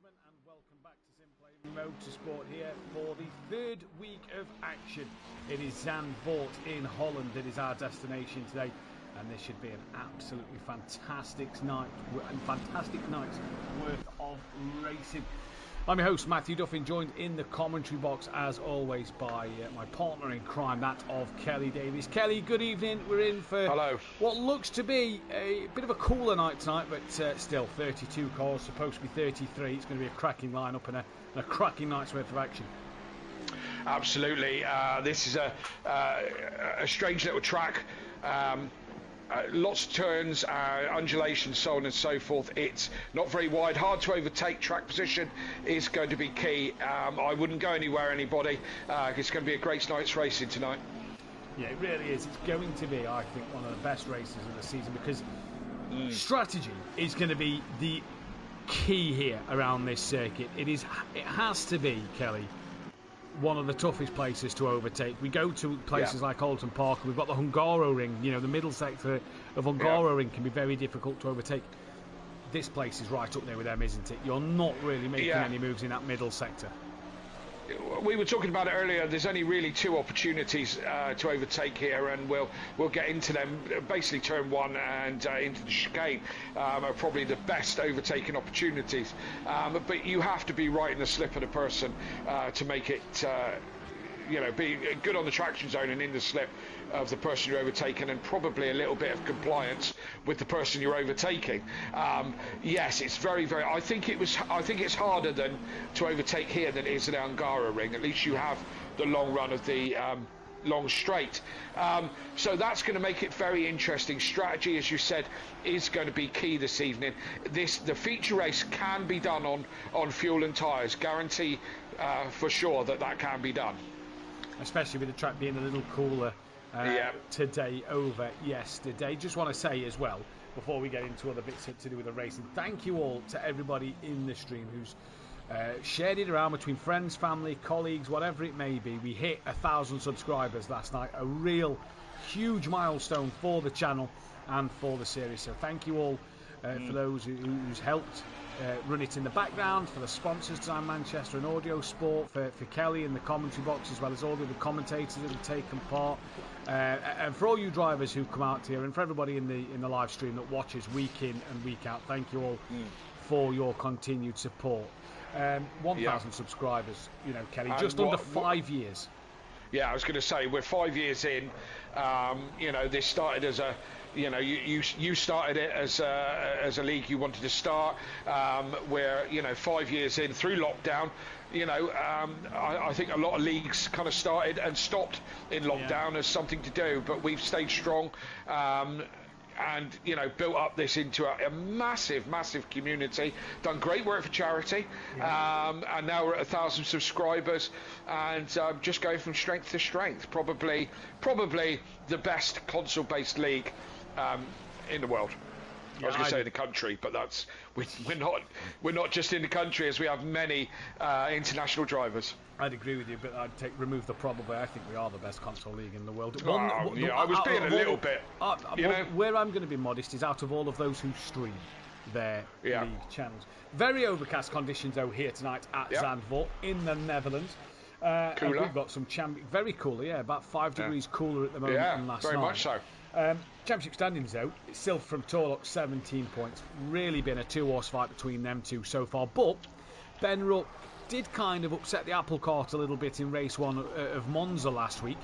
gentlemen, and welcome back to SimPlay Motorsport here for the third week of action. It is Zandvoort in Holland that is our destination today, and this should be an absolutely fantastic night's worth of racing. I'm your host, Mathew Duffin, joined in the commentary box, as always, by my partner in crime, that of Kelly Davies. Kelly, good evening. We're in for what looks to be a bit of a cooler night tonight, but still 32 cars, supposed to be 33. It's going to be a cracking lineup and a cracking night's worth of action. Absolutely. This is a strange little track. Lots of turns, undulations, so on and so forth. It's not very wide, hard to overtake. Track position is going to be key. I wouldn't go anywhere, anybody. It's going to be a great night's racing tonight. Yeah, it really is. It's going to be, I think, one of the best races of the season, because strategy is going to be the key here around this circuit. It has to be, Kelly, one of the toughest places to overtake. We go to places like Alton Park, we've got the Hungaro Ring, the middle sector of Hungaro Ring can be very difficult to overtake. This place is right up there with them, isn't it? You're not really making any moves in that middle sector. We were talking about it earlier. There's only really two opportunities to overtake here, and we'll get into them. Basically, turn one and into the chicane are probably the best overtaking opportunities. But you have to be right in the slip of the person to make it. Be good on the traction zone and in the slip of the person you're overtaking, and probably a little bit of compliance with the person you're overtaking. Yes, it's very, very. I think it's harder to overtake here than it is at the Hungaro Ring. At least you have the long run of the long straight. So that's going to make it very interesting. Strategy, as you said, is going to be key this evening. The feature race can be done on fuel and tyres. Guarantee for sure that can be done. Especially with the track being a little cooler today over yesterday. Just want to say as well, before we get into other bits to do with the racing, thank you all to everybody in the stream who's shared it around between friends, family, colleagues, whatever it may be. We hit 1,000 subscribers last night, a real huge milestone for the channel and for the series. So thank you all for those who's helped run it in the background, for the sponsors, Design Manchester and Audio Sport, for Kelly in the commentary box, as well as all the other commentators that have taken part, and for all you drivers who come out here, and for everybody in the live stream that watches week in and week out. Thank you all for your continued support. 1,000 subscribers, Kelly, just under 5 years. Yeah, I was going to say, we're 5 years in. This started as a, you started it as a league you wanted to start. We're 5 years in through lockdown. I think a lot of leagues kind of started and stopped in lockdown as something to do, but we've stayed strong. And built up this into a massive community, done great work for charity, and now we're at 1,000 subscribers, and just going from strength to strength. Probably the best console-based league in the world. I was going to say in the country, but we're not just in the country, as we have many international drivers. I'd agree with you, but I'd remove the probably. I think we are the best console league in the world. I was being a little bit. Where I'm going to be modest is out of all of those who stream their league channels. Very overcast conditions though here tonight at Zandvoort in the Netherlands. Cooler. We've got some very cooler, about 5 degrees cooler at the moment than last night. Very much so. Championship standings though, it's still from Torlock 17 points. Really been a 2-horse fight between them two so far, but Ben Ruck did kind of upset the apple cart a little bit in race 1 of Monza last week.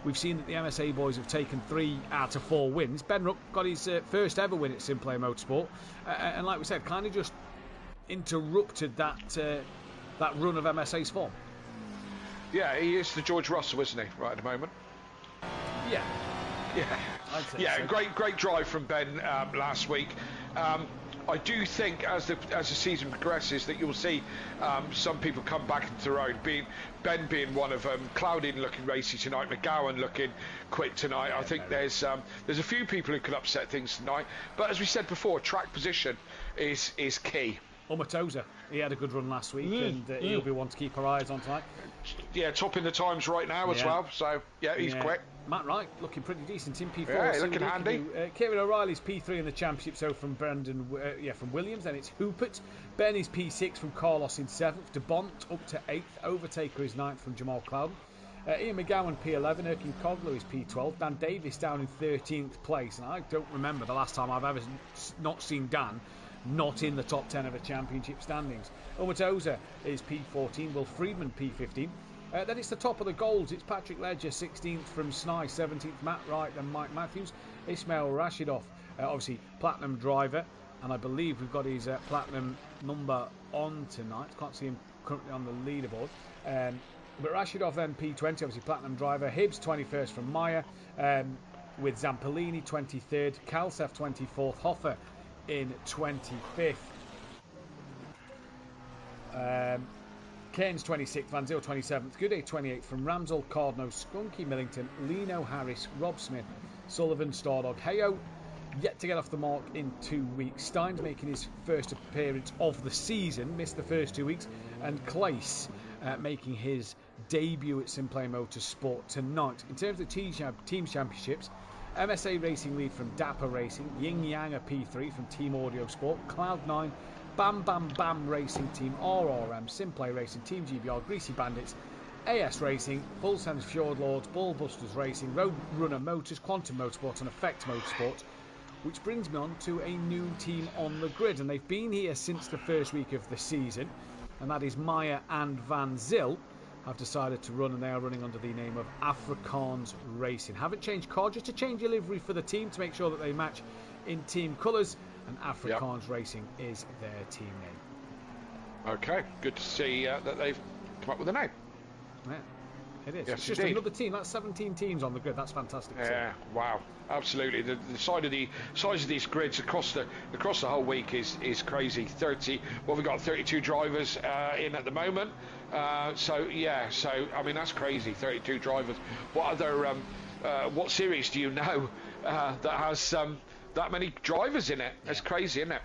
We've seen that the MSA boys have taken 3 out of 4 wins. Ben Ruck got his first ever win at SimPlay Motorsport, and like we said, kind of just interrupted that run of MSA's form. Yeah, he is the George Russell, isn't he, right at the moment? Yeah, so. Great drive from Ben last week. I do think as the season progresses that you'll see some people come back into their own. Ben being one of them, Cloudin looking racy tonight, McGowan looking quick tonight. I think there's a few people who could upset things tonight. But as we said before, track position is key. Matosa, he had a good run last week, and he'll be one to keep our eyes on tonight. Yeah, topping the times right now as well. So he's quick. Matt Wright looking pretty decent in P4. Yeah, looking handy. Kieran O'Reilly's P3 in the championship. So from Brendan, from Williams, then it's Hoopert, Ben is P6 from Carlos in 7th. De Bont up to 8th. Overtaker is 9th from Jamal Clouden. Ian McGowan P11. Erkin Koglu is P12. Dan Davis down in 13th place. And I don't remember the last time I've ever not seen Dan not in the top 10 of the championship standings. Umatoza is P14. Will Friedman P15. Then it's the top of the golds. It's Patrick Ledger 16th from Sny. 17th Matt Wright. Then Mike Matthews. Ismail Rashidov, obviously platinum driver. And I believe we've got his platinum number on tonight. Can't see him currently on the leaderboard. But Rashidov then P20, obviously platinum driver. Hibbs 21st from Maya, with Zampellini 23rd. Kalsev 24th. Hoffer in 25th. Cairns 26th. Van Zyl 27th. Gooday 28th from Ramsell. Cardno, Skunky Millington, Lino Harris, Rob Smith, Sullivan, Stardog, Heyo. Yet to get off the mark in 2 weeks. Stein's making his first appearance of the season, missed the first 2 weeks, and Claes making his debut at SimPlay Motorsport tonight. In terms of team championships, MSA Racing lead from Dapper Racing, Yin Yang a P3 from Team Audio Sport, Cloud9, Bam Bam Bam Racing Team RRM, SimPlay Racing, Team GBR, Greasy Bandits, AS Racing, Full Sends Fjord Lords, Ballbusters Racing, Road Runner Motors, Quantum Motorsport and Effect Motorsport. Which brings me on to a new team on the grid, and they've been here since the first week of the season, and that is Maya and Van Zyl have decided to run, and they are running under the name of Afrikaans Racing. Haven't changed car, just to change your livery for the team to make sure that they match in team colours, and Afrikaans Racing is their team name. Okay, good to see that they've come up with a name. Yeah. It is. Yes, it's just another team. That's 17 teams on the grid. That's fantastic. Yeah, wow, absolutely. The size of these grids across the whole week is crazy. 30. Well, we've got 32 drivers in at the moment. So I mean that's crazy. 32 drivers. What other what series do you know that has that many drivers in it? That's crazy, isn't it?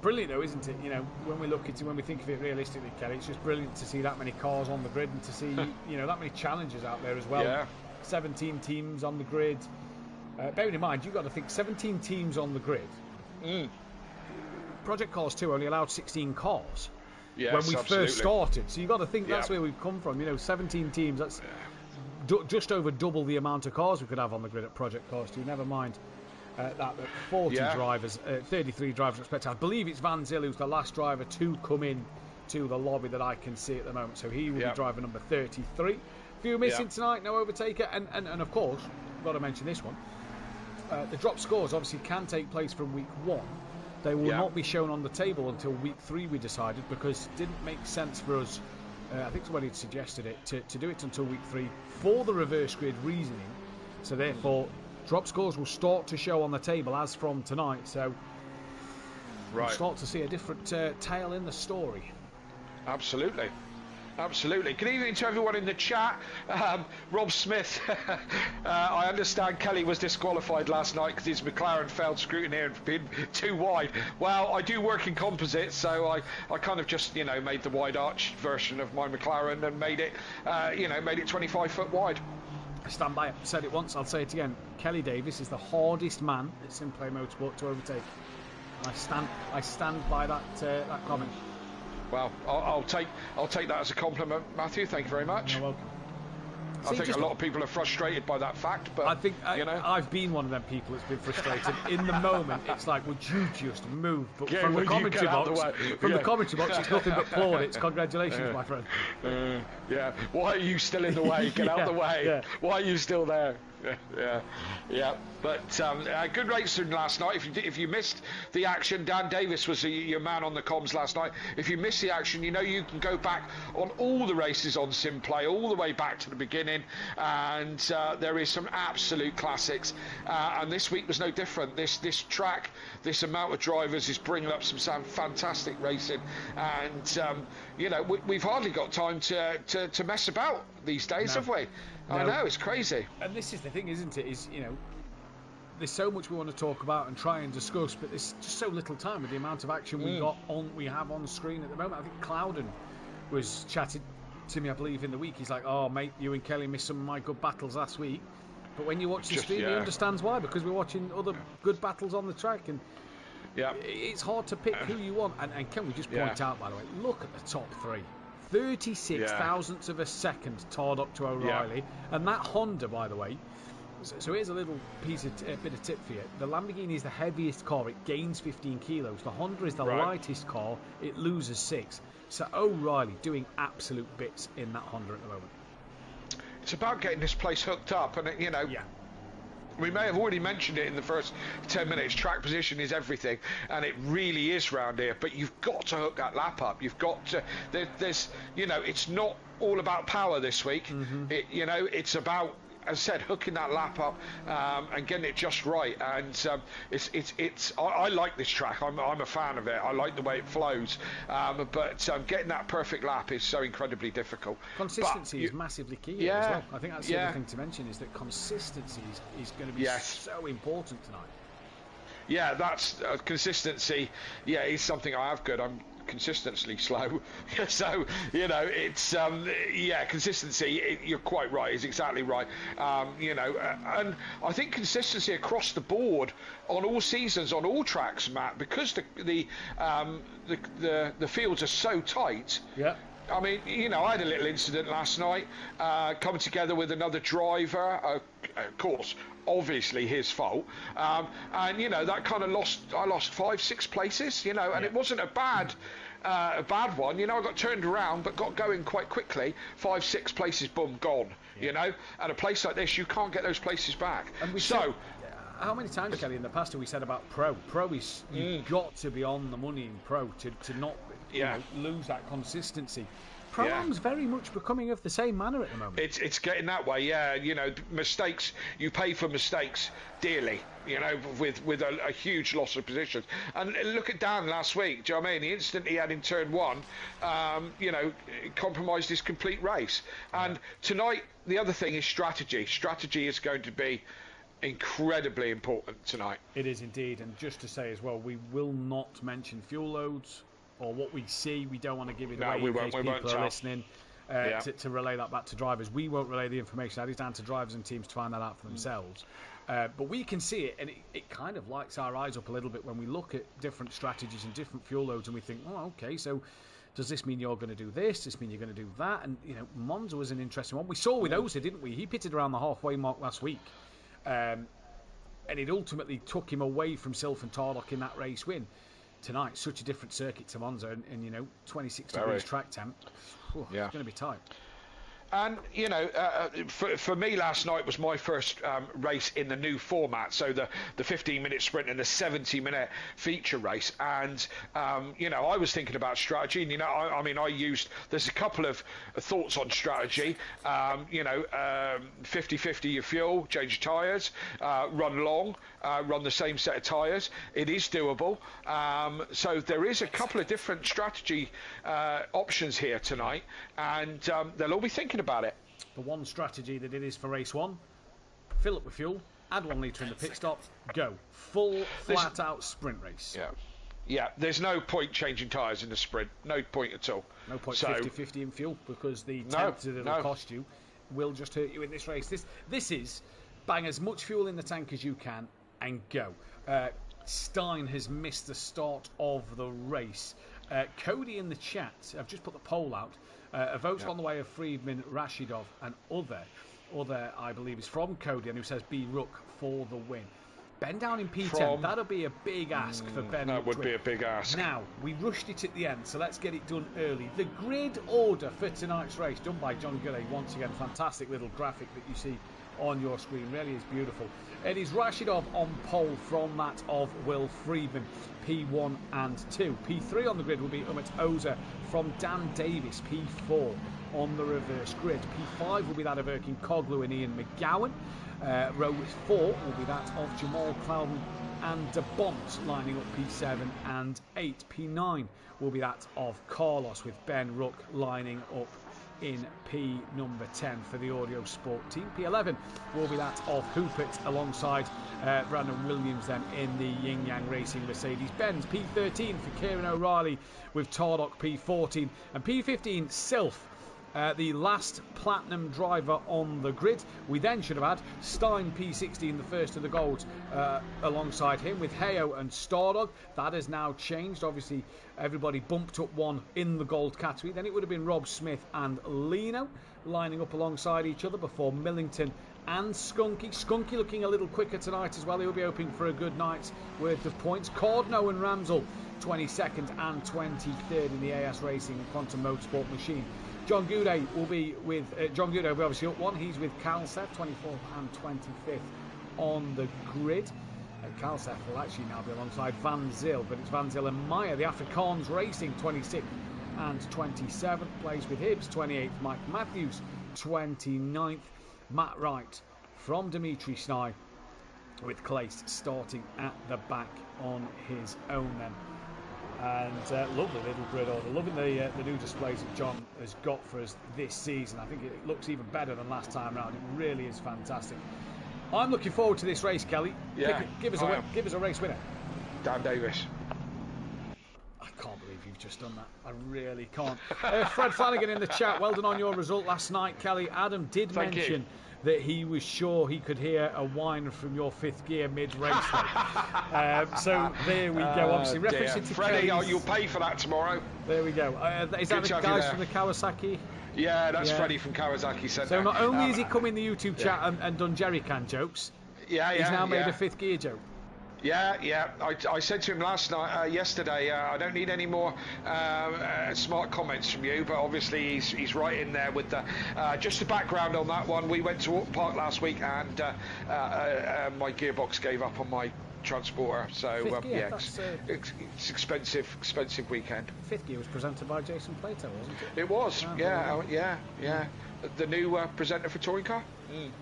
Brilliant though, isn't it? You know, when we look at it, when we think of it realistically, Kelly, it's just brilliant to see that many cars on the grid and to see that many challenges out there as well. Yeah. 17 teams on the grid. Bearing in mind, you've got to think 17 teams on the grid. Project Cars 2 only allowed 16 cars when we first started, so you've got to think that's where we've come from. 17 teams. That's just over double the amount of cars we could have on the grid at Project Cars 2. Never mind. That 40 drivers, 33 drivers expected. I believe it's Van Zyl who's the last driver to come in to the lobby that I can see at the moment. So he will be driver number 33. Few missing tonight, no overtaker. And of course, I've got to mention this one. The drop scores obviously can take place from week 1. They will not be shown on the table until week 3, we decided, because it didn't make sense for us, I think somebody had suggested it, to do it until week 3 for the reverse grid reasoning. So therefore, drop scores will start to show on the table as from tonight, so we'll start to see a different tale in the story. Absolutely. Absolutely. Good evening to everyone in the chat. Rob Smith, I understand Kelly was disqualified last night because his McLaren failed scrutiny and been too wide. Well, I do work in composites, so I kind of just, made the wide arch version of my McLaren and made it, made it 25 foot wide. I stand by it. I said it once, I'll say it again. Kelly Davis is the hardest man at SimPlay Motorsport to overtake. I stand by that comment. Well, I'll take that as a compliment, Matthew. Thank you very much. You're welcome. I think a lot of people are frustrated by that fact, but I think I've been one of them people that's been frustrated. In the moment, it's like, would you just move? But from the commentary box, it's nothing but plaudits. Congratulations, my friend. Why are you still in the way? Get out of the way. Yeah. Why are you still there? Yeah. But good racing last night. If you missed the action, Dan Davis was your man on the comms last night. If you missed the action, you can go back on all the races on SimPlay, all the way back to the beginning, and there is some absolute classics. And this week was no different. This track, this amount of drivers is bringing up some fantastic racing, and we've hardly got time to mess about these days, have we? No. I know, it's crazy. And this is the thing, isn't it? There's so much we want to talk about and try and discuss, but there's just so little time with the amount of action we have on screen at the moment. I think Clouden was chatting to me, I believe, in the week. He's like, "Oh, mate, you and Kelly missed some of my good battles last week." But when you watch the stream, he understands why, because we're watching other good battles on the track. And Yeah. It's hard to pick who you want. And can we just point out, by the way, look at the top three. 36 thousandths of a second Tardock to O'Reilly. And that Honda, by the way, so here's a little bit of tip for you. The Lamborghini is the heaviest car. It gains 15 kilos. The Honda is the lightest car. It loses 6. So O'Reilly doing absolute bits in that Honda at the moment. It's about getting this place hooked up. And, we may have already mentioned it in the first 10 minutes. Track position is everything, and it really is round here. But you've got to hook that lap up. You've got to. There's, it's not all about power this week. It's about, as I said, hooking that lap up and getting it just right. And I like this track. I'm a fan of it. I like the way it flows. But getting that perfect lap is so incredibly difficult. Consistency is massively key as well. I think that's the other thing to mention, is that consistency is going to be so important tonight. Yeah, that's consistency. Yeah, is something I have good. I'm consistently slow, so it's consistency. You're quite right. Is exactly right. And I think consistency across the board on all seasons, on all tracks, Matt, because the fields are so tight. Yeah. I mean, I had a little incident last night, coming together with another driver, of course, obviously his fault, and that kind of I lost 5-6 places, and it wasn't a bad one, I got turned around but got going quite quickly. 5-6 places, boom, gone. And a place like this, you can't get those places back. And how many times, Kelly, in the past have we said about Pro is you've got to be on the money in Pro to not lose that consistency. Pro-Am's very much becoming of the same manner at the moment. It's getting that way, mistakes, you pay for mistakes dearly, with a huge loss of positions. And look at Dan last week, do you know what I mean? The instant he had in turn 1, compromised his complete race. And tonight, the other thing is strategy. Strategy is going to be incredibly important tonight. It is indeed. And just to say as well, we will not mention fuel loads or what we see. We don't want to give it away in case people are listening to relay that back to drivers. We won't relay the information. That is down to drivers and teams to find that out for themselves. But we can see it, and it kind of lights our eyes up a little bit when we look at different strategies and different fuel loads, and we think, oh, okay, so does this mean you're going to do this? Does this mean you're going to do that? And, Monza was an interesting one. We saw with Oza, didn't we? He pitted around the halfway mark last week. And it ultimately took him away from Sylph and Tardock in that race win. Tonight, such a different circuit to Monza, and 26 degrees track temp. It's going to be tight. And, for me last night was my first race in the new format, so the 15-minute sprint and the 70-minute feature race. And, I was thinking about strategy, and, there's a couple of thoughts on strategy. 50-50 your fuel, change your tyres, run long, run the same set of tyres. It is doable. So there is a couple of different strategy options here tonight, and they'll all be thinking about it. The one strategy that it is for race 1, fill up with fuel, add 1 litre in the pit stop, go. Full, flat-out sprint race. Yeah, there's no point changing tyres in the sprint. No point at all. No point 50-50 in fuel, because the tenth that it'll cost you will just hurt you in this race. This is bang as much fuel in the tank as you can and go. Stein has missed the start of the race. Cody in the chat, I've just put the poll out. A vote on the way of Friedman, Rashidov, and other, I believe, is from Cody, and who says B. Rook for the win. Ben down in P10, that'll be a big ask for Ben. That would be a big ask. Now, we rushed it at the end, so let's get it done early. The grid order for tonight's race, done by John Gilley. Once again, fantastic little graphic that you see on your screen, really is beautiful. It is Rashidov on pole, from that of Will Friedman, P1 and 2. P3 on the grid will be Umut Oza from Dan Davis, P4 on the reverse grid. P5 will be that of Erkin Koglu and Ian McGowan. Row 4 will be that of Jamal Clouden and De Bont lining up P7 and 8. P9 will be that of Carlos, with Ben Rook lining up in P number 10 for the Audio Sport team. P11 will be that of Hoopert alongside Brandon Williams then in the Yin Yang Racing Mercedes-Benz. P13 for Kieran O'Reilly with Tardock P14, and P15 Sylph the last platinum driver on the grid. We then should have had Stein P16, the first of the golds, alongside him with Heo and Stardog. That has now changed. Obviously, everybody bumped up one in the gold category. Then it would have been Rob Smith and Lino lining up alongside each other before Millington and Skunky. Skunky looking a little quicker tonight as well. He'll be hoping for a good night's worth of points. Cordno and Ramsell 22nd and 23rd in the AS Racing Quantum Motorsport machine. John Goudet will be with John Goudet will be obviously up one. He's with Kalsef 24th and 25th on the grid. Kalsef will actually now be alongside Van Zyl, but it's Van Zyl and Meyer. The Afrikaans Racing 26th and 27th plays with Hibbs 28th. Mike Matthews 29th. Matt Wright from Dimitri Snai with Clace starting at the back on his own then. And lovely little grid order. Loving the new displays that John has got for us this season. I think it looks even better than last time round. It really is fantastic. I'm looking forward to this race, Kelly. Yeah, give us a race winner. Dan Davis. I can't believe you've just done that. I really can't. Fred Flanagan in the chat. Well done on your result last night, Kelly. Adam did mention that he was sure he could hear a whine from your fifth gear mid-race. So there we go. Obviously, referencing to Freddie, you'll pay for that tomorrow. There we go. Is that the guys from the Kawasaki? Yeah, that's Freddie from Kawasaki Centre. So not only has he come in the YouTube chat and done jerry can jokes, he's now made a fifth gear joke. Yeah. I said to him yesterday, I don't need any more smart comments from you, but obviously he's right in there with the just the background on that one. We went to Walk Park last week, and my gearbox gave up on my transporter, so it's expensive weekend. Fifth gear was presented by Jason Plato, wasn't it? It was, yeah. The new presenter for Touring Car?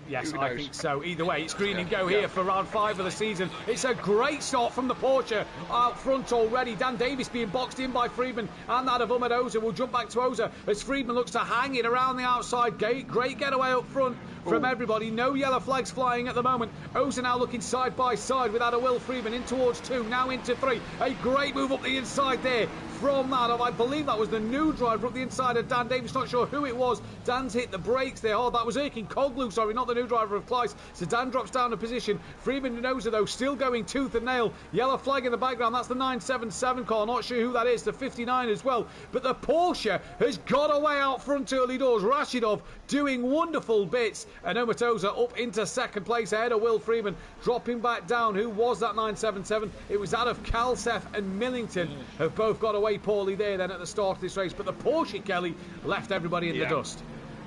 Yes, I think so. Either way, it's green and go here for round 5 of the season. It's a great start from the Porsche out front already. Dan Davis being boxed in by Friedman, and that of Ahmed Oza will jump back to Oza as Friedman looks to hang it around the outside gate. Great getaway up front from everybody. No yellow flags flying at the moment. Oza now looking side by side with Will Friedman in towards 2, now into 3. A great move up the inside there from that of, I believe that was the new driver up the inside of Dan Davis. Not sure who it was. Dan's hit the brakes there. That was Erkin Koglu, sorry, not the new driver of Kleiss. So Dan drops down a position. Friedman and Oza, though, still going tooth and nail. Yellow flag in the background. That's the 977 car. Not sure who that is. The 59 as well. But the Porsche has got away out front early doors. Rashidov doing wonderful bits. And Ahmed Oza up into second place ahead of Will Friedman. Dropping back down. Who was that 977? It was that of Kalsef and Millington. Have both got away poorly there then at the start of this race. But the Porsche, Kelly, left everybody in the dust.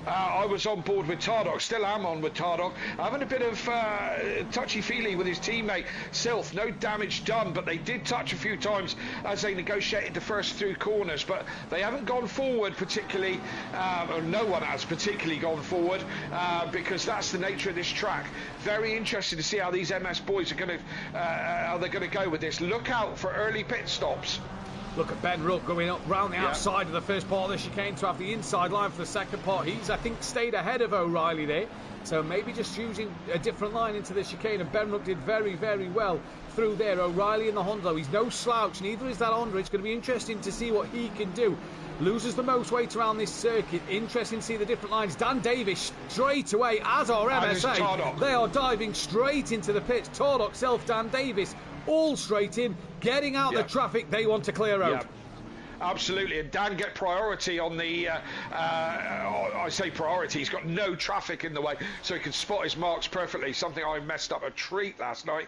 I was on board with Tardok, still am on with Tardok, having a bit of touchy-feely with his teammate Silth. No damage done, but they did touch a few times as they negotiated the first 2 corners, but they haven't gone forward particularly, or no one has particularly gone forward, because that's the nature of this track. Very interested to see how these MS boys are going to go with this. Look out for early pit stops. Look at Ben Ruck going up round the outside of the first part of the chicane to have the inside line for the second part. He's, I think, stayed ahead of O'Reilly there. So maybe just using a different line into the chicane. And Ben Ruck did very, very well through there. O'Reilly in the Honda, he's no slouch. Neither is that Honda. It's going to be interesting to see what he can do. Loses the most weight around this circuit. Interesting to see the different lines. Dan Davis straight away, as are MSA. They are diving straight into the pits. Tardok, Self, Dan Davis, all straight in, getting out the traffic they want to clear out. Absolutely, and Dan get priority on the I say priority, he's got no traffic in the way, so he can spot his marks perfectly, something I messed up a treat last night.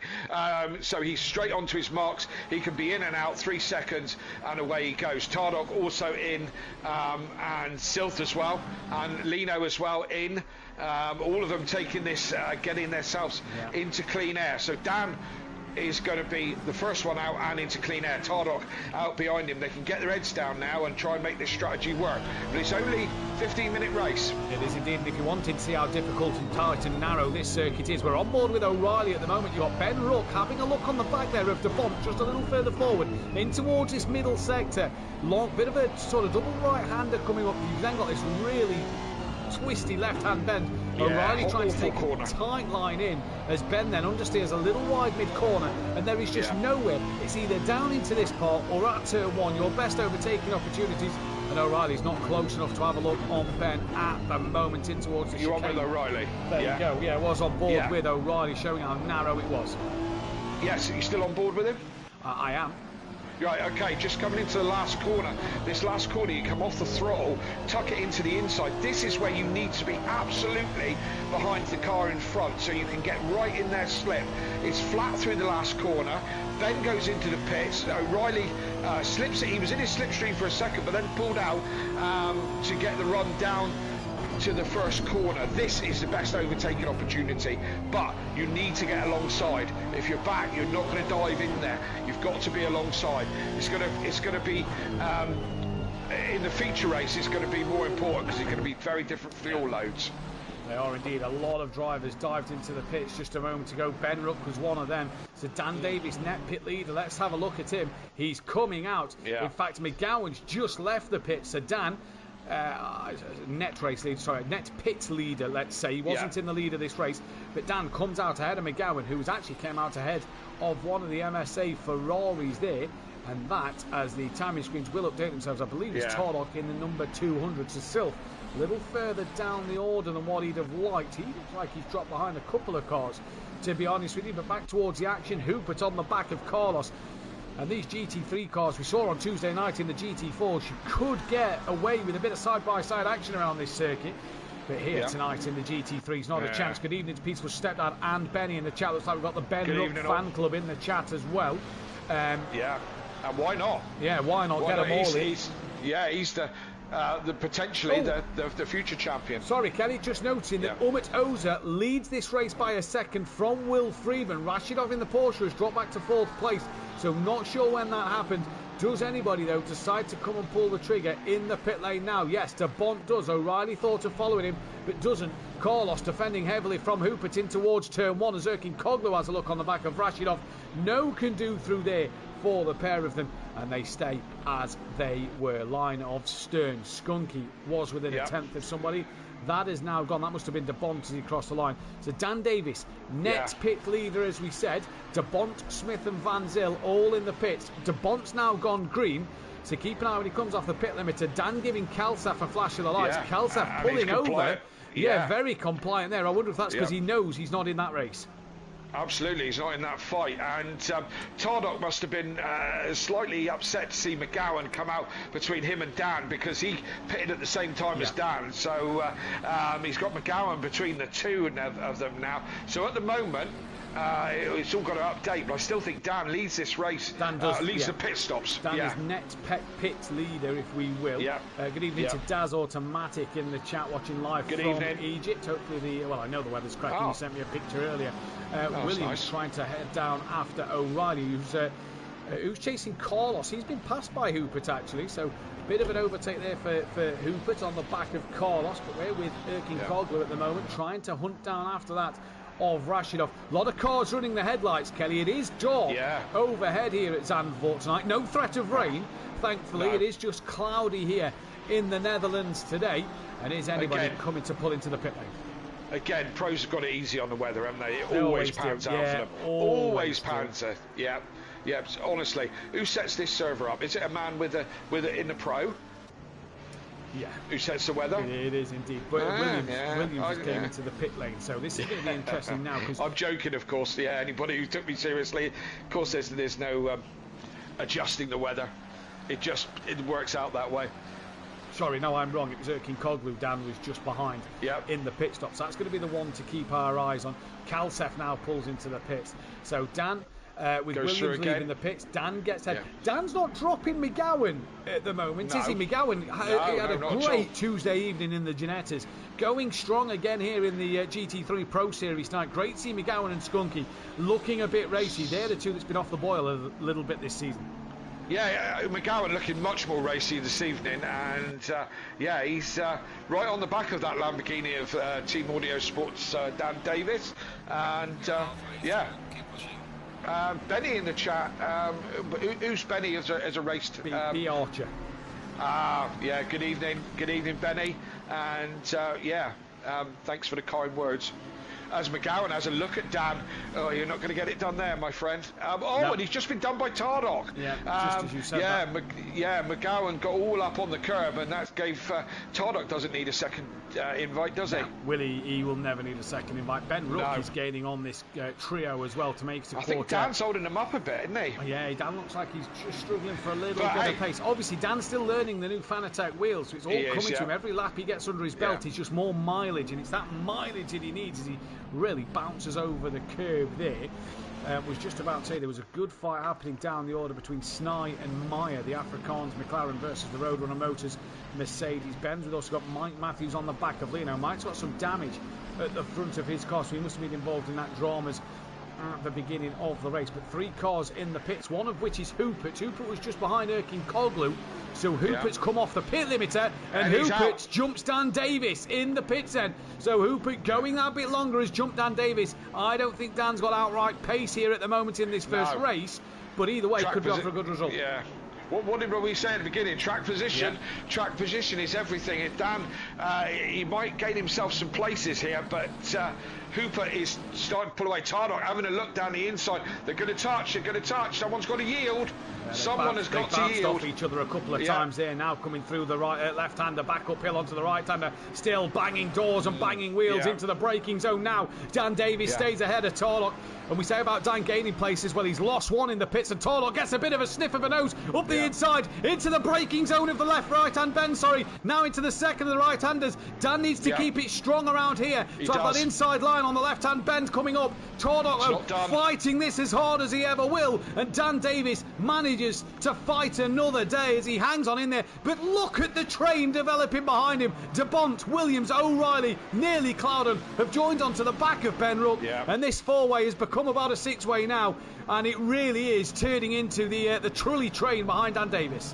So he's straight onto his marks, he can be in and out 3 seconds, and away he goes. Tardok also in, and Silth as well, and Lino as well in. All of them taking this, getting themselves into clean air. So Dan is going to be the first one out and into clean air. Tardok out behind him. They can get their heads down now and try and make this strategy work. But it's only a 15-minute race. It is indeed. And if you wanted to see how difficult and tight and narrow this circuit is, we're on board with O'Reilly at the moment. You've got Ben Ruck having a look on the back there of Duffin, just a little further forward, in towards this middle sector. Long bit of a sort of double right-hander coming up. You've then got this really twisty left-hand bend. Yeah, O'Reilly trying to take corner. a tight line in as Ben then understeers a little wide mid-corner, and there is just nowhere. It's either down into this part or at turn 1, your best overtaking opportunities, and O'Reilly's not close enough to have a look on Ben at the moment in towards the chicane. You're on with O'Reilly? There you go. Yeah, I was on board with O'Reilly, showing how narrow it was. Yes, are you still on board with him? I am. Right, okay, just coming into the last corner. This last corner, you come off the throttle, tuck it into the inside. This is where you need to be absolutely behind the car in front so you can get right in their slip. It's flat through the last corner. Ben goes into the pits. O'Reilly slips it. He was in his slipstream for a second, but then pulled out to get the run down to the first corner. This is the best overtaking opportunity, but you need to get alongside. If you're back, you're not going to dive in there. You've got to be alongside. It's going to be in the feature race. It's going to be more important because it's going to be very different fuel loads. They are indeed. A lot of drivers dived into the pits just a moment ago. Ben Ruck was one of them. So Dan Davis, net pit leader. Let's have a look at him. He's coming out. In fact, McGowan's just left the pit. So Dan, net pit leader, let's say. He wasn't in the lead of this race, but Dan comes out ahead of McGowan, who actually came out ahead of one of the MSA Ferraris there, and that, as the timing screens will update themselves, I believe is Tardok in the number 200. So Sylph a little further down the order than what he'd have liked. He looks like he's dropped behind a couple of cars, to be honest with you. But back towards the action, Hubert on the back of Carlos. And these GT3 cars we saw on Tuesday night in the GT4s, you could get away with a bit of side-by-side action around this circuit. But here tonight in the GT3s, not a chance. Good evening to Peaceful Stepdad and Benny in the chat. Looks like we've got the Ben Ruck fan club in the chat as well. And why not? Yeah, why not? Get them all in. He's the potentially the future champion. Sorry, Kelly, just noticing that Umut Oza leads this race by a second from Will Freeman. Rashidov in the Porsche has dropped back to 4th place, so not sure when that happened. Does anybody, though, decide to come and pull the trigger in the pit lane now? Yes, De Bont does. O'Reilly thought of following him, but doesn't. Carlos defending heavily from Hupert in towards turn 1 as Erkin Koglu has a look on the back of Rashidov. No can do through there for the pair of them, and they stay as they were. Line of stern. Skunky was within a tenth of somebody. That is now gone. That must have been De Bont as he crossed the line. So Dan Davis, net pit leader, as we said. De Bont, Smith and Van Zyl all in the pits. De Bont's now gone green, so keep an eye when he comes off the pit limiter. Dan giving Kalsaf a flash of the lights. Kalsaf pulling over. Very compliant there. I wonder if that's because he knows he's not in that race. Absolutely, he's not in that fight, and Tardok must have been slightly upset to see McGowan come out between him and Dan, because he pitted at the same time as Dan, so he's got McGowan between the two of them now. So at the moment, it's all got to update, but I still think Dan leads this race. Dan does, leads the pit stops. Dan is net pit leader, if we will. Good evening to Daz Automatic in the chat, watching live from Egypt. Hopefully I know the weather's cracking. You sent me a picture earlier. Williams trying to head down after O'Reilly, who's chasing Carlos. He's been passed by Hupert, actually, so a bit of an overtake there for Hupert on the back of Carlos, but we're with Erkin Koglu at the moment, trying to hunt down after that of Rashidov. A lot of cars running the headlights, Kelly. It is dark overhead here at Zandvoort tonight. No threat of rain, thankfully. It is just cloudy here in the Netherlands today. And is anybody coming to pull into the pit lane? Again, pros have got it easy on the weather, haven't they? It always pans out for them. Always pans it. Honestly, who sets this server up? Is it a man with a in the pro? Who sets the weather? It is indeed. But Williams came into the pit lane, so this is going to be interesting now. Cause I'm joking, of course. Anybody who took me seriously, of course, there's no adjusting the weather. It works out that way. Sorry, no, I'm wrong. It was Erkin Koglu. Dan was just behind in the pit stop. So that's going to be the one to keep our eyes on. Kalsef now pulls into the pits. So Dan, with Williams leaving the pits, Dan gets ahead. Dan's not dropping McGowan at the moment, is he? McGowan had a great Tuesday evening in the Ginettas. Going strong again here in the GT3 Pro Series tonight. Great to see McGowan and Skunky looking a bit racy. They're the two that's been off the boil a little bit this season. McGowan looking much more racy this evening, and he's right on the back of that Lamborghini of Team Audio Sports Dan Davis, and Benny in the chat. Who's Benny as a race? B Archer. Good evening, Benny. And yeah, thanks for the kind words. As McGowan has a look at Dan. Oh, you're not going to get it done there, my friend. No. And he's just been done by Tardock. Yeah, just as you said that. McGowan got all up on the curb, and that gave... Tardock doesn't need a second invite, does he? Willie, he will never need a second invite. Ben Rook is gaining on this trio as well to make it. I think Dan's holding him up a bit, isn't he? Oh, yeah, Dan looks like he's just struggling for a little bit of pace. Obviously, Dan's still learning the new Fanatec wheels, so it's all coming to him. Every lap he gets under his belt, he's just more mileage, and it's that mileage that he needs as he really bounces over the curve there. Was just about to say there was a good fight happening down the order between Snai and Meyer, the Afrikaans McLaren versus the Roadrunner Motors Mercedes-Benz. We've also got Mike Matthews on the back of Leno. Mike's got some damage at the front of his car, so he must have been involved in that dramas at the beginning of the race. But 3 cars in the pits, one of which is Hupert. Hupert was just behind Erkin Koglu, so Hupert's come off the pit limiter, and Hupert jumps Dan Davis in the pits then. So Hupert going that bit longer has jumped Dan Davis. I don't think Dan's got outright pace here at the moment in this first race, but either way, could be off for a good result. Yeah. What did we say at the beginning? Track position. Yeah. Track position is everything. If Dan, he might gain himself some places here, but Hooper is starting to pull away. Tardock having a look down the inside. They're going to touch. Someone's got to yield. Someone has got to yield. Off each other a couple of times there. Now coming through the right left-hander, back uphill onto the right-hander. Still banging doors and banging wheels into the braking zone now. Dan Davies stays ahead of Tardock. And we say about Dan gaining places, well, he's lost one in the pits, and Tardock gets a bit of a sniff of a nose up the inside into the braking zone of the right-hand bend. Now into the second of the right-handers. Dan needs to keep it strong around here. So I've got inside line on the left-hand bend coming up. Tardock fighting this as hard as he ever will, and Dan Davis manages to fight another day as he hangs on in there. But look at the train developing behind him. De Bont, Williams, O'Reilly, nearly Clouden have joined onto the back of Ben Rook, and this 4-way has become about a 6-way now, and it really is turning into the trolley train behind Dan Davis.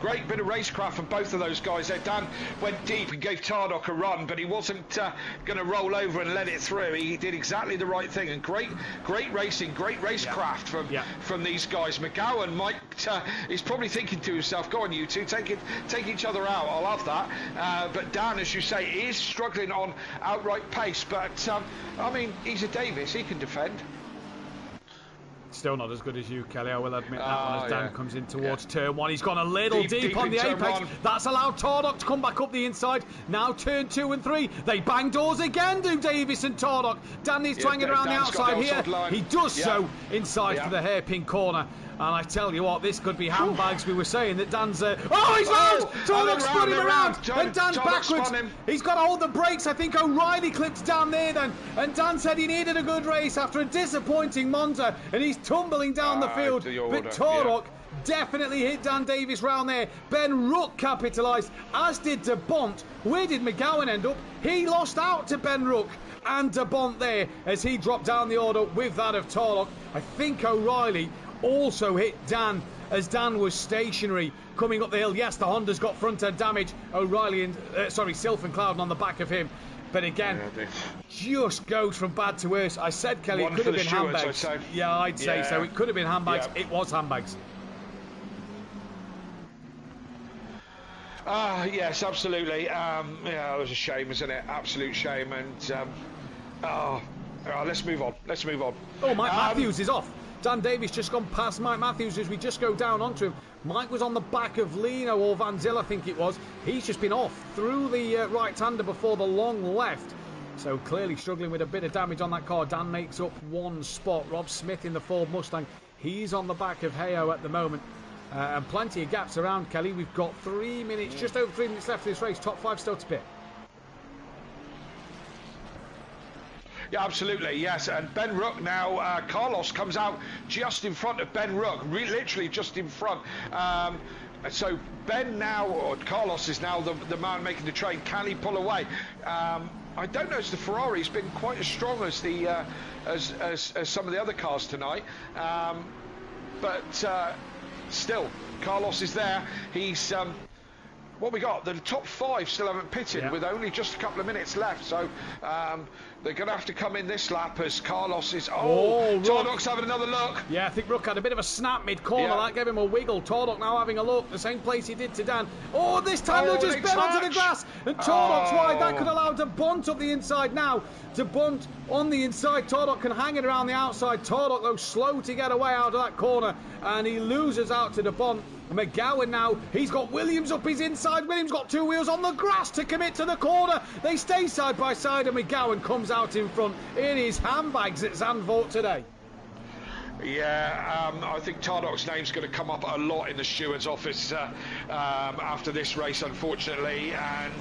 Great bit of racecraft from both of those guys there. Dan went deep and gave Tardock a run, but he wasn't going to roll over and let it through. He did exactly the right thing, and great racing, great racecraft from these guys. McGowan is probably thinking to himself, go on you two, take each other out, I'll have that. But Dan, as you say, is struggling on outright pace, but I mean, he's a Davis, he can defend. Still not as good as you, Kelly, I will admit that one as Dan comes in towards turn 1. He's gone a little deep on the apex. That's allowed Tardock to come back up the inside. Now turn 2 and 3. They bang doors again, do Davis and Tardock. Dan needs to hang it around the outside here. He does so inside for the hairpin corner. And I tell you what, this could be handbags. We were saying that Dan's... he's round! Tardock spun him around! And Dan's backwards. He's got to hold the brakes. I think O'Reilly clipped down there then. And Dan said he needed a good race after a disappointing Monza. And he's tumbling down the field. But Tardock definitely hit Dan Davis round there. Ben Rook capitalised, as did De Bont. Where did McGowan end up? He lost out to Ben Rook and De Bont there as he dropped down the order with that of Tardock. I think O'Reilly also hit Dan as Dan was stationary coming up the hill. Yes, the Honda's got front end damage. O'Reilly and Silf and Clouden on the back of him. But again, just goes from bad to worse. I said, Kelly, it could have been handbags. I'd say so. It could have been handbags. It was handbags. Yes, absolutely. It was a shame, isn't it? Absolute shame. And let's move on. Oh, Mike Matthews is off. Dan Davis just gone past Mike Matthews as we just go down onto him. Mike was on the back of Leno or Van Zyl, I think it was. He's just been off through the right-hander before the long left. So clearly struggling with a bit of damage on that car. Dan makes up 1 spot. Rob Smith in the Ford Mustang. He's on the back of Hayo at the moment. And plenty of gaps around, Kelly. We've got 3 minutes, just over 3 minutes left of this race. Top 5 still to pit. Yeah, absolutely, yes. And Ben Rook now, Carlos comes out just in front of Ben Rook, literally just in front. So Ben now, or Carlos is now the man making the train. Can he pull away? I don't know if the Ferrari's been quite as strong as the as some of the other cars tonight, but still, Carlos is there. He's what we got, the top 5 still haven't pitted with only just a couple of minutes left, so they're going to have to come in this lap as Carlos is... Tardoc's having another look. Yeah, I think Rook had a bit of a snap mid-corner. That gave him a wiggle. Tardoc now having a look, the same place he did to Dan. This time they'll just bend onto the grass, and Tardoc's wide. That could allow to bunt up the inside now. To bunt on the inside, Tardoc can hang it around the outside. Tardoc, though, slow to get away out of that corner, and he loses out to the bunt. McGowan now, he's got Williams up his inside. Williams got 2 wheels on the grass to commit to the corner. They stay side by side, and McGowan comes out in front in his handbags at Zandvoort today. Yeah, I think Tardoc's name's going to come up a lot in the steward's office after this race, unfortunately. And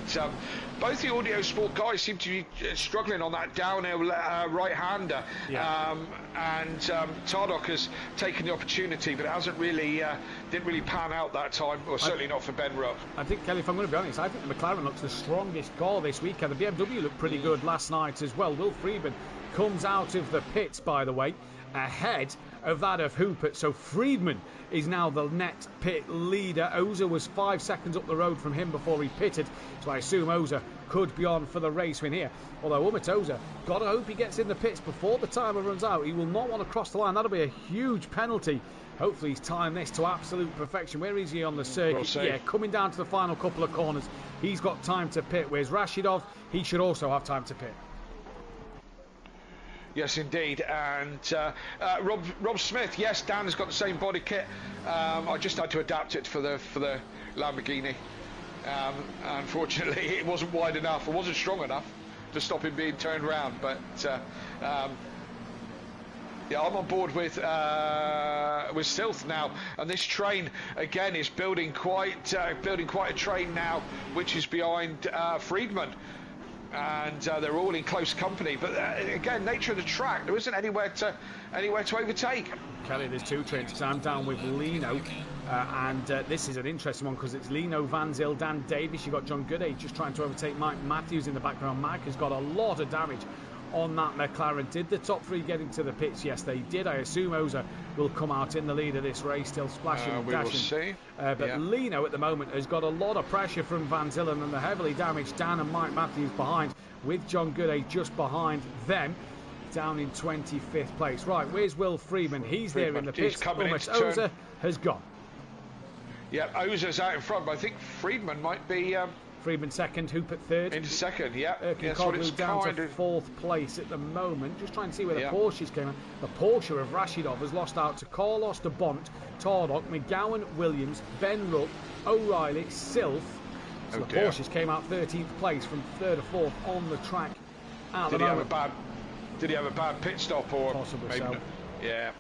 both the Audio Sport guys seem to be struggling on that downhill right-hander. And Tardoc has taken the opportunity, but it hasn't really, didn't really pan out that time, or certainly not for Ben Rupp. I think, Kelly, if I'm going to be honest, I think the McLaren looks the strongest car this weekend. The BMW looked pretty good last night as well. Will Friedman comes out of the pits, by the way, ahead of that of Hupert. So Friedman is now the net pit leader. Oza was 5 seconds up the road from him before he pitted, so I assume Oza could be on for the race win here. Although Umut Oza, gotta hope he gets in the pits before the timer runs out. He will not want to cross the line. That'll be a huge penalty. Hopefully he's timed this to absolute perfection. Where is he on the circuit? Yeah, coming down to the final couple of corners. He's got time to pit. Whereas Rashidov, he should also have time to pit. Yes, indeed. And Rob Smith, yes, Dan has got the same body kit. I just had to adapt it for the Lamborghini. Unfortunately, it wasn't wide enough. It wasn't strong enough to stop him being turned round. But yeah, I'm on board with Silth now, and this train again is building quite a train now, which is behind Friedman. And they're all in close company, but again, nature of the track, there isn't anywhere to overtake. Kelly, there's 2 trains because I'm down with Lino, and this is an interesting one because it's Lino, Van Zyl, Dan Davis. You've got John Gooday just trying to overtake Mike Matthews in the background. Mike has got a lot of damage on that McLaren. Did the top 3 get into the pits? Yes, they did. I assume Oza will come out in the lead of this race, still splashing and dashing. We will see. But Lino at the moment has got a lot of pressure from Van Zillen, and the heavily damaged Dan and Mike Matthews behind, with John Gooday just behind them, down in 25th place. Right, where's Will Friedman? He's there in the pits. Almost Oza has gone. Yeah, Oza's out in front, but I think Friedman might be... Friedman second, Hupert third. Into second, yeah. Koglu down to 4th place at the moment. Just trying to see where the Porsches came out. The Porsche of Rashidov has lost out to Carlos de Bont, Tardoc, McGowan, Williams, Ben Rupp, O'Reilly, Silth. So the Porsches came out 13th place from 3rd or 4th on the track. Did he have a bad pit stop, or possibly maybe so? Not? Yeah.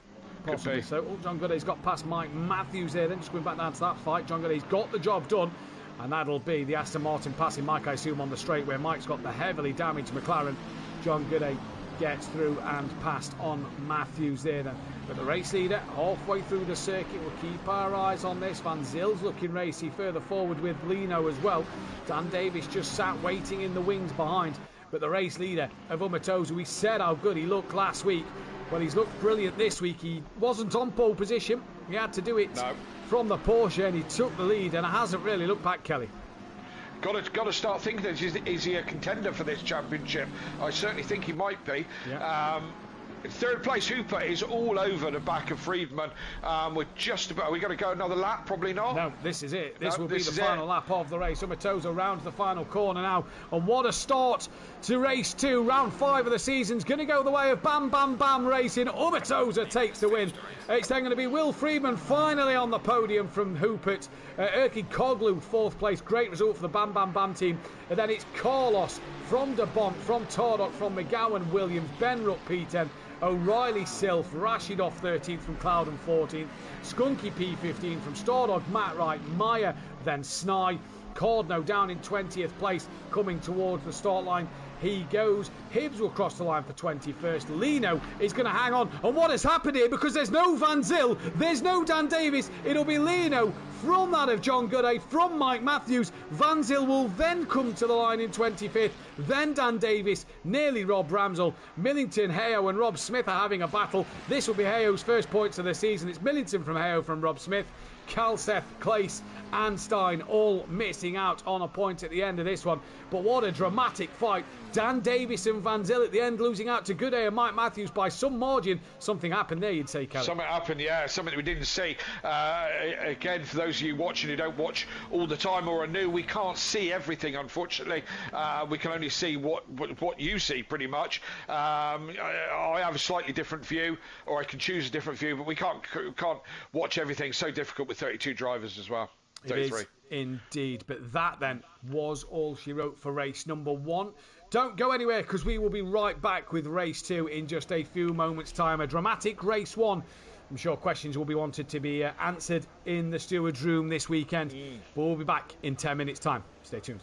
Possibly so. John Gooday's got past Mike Matthews there. Then just going back down to that fight, John Gooday's got the job done. And that'll be the Aston Martin passing Mike, I assume, on the straight, where Mike's got the heavily damaged McLaren. John Gooday gets through and passed on Matthews there then. But the race leader halfway through the circuit, we'll keep our eyes on this. Van Zyl's looking racy further forward with Lino as well. Dan Davis just sat waiting in the wings behind. But the race leader of Umut Oza, we said how good he looked last week. Well, he's looked brilliant this week. He wasn't on pole position. He had to do it from the Porsche, and he took the lead, and it hasn't really looked back, Kelly. Got to start thinking that is he a contender for this championship? I certainly think he might be. Yeah. 3rd place Hooper is all over the back of Friedman. We're just about. Are we going to go another lap? Probably not. No, this is it. This will be the final lap of the race. Umut Oza round the final corner now, and what a start to race 2. Round 5 of the season's going to go the way of Bam Bam Bam Racing. Umut Oza takes the win. It's then going to be Will Friedman finally on the podium from Hupert. Erky Koglu 4th place. Great result for the Bam Bam Bam team. And then it's Carlos from De Bont, from Tardoc, from McGowan, Williams, Ben Rupp P10, O'Reilly Silth, Rashidov 13th from Clouden 14th, Skunky P15 from Stordog, Matt Wright, Meyer, then Snye, Cordno down in 20th place, coming towards the start line. He goes. Hibbs will cross the line for 21st. Lino is going to hang on. And what has happened here, because there's no Van Zyl, there's no Dan Davis, it'll be Lino from that of John Gooday, from Mike Matthews. Van Zyl will then come to the line in 25th. Then Dan Davis, nearly Rob Ramsell. Millington, Heo and Rob Smith are having a battle. This will be Heo's first points of the season. It's Millington from Heo from Rob Smith. Kalseth, Claes and Stein all missing out on a point at the end of this one. But what a dramatic fight. Dan Davis and Van Zyl at the end losing out to Gooday and Mike Matthews by some margin. Something happened there, you'd say, Kelly. Something happened, yeah. Something that we didn't see. Again, for those of you watching who don't watch all the time or are new, we can't see everything, unfortunately. We can only see what you see, pretty much. I have a slightly different view, or I can choose a different view, but we can't watch everything. So difficult with 32 drivers as well. 33. It is indeed. But that then was all she wrote for race number 1. Don't go anywhere, because we will be right back with race 2 in just a few moments' time. A dramatic race 1. I'm sure questions will be wanted to be answered in the steward's room this weekend. But we'll be back in 10 minutes' time. Stay tuned.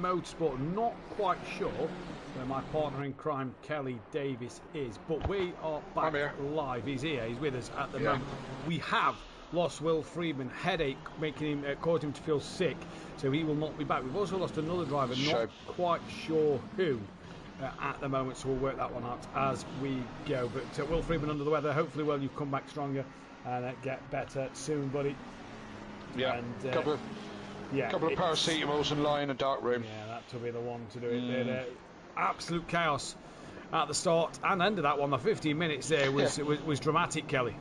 Motorsport. Not quite sure where my partner in crime, Kelly Davis, is, but we are back live. He's here, he's with us at the moment. We have lost Will Friedman, headache making him, causing him to feel sick, so he will not be back. We've also lost another driver, not quite sure who at the moment, so we'll work that one out as we go. But Will Friedman under the weather. Hopefully, Will, you come back stronger and get better soon, buddy. Yeah, and, couple of paracetamols and lie in a dark room. Yeah, that will be the one to do it. Absolute chaos at the start and end of that one. The 15 minutes there was dramatic, Kelly.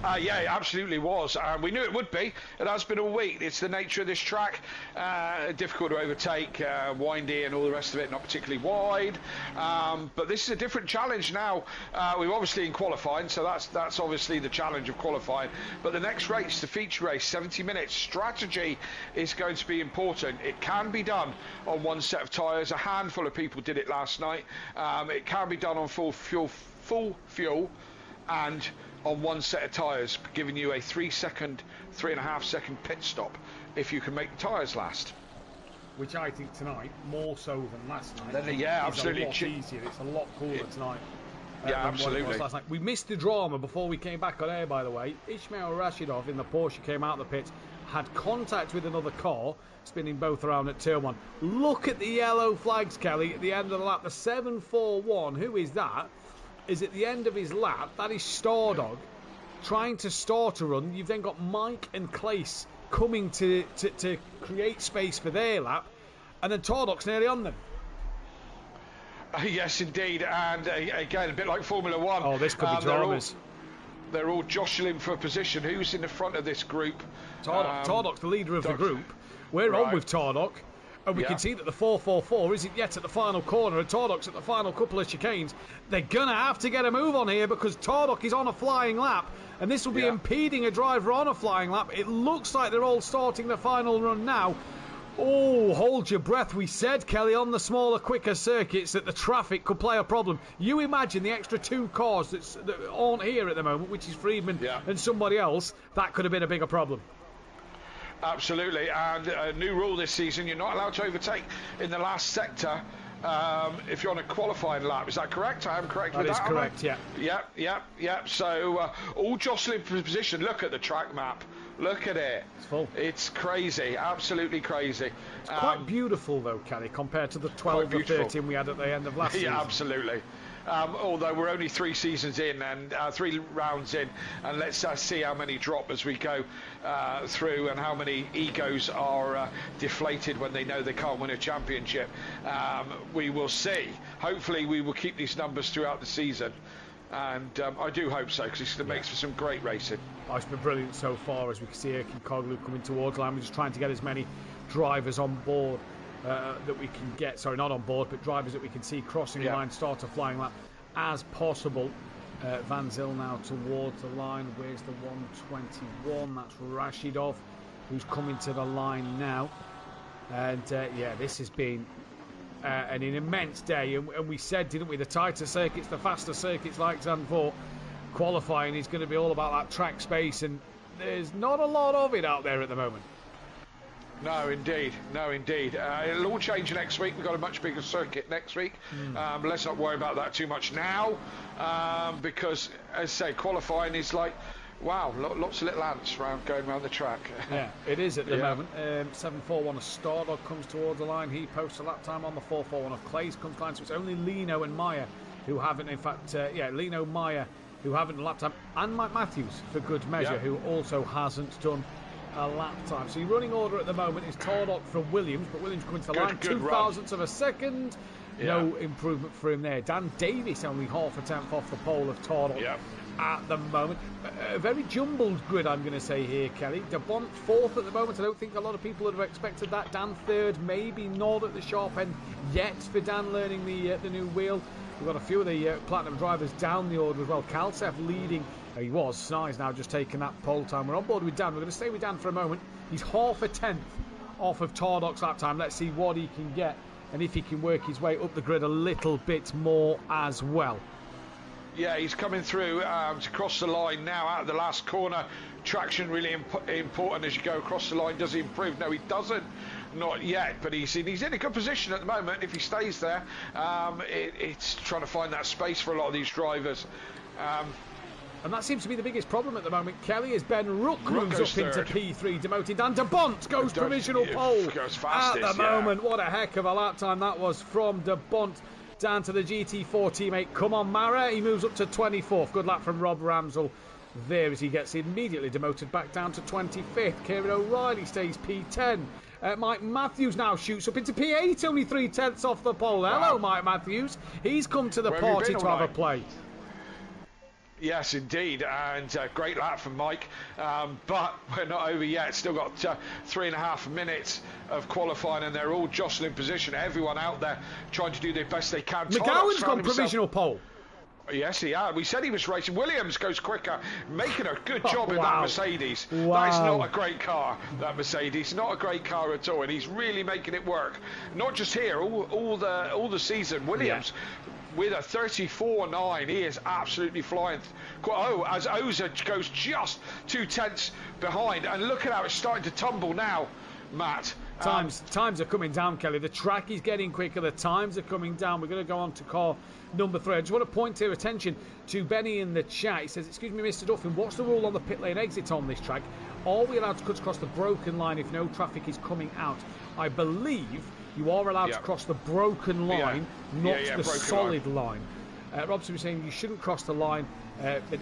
Yeah, it absolutely was. We knew it would be. It has been all week. It's the nature of this track. Difficult to overtake, windy and all the rest of it, not particularly wide. But this is a different challenge now. We're obviously in qualifying, so that's obviously the challenge of qualifying. But the next race, the feature race, 70 minutes, strategy is going to be important. It can be done on one set of tyres. A handful of people did it last night. It can be done on full fuel and on one set of tyres, giving you a 3.5 second pit stop if you can make the tyres last. Which I think tonight, more so than last night, absolutely. A lot easier. It's a lot cooler tonight. Yeah, absolutely. Last night. We missed the drama before we came back on air, by the way. Ismail Rashidov in the Porsche came out of the pits, had contact with another car, spinning both around at turn 1. Look at the yellow flags, Kelly, at the end of the lap. The 741, who is that? Is at the end of his lap. That is Stardog trying to start a run. You've then got Mike and Clace coming to create space for their lap, and then Tardog's nearly on them. Yes, indeed, and again, a bit like Formula 1. Oh, this could be dramas. They're all jostling for a position. Who's in the front of this group? Tardog's the leader of the group. We're on with Tardog. And we can see that the 444 isn't yet at the final corner, and Tardog's at the final couple of chicanes. They're going to have to get a move on here because Tardog is on a flying lap, and this will be impeding a driver on a flying lap. It looks like they're all starting the final run now. Oh, hold your breath. We said, Kelly, on the smaller, quicker circuits that the traffic could play a problem. You imagine the extra 2 cars that aren't here at the moment, which is Friedman and somebody else. That could have been a bigger problem. Absolutely, and a new rule this season, you're not allowed to overtake in the last sector if you're on a qualifying lap. Is that correct? I am correct with that? That is correct, yeah. So all jostling for position. Look at the track map. Look at it. It's full. It's crazy, absolutely crazy. It's quite beautiful, though, Kelly, compared to the 12 or 13 we had at the end of last season. Yeah, absolutely. Although we're only 3 seasons in and 3 rounds in, and let's see how many drop as we go through and how many egos are deflated when they know they can't win a championship. We will see. Hopefully we will keep these numbers throughout the season, and I do hope so, because it makes for some great racing. It's been brilliant so far, as we can see Erkin Koglu coming towards the line. We're just trying to get as many drivers on board that we can get, sorry, not on board, but drivers that we can see crossing the line, start a flying lap as possible. Van Zyl now towards the line. Where's the 121? That's Rashidov, who's coming to the line now. And this has been an immense day. And we said, didn't we, the tighter circuits, the faster circuits like Zandvoort, qualifying is going to be all about that track space, and there's not a lot of it out there at the moment. No, indeed. It'll all change next week. We've got a much bigger circuit next week. Let's not worry about that too much now, because, as I say, qualifying is like, wow, lots of little ants going around the track. Yeah, it is at the moment. 741 of Stardog comes towards the line. He posts a lap time on the 441 of Clays comes to the line. So it's only Lino and Meyer who haven't, in fact, Lino, Meyer, who haven't a lap time, and Mike Matthews, for good measure, who also hasn't done a lap time. So your running order at the moment is Tardog from Williams, but Williams coming to the line, 0.02 of a second. No improvement for him there. Dan Davis only half a tenth off the pole of Tardog at the moment. A very jumbled grid, I'm going to say here, Kelly. De Bont fourth at the moment. I don't think a lot of people would have expected that. Dan third, maybe not at the sharp end yet for Dan learning the new wheel. We've got a few of the Platinum drivers down the order as well. Kalsev leading. He was. Sny's now just taking that pole time. We're on board with Dan. We're going to stay with Dan for a moment. He's half a tenth off of Tardog's lap time. Let's see what he can get and if he can work his way up the grid a little bit more as well. Yeah, he's coming through to cross the line now out of the last corner. Traction really important as you go across the line. Does he improve? No, he doesn't. Not yet, but he's in a good position at the moment. If he stays there, it's trying to find that space for a lot of these drivers. And that seems to be the biggest problem at the moment, Kelly, as Ben Rook moves up into P3, demoted. Dan de Bont goes provisional pole at the moment. What a heck of a lap time that was from de Bont down to the GT4 teammate. Come on, Mara. He moves up to 24th. Good lap from Rob Ramsell there as he gets immediately demoted back down to 25th. Kieran O'Reilly stays P10. Mike Matthews now shoots up into P8, only 3/10 off the pole. Hello, Mike Matthews. He's come to the party to have a play. Yes, indeed, and great lap from Mike, but we're not over yet. Still got 3.5 minutes of qualifying, and they're all jostling position. Everyone out there trying to do their best they can. McGowan's got provisional pole. Yes, he has. We said he was racing. Williams goes quicker, making a good job in that Mercedes. Wow. That is not a great car, that Mercedes. Not a great car at all, and he's really making it work. Not just here, all the season. Williams. Yeah. With a 34.9, he is absolutely flying. Oh, as Oza goes just 2/10 behind, and look at how it's starting to tumble now, Matt. Times are coming down, Kelly. The track is getting quicker. The times are coming down. We're going to go on to car number 3. I just want to point your attention to Benny in the chat. He says, excuse me, Mr. Duffin, what's the rule on the pit lane exit on this track? Are we allowed to cut across the broken line if no traffic is coming out? I believe you are allowed to cross the broken line, not the solid line. Robson was saying you shouldn't cross the line, but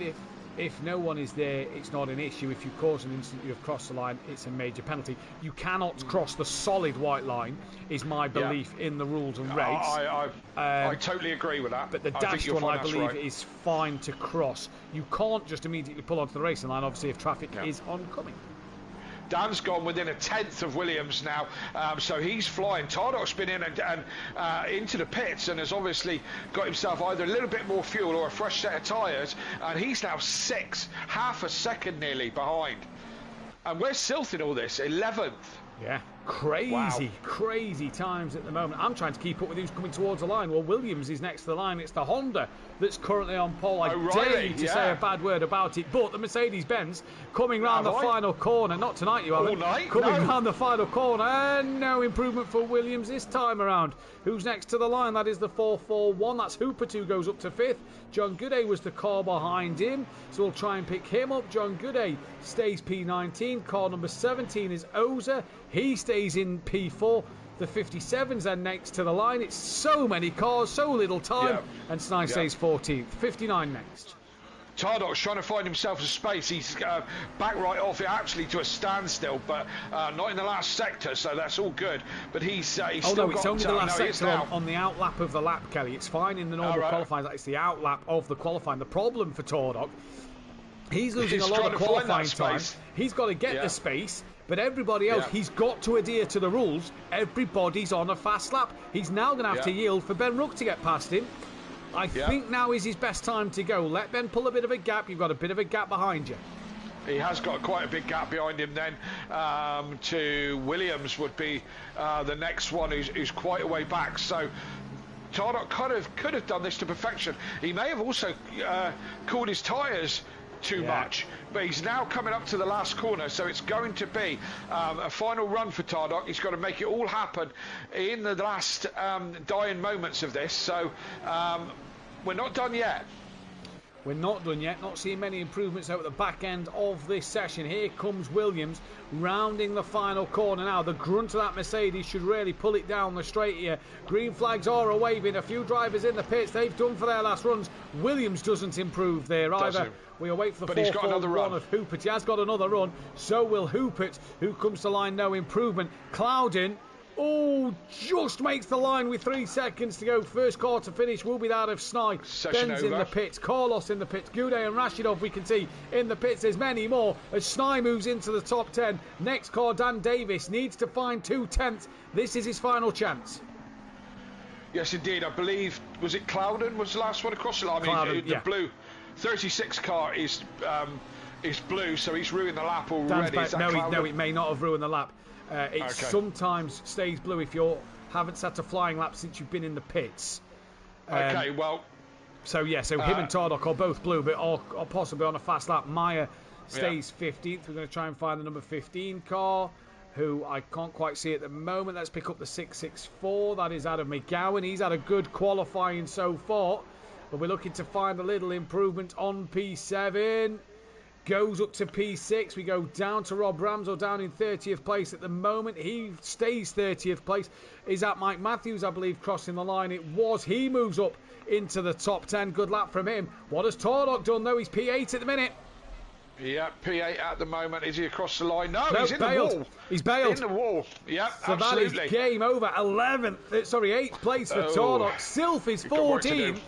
if no one is there, it's not an issue. If you cause an incident, you have crossed the line, it's a major penalty. You cannot cross the solid white line, is my belief in the rules and regs. I totally agree with that. But the dashed one, I believe, is fine to cross. You can't just immediately pull onto the racing line, obviously, if traffic is oncoming. Dan's gone within 1/10 of Williams now, so he's flying. Tardoc's been in and into the pits and has obviously got himself either a little bit more fuel or a fresh set of tyres, and he's now 6, half a second nearly behind. And where's Silth in all this? 11th. Yeah, crazy times at the moment. I'm trying to keep up with who's coming towards the line. Well, Williams is next to the line. It's the Honda that's currently on pole. I dare you to say a bad word about it, but the Mercedes-Benz coming round the final corner. Not tonight, you haven't. All night? Coming round the final corner, and no improvement for Williams this time around. Who's next to the line? That is the 441. That's Hooper, who goes up to 5th. John Gooday was the car behind him, so we'll try and pick him up. John Gooday stays P19. Car number 17 is Oza. He stays in P4. The 57's then next to the line. It's so many cars, so little time. And Snide stays 14th. 59 next. Tardoc's trying to find himself a space. He's back right off it actually to a standstill, but not in the last sector, so that's all good. But he's still got... it's only the last sector on the outlap of the lap, Kelly. It's fine in the normal qualifying. It's the outlap of the qualifying. The problem for Tardoc, he's losing a lot of qualifying time. He's got to get the space, but everybody else, he's got to adhere to the rules. Everybody's on a fast lap. He's now going to have to yield for Ben Rook to get past him. I think now is his best time to go. Let Ben pull a bit of a gap. You've got a bit of a gap behind you. He has got quite a big gap behind him then. To Williams would be the next one who's quite a way back. So Tardoc could have done this to perfection. He may have also cooled his tyres too much, but he's now coming up to the last corner, so it's going to be a final run for Tardoc. He's got to make it all happen in the last dying moments of this, so we're not done yet. We're not done yet, not seeing many improvements out at the back end of this session. Here comes Williams rounding the final corner now. The grunt of that Mercedes should really pull it down the straight here. Green flags are a-waving. A few drivers in the pits. They've done for their last runs. Williams doesn't improve there either. We await for the 4-4-1 of Hoopert. He has got another run. So will Hoopert, who comes to line, no improvement. Clouden, just makes the line with 3 seconds to go. First car to finish will be that of Snide. Ben's in the pits, Carlos in the pits, Goudet and Rashidov we can see in the pits. There's many more as Snide moves into the top 10. Next car, Dan Davis, needs to find 2/10. This is his final chance. Yes, indeed. I believe, was it Clouden was the last one across the line? I mean, the blue 36 car is blue, so he's ruined the lap already. No, it may not have ruined the lap. It sometimes stays blue if you haven't set a flying lap since you've been in the pits. So him and Tardoc are both blue, but are possibly on a fast lap. Meyer stays 15th. We're going to try and find the number 15 car. who I can't quite see at the moment. Let's pick up the 664. That is Adam McGowan. He's had a good qualifying so far, but we're looking to find a little improvement on P7. Goes up to P6. We go down to Rob Ramsell, down in 30th place at the moment. He stays 30th place. Is that Mike Matthews, I believe, crossing the line? It was. He moves up into the top 10. Good lap from him. What has Tordock done, though? He's P8 at the minute. Yeah, P8 at the moment. Is he across the line? No, he's in bailed. the wall. He's bailed. In the wall. Yeah, so absolutely. That is game over. 8th place for Tordock. Sylph is 14th.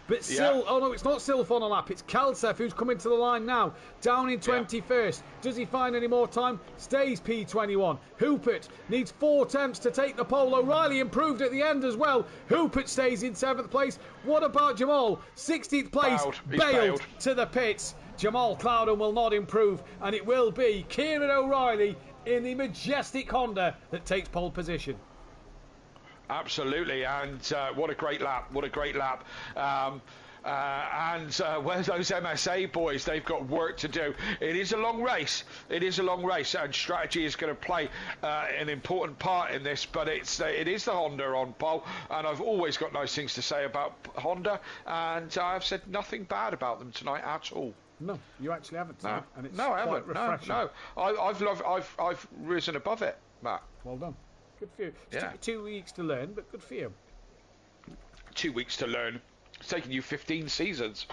But oh no, it's not Sylph on a lap. It's Kalsef who's coming to the line now. Down in 21st. Does he find any more time? Stays P21. Hoopert needs 4 attempts to take the pole. O'Reilly improved at the end as well. Hoopert stays in 7th place. What about Jamal? 16th place. Bailed to the pits. Jamal Clouden will not improve, and it will be Kieran O'Reilly in the majestic Honda that takes pole position. Absolutely, and what a great lap, what a great lap. Where's those MSA boys? They've got work to do. It is a long race. It is a long race, and strategy is going to play an important part in this. But it is the Honda on pole, and I've always got nice things to say about Honda, and I've said nothing bad about them tonight at all. No, you actually haven't. No, and it's I haven't. Refreshing. No. I've risen above it, Matt. Well done. Good for you. It's taken 2 weeks to learn, but good for you. 2 weeks to learn. It's taken you 15 seasons.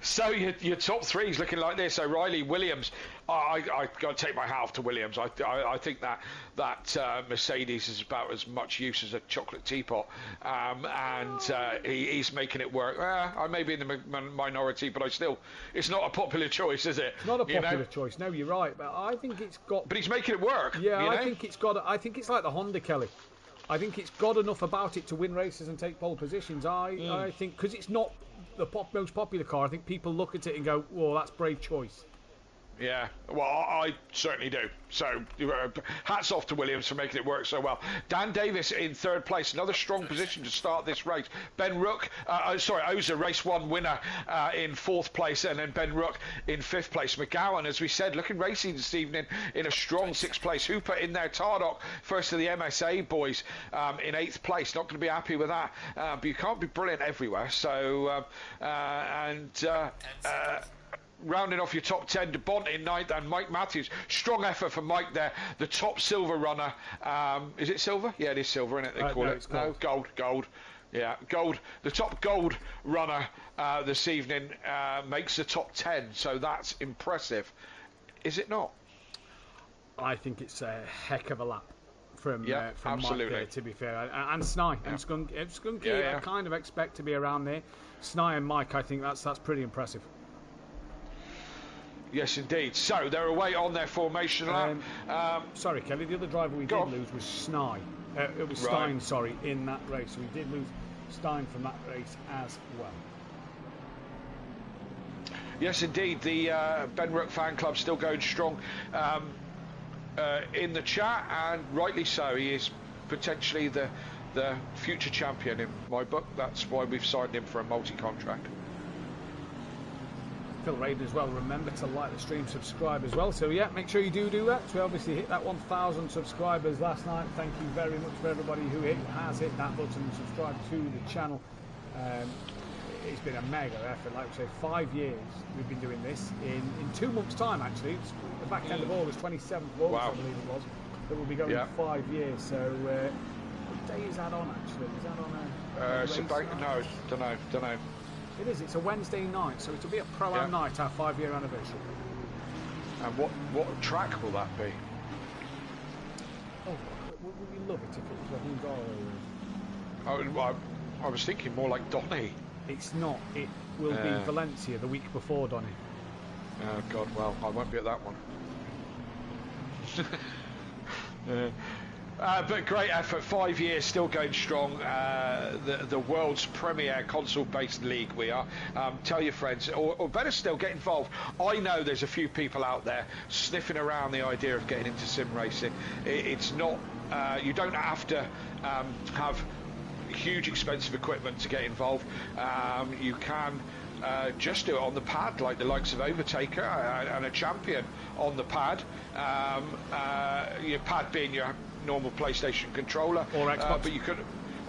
So your top three is looking like this. O'Reilly, Williams. I got to take my hat off to Williams. I think that Mercedes is about as much use as a chocolate teapot, and he's making it work. I may be in the minority, but it's not a popular choice, is it? It's not a popular choice. No, you're right, but I think it's got. But he's making it work. Yeah, I think it's got. I think it's like the Honda, Kelly. I think it's got enough about it to win races and take pole positions. I think because it's not the most popular car, I think people look at it and go, "Whoa, that's brave choice." Yeah, well, I certainly do. So, hats off to Williams for making it work so well. Dan Davis in 3rd place, another strong position to start this race. Ben Rook, Oza, race 1 winner in 4th place, and then Ben Rook in 5th place. McGowan, as we said, looking racy this evening in a strong 6th place. Hooper in there, Tardock, first of the MSA boys, in 8th place. Not going to be happy with that, but you can't be brilliant everywhere. So, rounding off your top 10, De Bont in 9th, and Mike Matthews. Strong effort for Mike there. The top silver runner. Is it silver? Yeah, it is silver, isn't it? They call it. No, gold. Yeah, gold. The top gold runner this evening makes the top 10, so that's impressive. Is it not? I think it's a heck of a lap from absolutely. Mike there, to be fair. And Snai and Skunky, I kind of expect to be around there. Snai and Mike, I think that's pretty impressive. Yes, indeed. So they're away on their formation lap. Sorry, Kelly. The other driver we did lose was Snai. It was Stein, sorry, in that race. We did lose Stein from that race as well. Yes, indeed. The Ben Rook fan club still going strong in the chat, and rightly so. He is potentially the future champion in my book. That's why we've signed him for a multi-contract. Phil Raiden as well. Remember to like the stream, subscribe as well. So yeah, make sure you do that. So we obviously hit that 1,000 subscribers last night. Thank you very much for everybody who has hit that button and subscribed to the channel. It's been a mega effort. Like we say, 5 years we've been doing this. In 2 months' time, actually, it's the back end of August, 27th of August, I believe it was, that we'll be going 5 years. So what day is that on? Actually, is that on a? No, don't know. It is. It's a Wednesday night, so it'll be a Pro-Am night, our 5-year anniversary. And what track will that be? Oh, would we love it if it was a Hungaro? I was thinking more like Donny. It's not. It will be Valencia the week before Donny. Oh God, well, I won't be at that one. But great effort, 5 years, still going strong. The world's premier console-based league we are. Tell your friends, or better still, get involved. I know there's a few people out there sniffing around the idea of getting into sim racing. It's not, you don't have to have huge expensive equipment to get involved. You can just do it on the pad, like the likes of Overtaker and a Champion on the pad. Your pad being your normal PlayStation controller, or Xbox, but you could.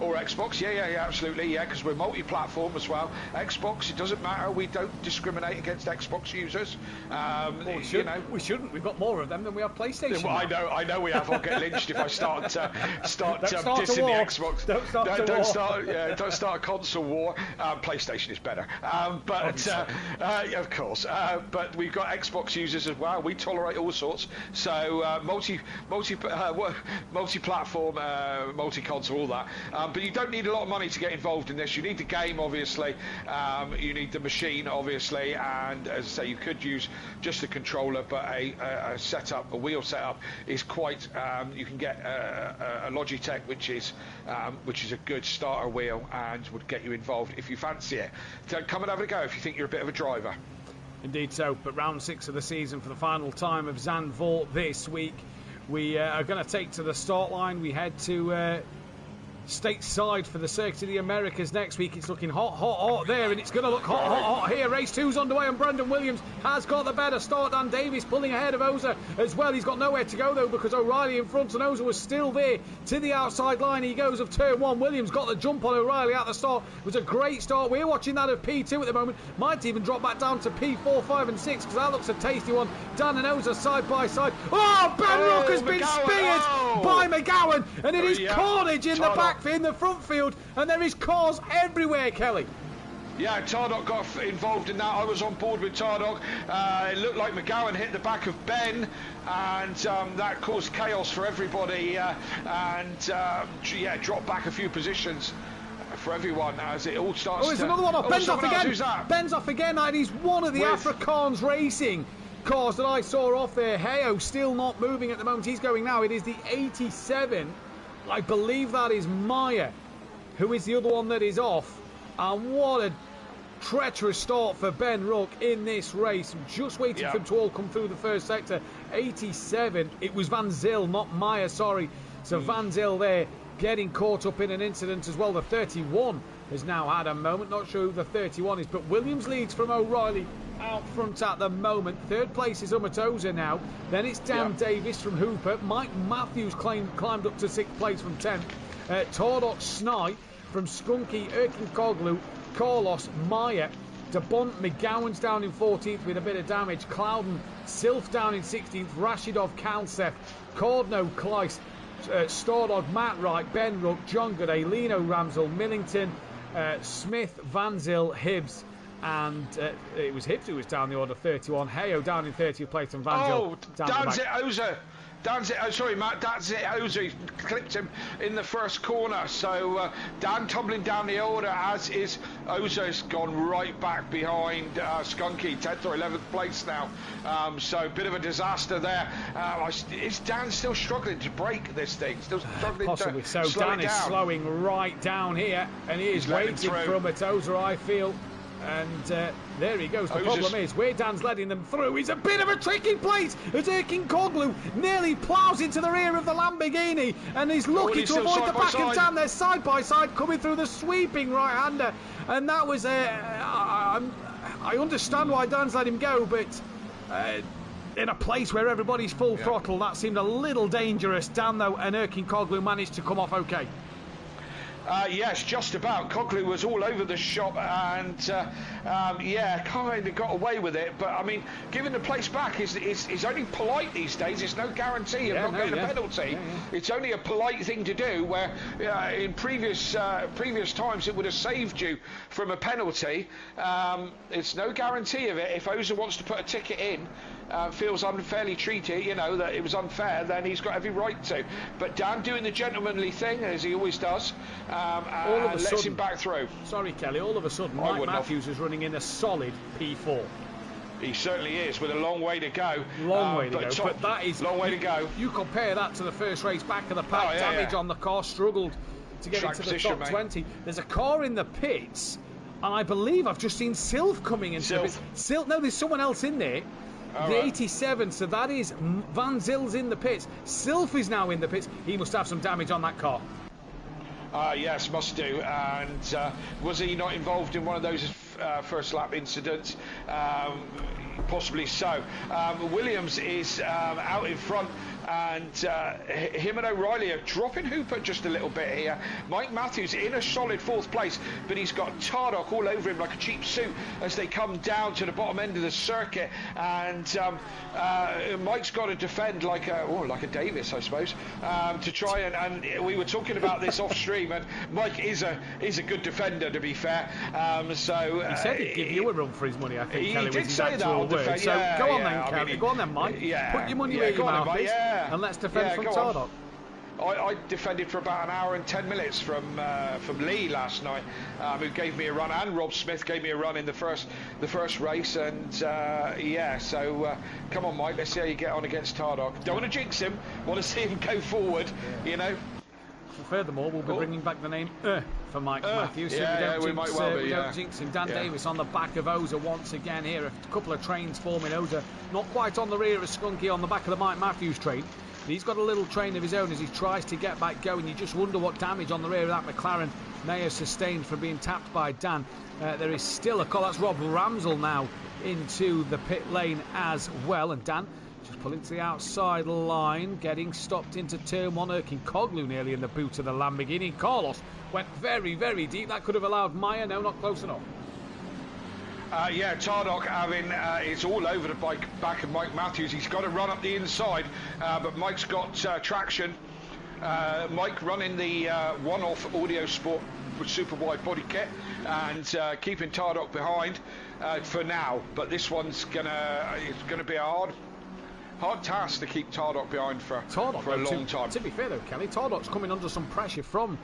Or Xbox, yeah, absolutely, yeah, because we're multi-platform as well. Xbox, it doesn't matter. We don't discriminate against Xbox users. We shouldn't. We've got more of them than we have PlayStation. Well, I know we have. I'll get lynched if I start dissing the Xbox. Don't start a console war. PlayStation is better, of course. But we've got Xbox users as well. We tolerate all sorts. So multi-platform, multi-console, all that. But you don't need a lot of money to get involved in this. You need the game, obviously. You need the machine, obviously. And as I say, you could use just a controller, but a wheel setup is quite. You can get a Logitech, which is a good starter wheel and would get you involved if you fancy it. So come and have a go if you think you're a bit of a driver. Indeed so. But round 6 of the season for the final time of Zandvoort this week, we are going to take to the start line. We head to stateside for the Circuit of the Americas next week. It's looking hot there, and it's going to look hot here. Race 2's underway, and Brendan Williams has got the better start. Dan Davies pulling ahead of Oza as well. He's got nowhere to go though, because O'Reilly in front, and Oza was still there to the outside line. He goes of turn 1. Williams got the jump on O'Reilly at the start. It was a great start. We're watching that of P2 at the moment. Might even drop back down to P4, 5 and 6, because that looks a tasty one. Dan and Oza side by side. Oh, Ben Rook has been speared by McGowan, and it is carnage in the front field, and there is cars everywhere, Kelly. Yeah, Tardok got involved in that. I was on board with Tardok. It looked like McGowan hit the back of Ben, and that caused chaos for everybody, dropped back a few positions for everyone as it all starts. There's another one off. Ben's off again. Who's that? Ben's off again. That is one of the Afrikaans Racing cars that I saw off there. Heyo still not moving at the moment. He's going now. It is the 87. I believe that is Maya, who is the other one that is off. And what a treacherous start for Ben Rook in this race. Just waiting for them to all come through the first sector. 87. It was Van Zyl, not Maya, sorry. So Van Zyl there getting caught up in an incident as well. The 31 has now had a moment. Not sure who the 31 is, but Williams leads from O'Reilly out front at the moment. Third place is Umatoza now. Then it's Dan Davis from Hooper. Mike Matthews climbed up to 6th place from 10th. Tordok Snipe from Skunky, Erkin-Koglu, Carlos, Maya, De Bont, McGowan's down in 14th with a bit of damage. Clouden, Sylph down in 16th. Rashidov, Kalsef, Cordno, Kleiss, Stordog, Matt Wright, Ben Rook, John Gooday, Lino Ramsel, Millington, Smith, Van Zyl, Hibbs, and it was Hibbs who was down the order 31. Heyo down in 30th place, and Van Zyl down the back. Oza. Sorry, Matt, that's it. Oza, he clipped him in the first corner. So Dan tumbling down the order, as is Oza's gone right back behind Skunky, 10th or 11th place now. So a bit of a disaster there. Is Dan still struggling to break this thing? Still struggling possibly to so. slow Dan it is down. slowing right down here, and he is waiting for Umatoza, I feel. And there he goes. The problem is, where Dan's letting them through is a bit of a tricky place, as Erkin-Koglu nearly ploughs into the rear of the Lamborghini, and he's lucky to avoid the back of Dan. They're side by side coming through the sweeping right-hander, and that was I understand why Dan's let him go, but in a place where everybody's full throttle, that seemed a little dangerous. Dan, though, and Erkin-Koglu managed to come off okay. Yes, just about. Coglu was all over the shop and, kind of got away with it. But, I mean, giving the place back is only polite these days. It's no guarantee of not getting a penalty. It's only a polite thing to do, where in previous times it would have saved you from a penalty. It's no guarantee of it. If Oza wants to put a ticket in, feels unfairly treated, that it was unfair, then he's got every right to. But Dan doing the gentlemanly thing, as he always does, all of a lets sudden, him back through. Sorry, Kelly, all of a sudden, Mike Matthews is running in a solid P4. He certainly is, with a long way to go. But that is... Long way to go. You compare that to the first race back of the pack, damage on the car, struggled to get into the top 20. There's a car in the pits, and I believe I've just seen Sylph coming into the pits. No, there's someone else in there. The 87, so that is Van Zyl's in the pits. Sylph is now in the pits. He must have some damage on that car. Yes, must do. And was he not involved in one of those first lap incidents. Possibly so. Williams is out in front, and him and O'Reilly are dropping Hooper just a little bit here. Mike Matthews in a solid 4th place, but he's got Tardock all over him like a cheap suit as they come down to the bottom end of the circuit, and Mike's got to defend like a Davis, I suppose, to try and we were talking about this off stream, and Mike is a good defender, to be fair. So he said he'd give you a run for his money, I think. He Kelly, did say that on word. So go on then, Kelly. Go on then, Mike. Put your money where your mouth is, and let's defend from Tardock. I defended for about an hour and 10 minutes from Lee last night, who gave me a run, and Rob Smith gave me a run in the first race, and so come on, Mike, let's see how you get on against Tardock. Don't want to jinx him, want to see him go forward, you know. Furthermore, we'll be bringing back the name for Mike Matthews, so we don't jinx him. Dan Davis on the back of Oza once again here. A couple of trains forming. Oza not quite on the rear of Skunky on the back of the Mike Matthews train. He's got a little train of his own as he tries to get back going. You just wonder what damage on the rear of that McLaren may have sustained from being tapped by Dan. There is still a call. That's Rob Ramsell now into the pit lane as well. And Dan just pulling to the outside line, getting stopped into turn 1. Erkin-Koglu nearly in the boot of the Lamborghini. Carlos went very, very deep. That could have allowed Maya. No, not close enough. Tardock having it's all over the back of Mike Matthews. He's got to run up the inside, but Mike's got traction. Mike running the one-off Audio Sport super wide body kit and keeping Tardock behind for now. But this one's it's gonna be a hard task to keep Tardock behind for a long time. To be fair though, Kelly, Tardock's coming under some pressure from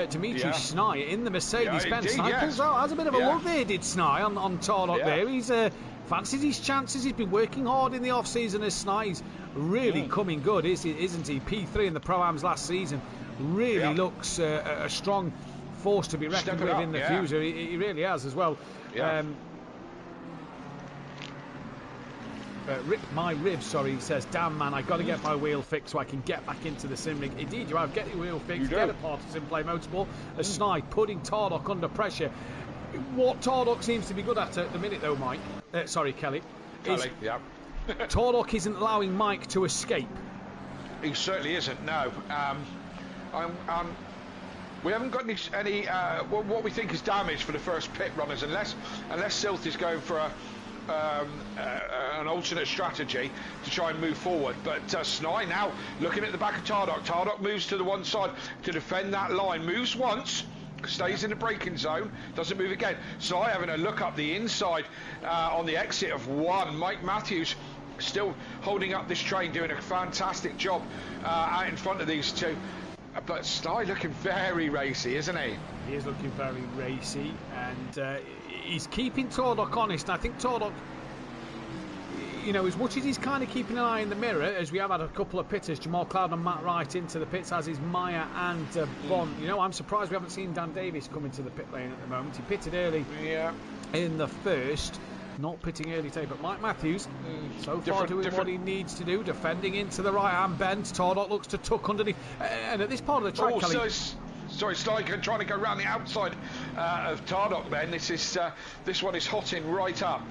Dimitri Snai in the Mercedes-Benz. Snai pulls out, has a bit of a look there, did Snai on Tardock there. He's fancies his chances. He's been working hard in the off-season as Snai's really coming good, isn't he? P3 in the Pro-Ams last season. Really looks a strong force to be reckoned with in the future. He really has as well. Rip my ribs, he says, damn man, I got to get my wheel fixed so I can get back into the sim ring. Indeed you have, get your wheel fixed, get a part of SimPlay Motorsport. As Snai putting Tardock under pressure. What Tardock seems to be good at the minute though, Mike, Kelly, Tardock isn't allowing Mike to escape. He certainly isn't, no. We haven't got any what we think is damage for the first pit runners, unless Silth is going for an alternate strategy to try and move forward. But Snai now looking at the back of Tardock. Tardock moves to the one side to defend that line, moves once, stays in the braking zone, doesn't move again. Snai having a look up the inside on the exit of 1. Mike Matthews still holding up this train, doing a fantastic job out in front of these two. But Snai looking very racy, isn't he? He is looking very racy, and he's keeping Tardock honest. I think Tardock, as much as he's kind of keeping an eye in the mirror, as we have had a couple of pitters, Jamal Cloud and Matt Wright into the pits, as is Maya and Bond. I'm surprised we haven't seen Dan Davis come into the pit lane at the moment. He pitted early in the first. Not pitting early today, but Mike Matthews so far doing what he needs to do, defending into the right-hand bend. Tardock looks to tuck underneath, and at this part of the track, Kelly... Sorry, Steiger trying to go around the outside of Tardock then. This one is hotting right up.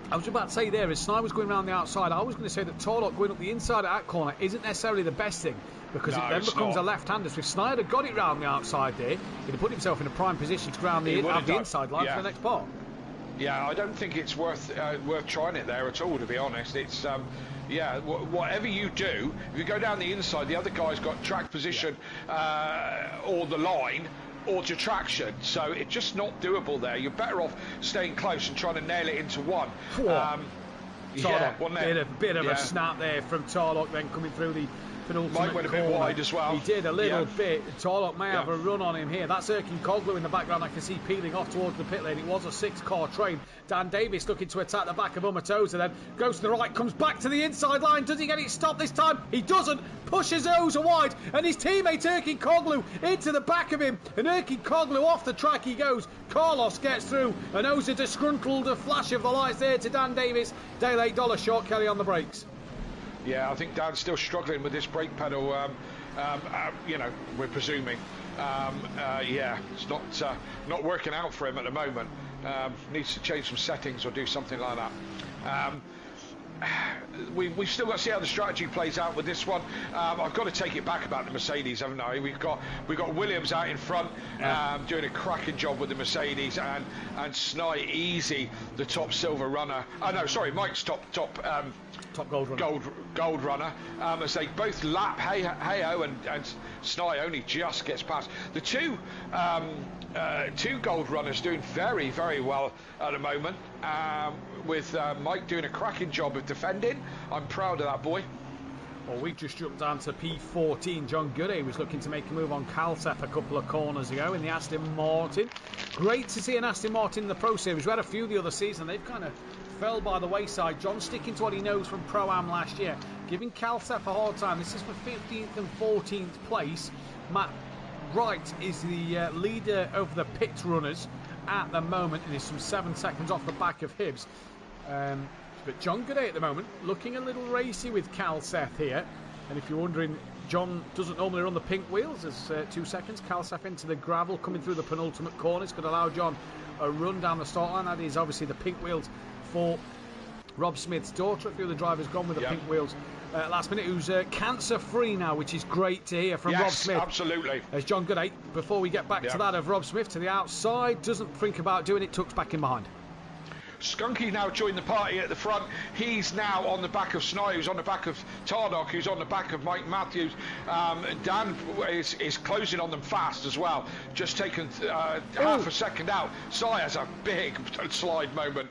I was about to say there, as Snai was going around the outside, I was going to say that Tardock going up the inside of that corner isn't necessarily the best thing, because it then becomes a left-hander. So if Snai had got it round the outside there, he'd have put himself in a prime position to go around the inside line for the next part. Yeah, I don't think it's worth trying it there at all, to be honest. It's whatever you do, if you go down the inside, the other guy's got track position or the line or to traction, so it's just not doable there. You're better off staying close and trying to nail it into one. Bit of a snap there from Tardock, then coming through the Mike went a bit wide as well. He did a little bit. Tardock may have a run on him here. That's Erkin-Koglu in the background. I can see peeling off towards the pit lane. It was a 6-car train. Dan Davis looking to attack the back of Umatosa, then goes to the right, comes back to the inside line. Does he get it stopped this time? He doesn't. Pushes Oza wide, and his teammate Erkin-Koglu into the back of him. And Erkin-Koglu off the track he goes. Carlos gets through, and Oza disgruntled. A flash of the lights there to Dan Davis. Dale $8 short, Kelly on the brakes. Yeah, I think Dan's still struggling with this brake pedal. We're presuming. It's not working out for him at the moment. Needs to change some settings or do something like that. We've still got to see how the strategy plays out with this one. I've got to take it back about the Mercedes, haven't I? We've got Williams out in front, doing a cracking job with the Mercedes, and Snide easy the top silver runner. Oh no, sorry, Mike's top gold runner. Gold runner. As they both lap Heyo and Snide only just gets past the two gold runners doing very, very well at the moment. With Mike doing a cracking job of defending. I'm proud of that boy. Well, we've just jumped down to P14. John Goodey was looking to make a move on Calsef a couple of corners ago in the Aston Martin. Great to see an Aston Martin in the Pro Series. We had a few the other season. They've kind of fell by the wayside. John sticking to what he knows from Pro-Am last year, giving Calsef a hard time. This is for 15th and 14th place. Matt Wright is the leader of the pit runners at the moment, and is some 7 seconds off the back of Hibbs. But John Goodey at the moment looking a little racy with Calsef here. And if you're wondering, John doesn't normally run the pink wheels. There's 2 seconds. Calsef into the gravel, coming through the penultimate corners, could allow John a run down the start line. That is obviously the pink wheels for Rob Smith's daughter. A few of the drivers gone with the pink wheels last minute, who's cancer free now, which is great to hear from Rob Smith. Absolutely. As John Goodey, before we get back to that of Rob Smith to the outside, doesn't think about doing it, tucks back in behind. Skunky now joined the party at the front. He's now on the back of Snide, who's on the back of Tardock, who's on the back of Mike Matthews. Dan is closing on them fast as well. Just taken half a second out. Snide has a big slide moment.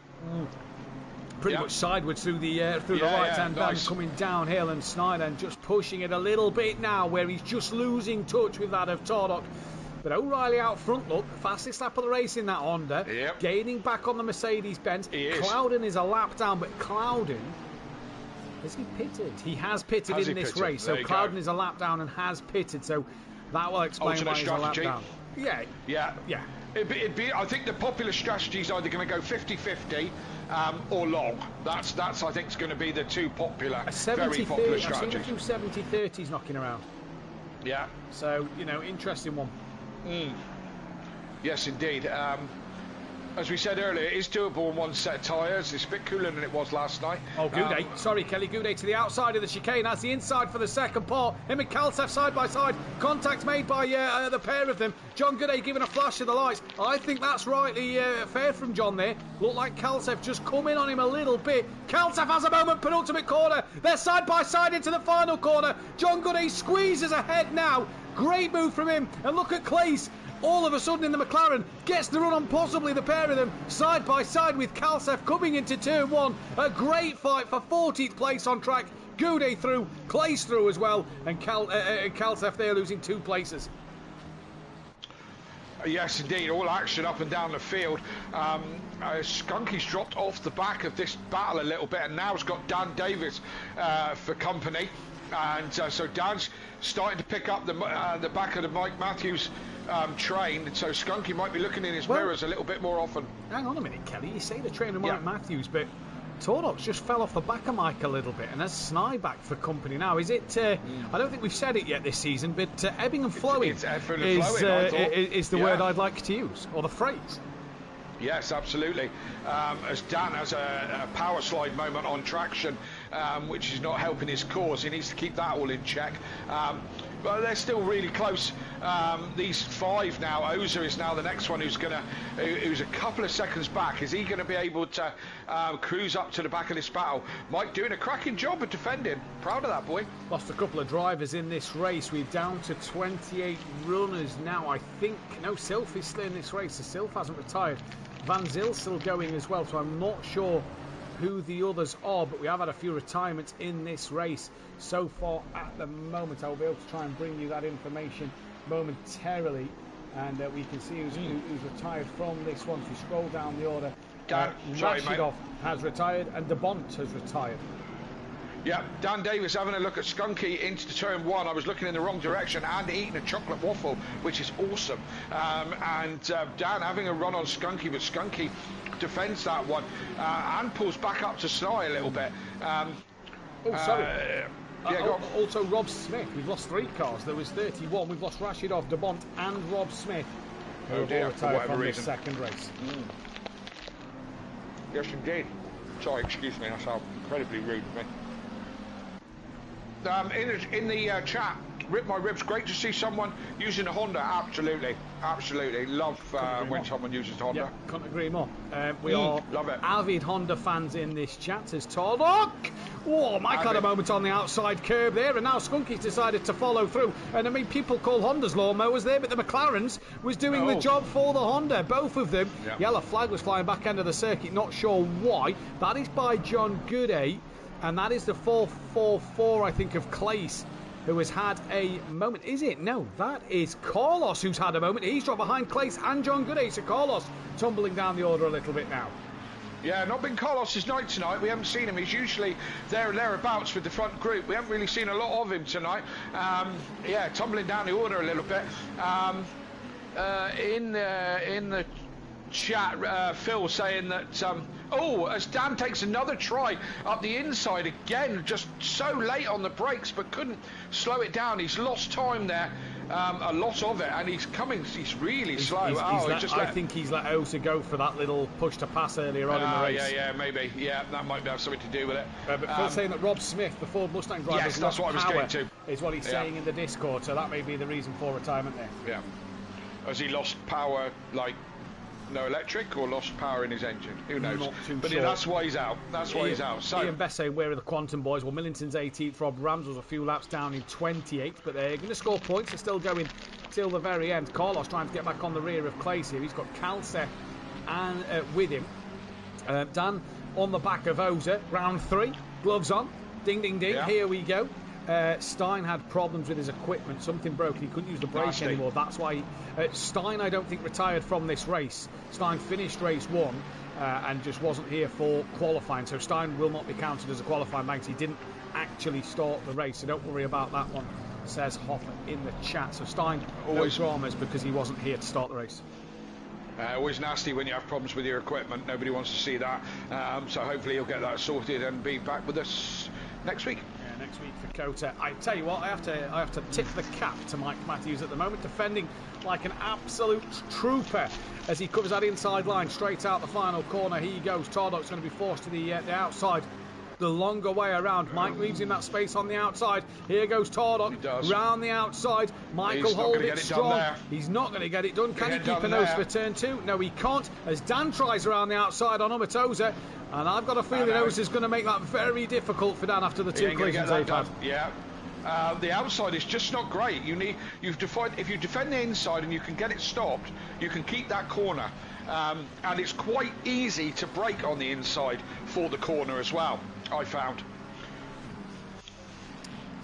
Pretty much sideways through the right-hand band, coming downhill, and Snyder just pushing it a little bit now, where he's just losing touch with that of Tardock. But O'Reilly out front, look, fastest lap of the race in that Honda, gaining back on the Mercedes-Benz. Clouden is a lap down, but Clouden, has he pitted? He has pitted in this race, so Clouden is a lap down and has pitted, so that will explain why he's a lap down. Yeah. It'd be, I think the popular strategy is either going to go 50-50 or long. That's I think is going to be the two popular, very popular strategies. I've seen a few 70-30s knocking around. Yeah. So, interesting one. Yes, indeed. As we said earlier, it is doable on one set of tyres. It's a bit cooler than it was last night. Oh, Goudet. Sorry, Kelly. Goudet to the outside of the chicane. That's the inside for the second part. Him and Calsef side by side. Contact made by the pair of them. John Goudet giving a flash of the lights. I think that's rightly fair from John there. Looked like Calsef just come in on him a little bit. Calsef has a moment. Penultimate corner. They're side by side into the final corner. John Goudet squeezes ahead now. Great move from him. And look at Claes. All of a sudden in the McLaren, gets the run on possibly the pair of them, side by side with Calsef coming into turn one. A great fight for 14th place on track. Goudet through, Claes through as well, and Calsef there losing 2 places. Yes, indeed, all action up and down the field. Skunky's dropped off the back of this battle a little bit, and now has got Dan Davis for company. And so Dan's starting to pick up the back of the Mike Matthews train, so Skunky might be looking in his mirrors a little bit more often. Hang on a minute, Kelly. You say the train of Mike Matthews, but Tordox just fell off the back of Mike a little bit, and has Snide back for company now. Is it? I don't think we've said it yet this season, but ebbing and flowing is the word I'd like to use, or the phrase. Yes, absolutely. As Dan has a power slide moment on traction, which is not helping his cause. He needs to keep that all in check. But they're still really close. These 5 now. Oza is now the next one who's a couple of seconds back. Is he going to be able to cruise up to the back of this battle? Mike doing a cracking job of defending. Proud of that boy. Lost a couple of drivers in this race. We're down to 28 runners now. I think Silf is still in this race. So Silf hasn't retired. Van Zil's still going as well. So I'm not sure who the others are, but we have had a few retirements in this race so far at the moment. I'll be able to try and bring you that information momentarily, and we can see who's retired from this one. If you scroll down the order, Rashidov has retired and DeBont has retired. Yeah, Dan Davis having a look at Skunky into turn 1. I was looking in the wrong direction and eating a chocolate waffle, which is awesome. And Dan having a run on Skunky, but Skunky defends that one and pulls back up to Snide a little bit. Also Rob Smith. We've lost 3 cars. There was 31. We've lost Rashidov, DeBont and Rob Smith. Oh dear, for whatever from reason. This second race. Yes, indeed. Sorry, excuse me, that's how incredibly rude of me. In the chat, Rip My Ribs, great to see someone using a Honda. Absolutely, absolutely. Love when someone uses a Honda. Yeah, couldn't agree more. We are love it. avid Honda fans in this chat as Torlock. Oh, Mike had a moment on the outside curb there, and now Skunky's decided to follow through. And I mean, people call Hondas lawnmowers there, but the McLarens was doing the job for the Honda, both of them. Yeah. Yellow flag was flying back end of the circuit, not sure why. That is by John Gooday. And that is the 444, I think, of Clace, who has had a moment. Is it? No, that is Carlos who's had a moment. He's dropped behind Clace and John Gooday. So Carlos tumbling down the order a little bit now. Yeah, not been Carlos's night tonight. We haven't seen him. He's usually there and thereabouts with the front group. We haven't really seen a lot of him tonight. Yeah, tumbling down the order a little bit. In the chat, Phil saying that as Dan takes another try up the inside again, just so late on the brakes but couldn't slow it down. He's lost time there, a lot of it, and he's really slow. I think he's let Osa go for that little push to pass earlier on in the race. Yeah, maybe. Yeah, that might have something to do with it. But Phil's saying that Rob Smith, the Ford Mustang driver, yes, that's what I was getting to. Is what he's saying in the Discord, so that may be the reason for retirement there. Yeah. Has he lost power, like no electric, or lost power in his engine? Who knows? Not too but sure. That's why he's out. That's why he's out. So Ian Best saying, where are the Quantum boys? Well, Millington's 18th, Rob Rams was a few laps down in 28th, but they're going to score points. They're still going till the very end. Carlos trying to get back on the rear of Clace here. He's got Calce and with him. Dan on the back of Oza, round 3, gloves on, ding ding ding. Yeah. Here we go. Stein had problems with his equipment. Something broke. He couldn't use the brake anymore. That's why Stein, I don't think, retired from this race. Stein finished race 1 and just wasn't here for qualifying. So Stein will not be counted as a qualifying bank. He didn't actually start the race. So don't worry about that one, says Hoffer in the chat. So Stein, always dramas because he wasn't here to start the race. Always nasty when you have problems with your equipment. Nobody wants to see that. So hopefully he'll get that sorted and be back with us next week. Next week for Kota. I tell you what, I have to tip the cap to Mike Matthews at the moment, defending like an absolute trooper as he covers that inside line straight out the final corner. He goes. Tardock's going to be forced to the outside, the longer way around. Mike leaves him that space on the outside. Here goes Tardock round the outside. Michael hold it strong. He's not going to get it done. Can he keep a nose for turn 2? No, he can't, as Dan tries around the outside on Umatoza. And I've got a feeling Osa's going to make that very difficult for Dan after the 2 collisions they've had. Yeah. The outside is just not great. If you defend the inside and you can get it stopped, you can keep that corner. And it's quite easy to brake on the inside for the corner as well, I found.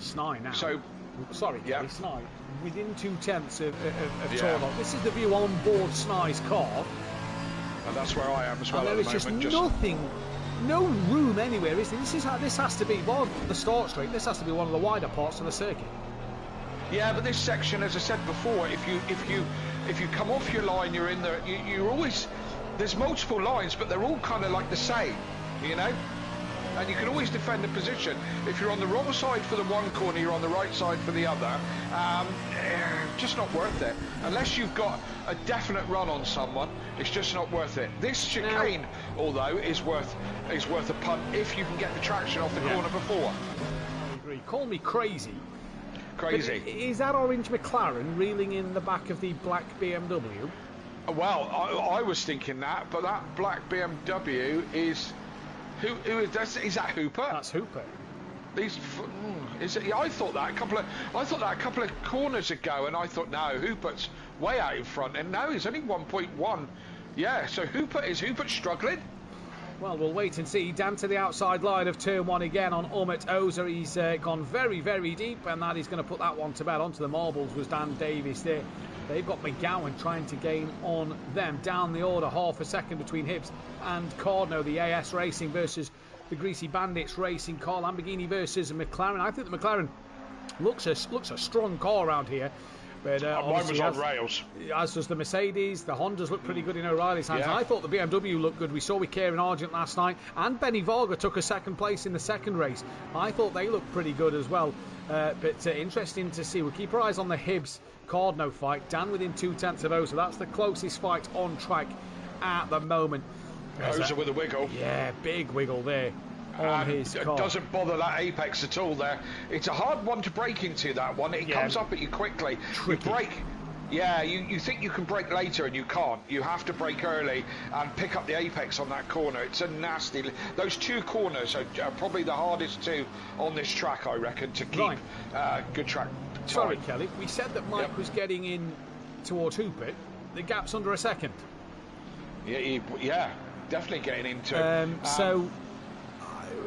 Snai now. So, sorry, Snai. Within 2/10 of Torlock. This is the view on board Snai's car. And that's where I am as well. And there is just nothing, no room anywhere, is there? This has to be the start straight. This has to be one of the wider parts of the circuit. Yeah, but this section, as I said before, if you come off your line, you're in there. You're always, there's multiple lines, but they're all kind of like the same, you know. And you can always defend a position. If you're on the wrong side for the one corner, you're on the right side for the other. Just not worth it. Unless you've got a definite run on someone, it's just not worth it. This chicane, although, is worth a punt if you can get the traction off the corner before. I agree. Call me crazy. Crazy. But is that orange McLaren reeling in the back of the black BMW? Well, I was thinking that, but that black BMW is... Who is that? Is that Hooper? That's Hooper. I thought that a couple of corners ago, and I thought no, Hooper's way out in front, and no, he's only 1.1. Yeah, so is Hooper struggling? Well, we'll wait and see. Dan to the outside line of turn 1 again on Umut Oza. He's gone very, very deep, and that is going to put that one to bed. Onto the marbles was Dan Davis there. They've got McGowan trying to gain on them. Down the order, half a second between Hibbs and Cardno. The AS Racing versus the Greasy Bandits Racing car. Lamborghini versus McLaren. I think the McLaren looks a strong car around here. But mine was on rails. As does the Mercedes. The Hondas look pretty good in O'Reilly's hands. Yeah. I thought the BMW looked good. We saw with Kieran Argent last night. And Benny Varga took a second place in the second race. I thought they looked pretty good as well. But interesting to see. We'll keep our eyes on the Hibbs Cardno fight. Dan within 2/10 of Osa. That's the closest fight on track at the moment. Oser with a wiggle. Yeah, big wiggle there on his car. Doesn't bother that apex at all there. It's a hard one to break into, that one. It comes up at you quickly. Tricky. You brake. Yeah, you think you can brake later and you can't. You have to brake early and pick up the apex on that corner. It's a nasty... Those two corners are probably the hardest two on this track, I reckon, to keep good track time. Sorry, Kelly. We said that Mike was getting in towards Hooper. The gap's under a second. Yeah, definitely getting into it. So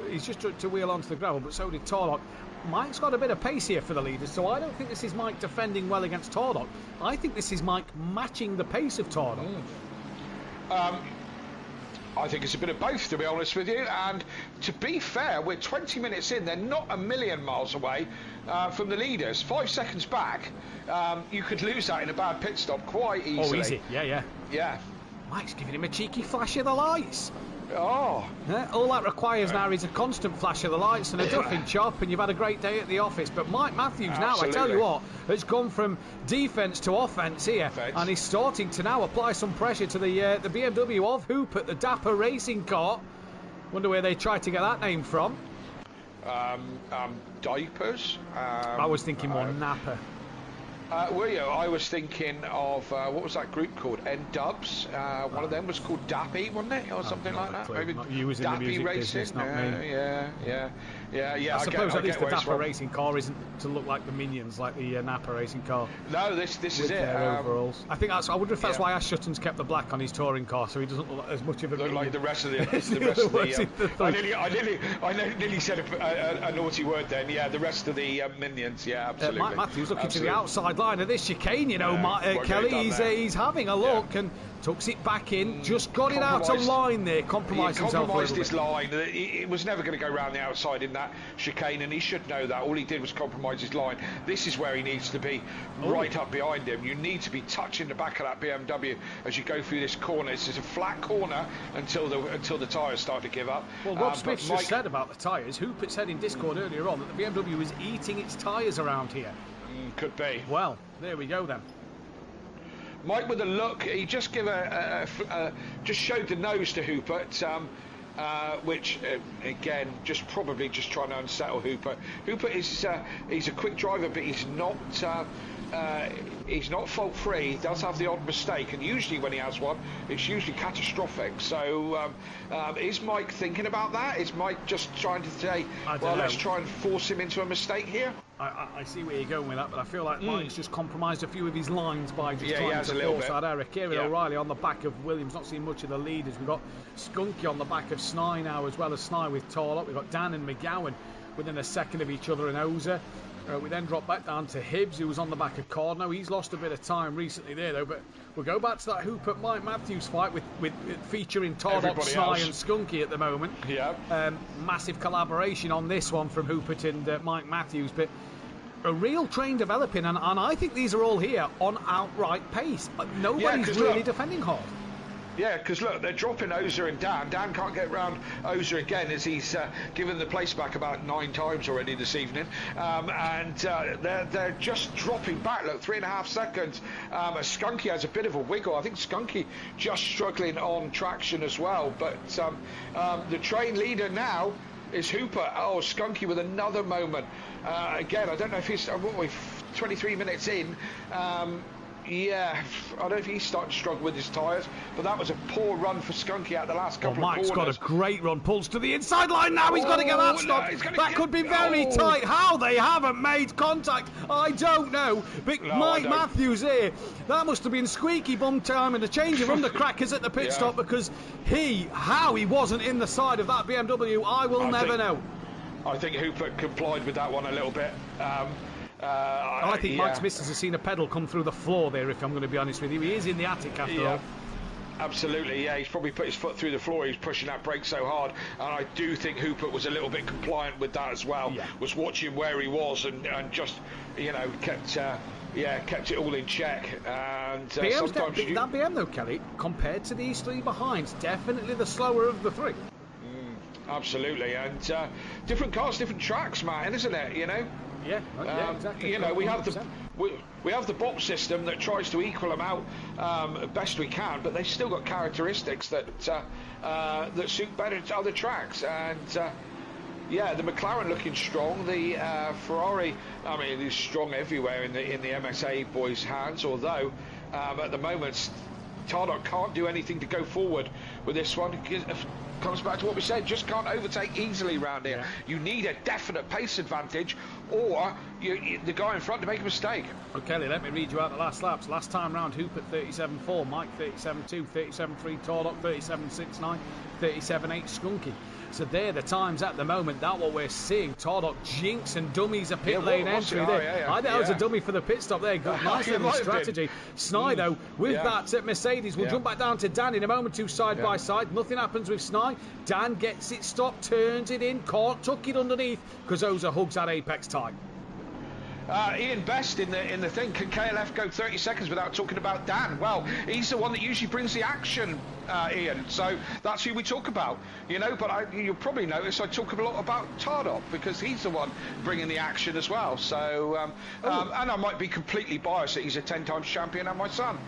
he's just to wheel onto the gravel, but so did Tarlock. Mike's got a bit of pace here for the leaders, so I don't think this is Mike defending well against Tarlock. I think this is Mike matching the pace of Tarlock. I think it's a bit of both, to be honest with you. And to be fair, we're 20 minutes in. They're not a million miles away from the leaders. 5 seconds back, you could lose that in a bad pit stop quite easily. Oh, easy. Yeah. Mike's giving him a cheeky flash of the lights. Oh. Yeah, all that requires now is a constant flash of the lights and a Duffin chop, and you've had a great day at the office. But Mike Mathews now, I tell you what, has gone from defence to offence here, and he's starting to now apply some pressure to the BMW of Hooper, the Dapper racing car. Wonder where they tried to get that name from. Diapers? I was thinking more Napper. Were you? I was thinking of what was that group called? N-Dubs. One of them was called Dappy, wasn't it, or something like that? Maybe you was in the music business, not me. Yeah. I suppose at least the Dapper racing car isn't to look like the Minions, like the Napa racing car. No, this is it. Overalls. I think that's. I wonder if that's why Ash Sutton's kept the black on his touring car, so he doesn't look like as much of a look Minion. like the rest of the. I nearly said a naughty word then. Yeah, the rest of the Minions. Yeah, absolutely. Mike Mathews looking to the outside line of this chicane, Kelly. He's having a look and tucks it back in. Just got it out of line there. Compromised himself. Compromised his line. It was never going to go round the outside in that chicane, and he should know that. All he did was compromise his line. This is where he needs to be, right up behind him. You need to be touching the back of that BMW as you go through this corner. This is a flat corner until the tyres start to give up. Well, Rob Smith just said about the tyres. Hooper said in Discord earlier on that the BMW was eating its tyres around here. Could be. Well, there we go then. Mike with a look, he just just showed the nose to Hooper, which again, probably trying to unsettle Hooper. Hooper is he's a quick driver, but he's not fault free. He does have the odd mistake, and usually when he has one, it's usually catastrophic. So is Mike thinking about that? Is Mike just trying to say, well, let's try and force him into a mistake here? I see where you're going with that, but I feel like Mike's just compromised a few of his lines by just trying to force that error. Kieran O'Reilly on the back of Williams, not seeing much of the leaders. We've got Skunky on the back of Snye now, as well as Snye with Tarlock. We've got Dan and McGowan within a second of each other and Oser. We then drop back down to Hibbs, who was on the back of Cardno. He's lost a bit of time recently there, though, but we'll go back to that Hooper Mike Mathews fight with featuring Tarlock, Snye and Skunky at the moment. Yeah. Massive collaboration on this one from Hooper and Mike Mathews, but a real train developing, and I think these are all here on outright pace. Nobody's really defending hard. Yeah, because look, they're dropping Oser and Dan. Dan can't get round Oser again, as he's given the place back about 9 times already this evening. And they're just dropping back. Look, 3.5 seconds. Skunky has a bit of a wiggle. I think Skunky just struggling on traction as well. But the train leader now is Hooper. Oh, Skunky with another moment. Again, I don't know if he's 23 minutes in. Yeah, I don't know if he's starting to struggle with his tyres, but that was a poor run for Skunky out the last couple of corners. Mike's got a great run, pulls to the inside line now. He's got to get that stopped. That could be very tight. How they haven't made contact, I don't know. But Mike Mathews here, that must have been squeaky bum time and a change of undercrackers at the pit stop, because how he wasn't in the side of that BMW, I will never know. I think Hooper complied with that one a little bit. I think Mike Smith has seen a pedal come through the floor there, if I'm going to be honest with you. He is in the attic after all. Absolutely, yeah. He's probably put his foot through the floor. He's pushing that brake so hard, and I do think Hooper was a little bit compliant with that as well. Was watching where he was and just kept it all in check. And sometimes that BM though, Kelly, compared to these three behinds, definitely the slower of the three. Absolutely, and different cars, different tracks, Martin, isn't it? Yeah, exactly. You know, we have the box system that tries to equal them out best we can, but they've still got characteristics that suit better to other tracks. And yeah, the McLaren looking strong. The Ferrari, I mean, is strong everywhere in the MSA boys' hands. Although at the moment, Tardok can't do anything to go forward with this one. It comes back to what we said, just can't overtake easily around here. You need a definite pace advantage, or the guy in front to make a mistake. Well, Kelly, let me read you out the last laps. Last time round, Hoop at 37.4, Mike 37.2, 37.3, Tardok 37.69, 37.8, Skunky. So they're the times at the moment. That's what we're seeing. Tardok jinx and dummies a pit lane entry there. I think that was a dummy for the pit stop there. Good, nice little strategy. Snai, though, with that Mercedes, we'll jump back down to Dan in a moment, two side by side. Nothing happens with Snai. Dan gets it stopped, turns it in, can't tuck it underneath because Oza hugs that apex tight. Ian Best in the thing. Can KLF go 30 seconds without talking about Dan? Well, he's the one that usually brings the action, Ian. So that's who we talk about, you know. But you'll probably notice I talk a lot about Tardok because he's the one bringing the action as well. So and I might be completely biased that he's a 10-time champion and my son.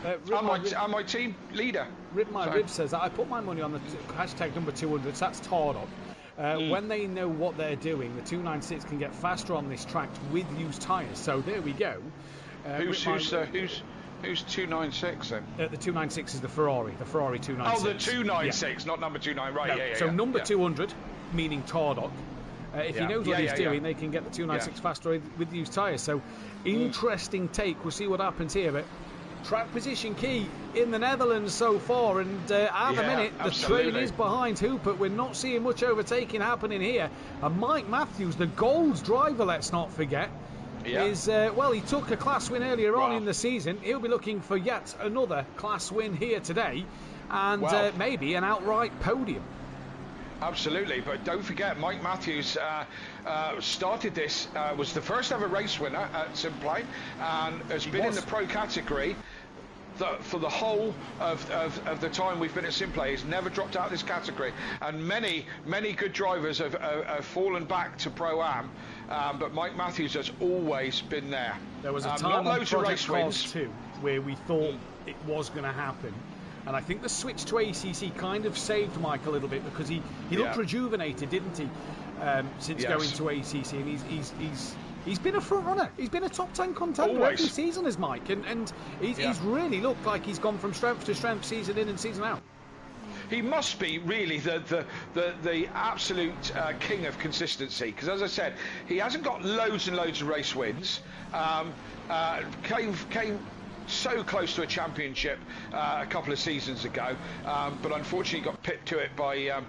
And my team leader. Rip My Rib says that I put my money on the hashtag number 200. So that's Tardok. When they know what they're doing, the 296 can get faster on this track with used tyres. So there we go. Who's 296 then? The 296 is the Ferrari 296. Oh, the 296, not number 29, right? No. So number 200, meaning Tardok. If he knows what he's doing, they can get the 296 faster with used tyres. So interesting take. We'll see what happens here. But track position key in the Netherlands so far, and at the minute the train is behind Hooper. We're not seeing much overtaking happening here. And Mike Matthews, the Gold's driver, let's not forget, is he took a class win earlier on in the season. He'll be looking for yet another class win here today, and maybe an outright podium. Absolutely, but don't forget, Mike Matthews started this, was the first ever race winner at SimPlay, and has been in the pro category for the whole of the time we've been at SimPlay. He's never dropped out of this category, and many good drivers have fallen back to Pro-Am, but Mike Matthews has always been there. There was a time on Project Cars 2 where we thought it was going to happen. And I think the switch to ACC kind of saved Mike a little bit because he looked rejuvenated, didn't he, since going to ACC. And he's been a front runner. He's been a top 10 contender every season as Mike. And he's really looked like he's gone from strength to strength, season in and season out. He must be really the absolute king of consistency, because as I said, he hasn't got loads and loads of race wins. Came so close to a championship a couple of seasons ago, but unfortunately got pipped to it by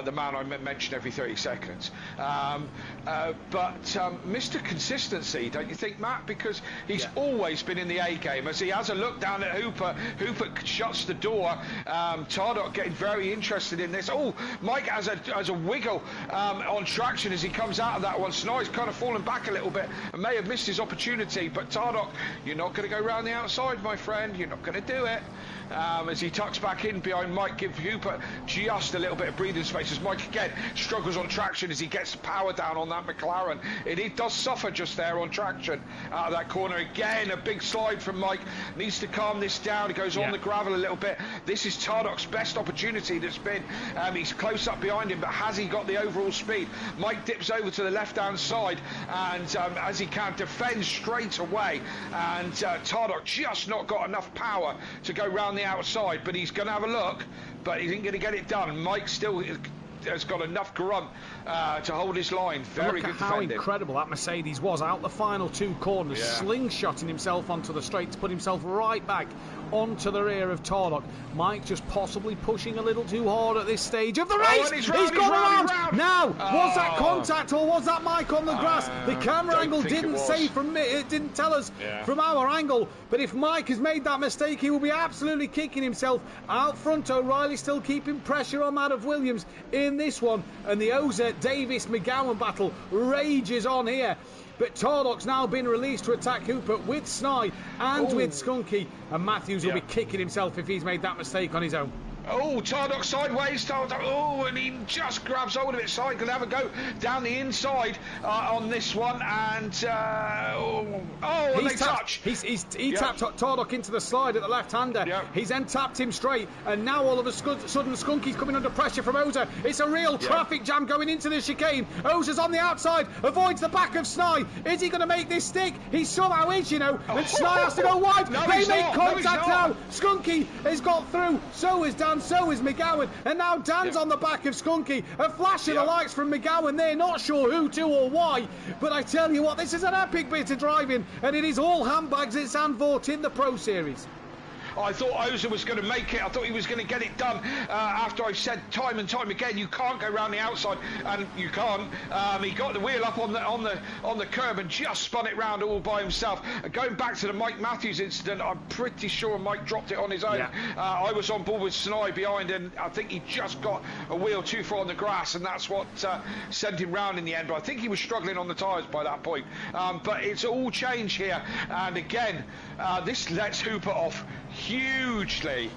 the man I mentioned every 30 seconds. But Mr. Consistency, don't you think, Matt? Because he's always been in the A game. As he has a look down at Hooper, Hooper shuts the door. Tardok getting very interested in this. Oh, Mike has a wiggle on traction as he comes out of that one. Snai's kind of fallen back a little bit and may have missed his opportunity, but Tardok, you're not going to go round the outside, my friend. You're not going to do it. As he tucks back in behind Mike, give Hooper just a little bit of breathing space as Mike again struggles on traction as he gets the power down on that McLaren. It does suffer just there on traction out of that corner. Again, a big slide from Mike. Needs to calm this down. He goes on the gravel a little bit. This is Tardok's best opportunity that's been. He's close up behind him, but has he got the overall speed? Mike dips over to the left-hand side and as he can, defends straight away. And Tardok just not got enough power to go round the outside, but he's going to have a look, but he isn't going to get it done. Mike still has got enough grunt to hold his line. Very good defending. Look at how incredible that Mercedes was out the final two corners, slingshotting himself onto the straight to put himself right back onto the rear of Tardok. Mike just possibly pushing a little too hard at this stage of the race. He's gone around. Now, was that contact or was that Mike on the grass? The camera angle didn't say from me. It didn't tell us from our angle. But if Mike has made that mistake, he will be absolutely kicking himself. Out front, O'Reilly still keeping pressure on that of Williams in this one. And the Oza Davis-McGowan battle rages on here. But Tardok's now been released to attack Hooper with Snai and with Skunky. And Matthews will be kicking himself if he's made that mistake on his own. Oh, Tardock sideways. Oh, and he just grabs hold of it. Side can have a go down the inside on this one, and they touch. He tapped Tardock into the slide at the left-hander. Yep. He's then tapped him straight, and now all of a sudden Skunky's coming under pressure from Oza. It's a real traffic jam going into the chicane. Oza's on the outside, avoids the back of Snai. Is he going to make this stick? He somehow is, and Snai has to go wide. They make contact now. Skunky has got through. So is Dan. So is McGowan, and now Dan's on the back of Skunky. A flash of the lights from McGowan. They're not sure who to or why, but I tell you what, this is an epic bit of driving, and it is all handbags at Zandvoort in the Pro Series. I thought Oza was going to make it. I thought he was going to get it done. After I've said time and time again, you can't go around the outside, and you can't. He got the wheel up on the curb and just spun it round all by himself. Going back to the Mike Matthews incident, I'm pretty sure Mike dropped it on his own. I was on board with Snai behind, and I think he just got a wheel too far on the grass, and that's what sent him round in the end. But I think he was struggling on the tyres by that point. But it's all changed here, and again, this lets Hooper off hugely.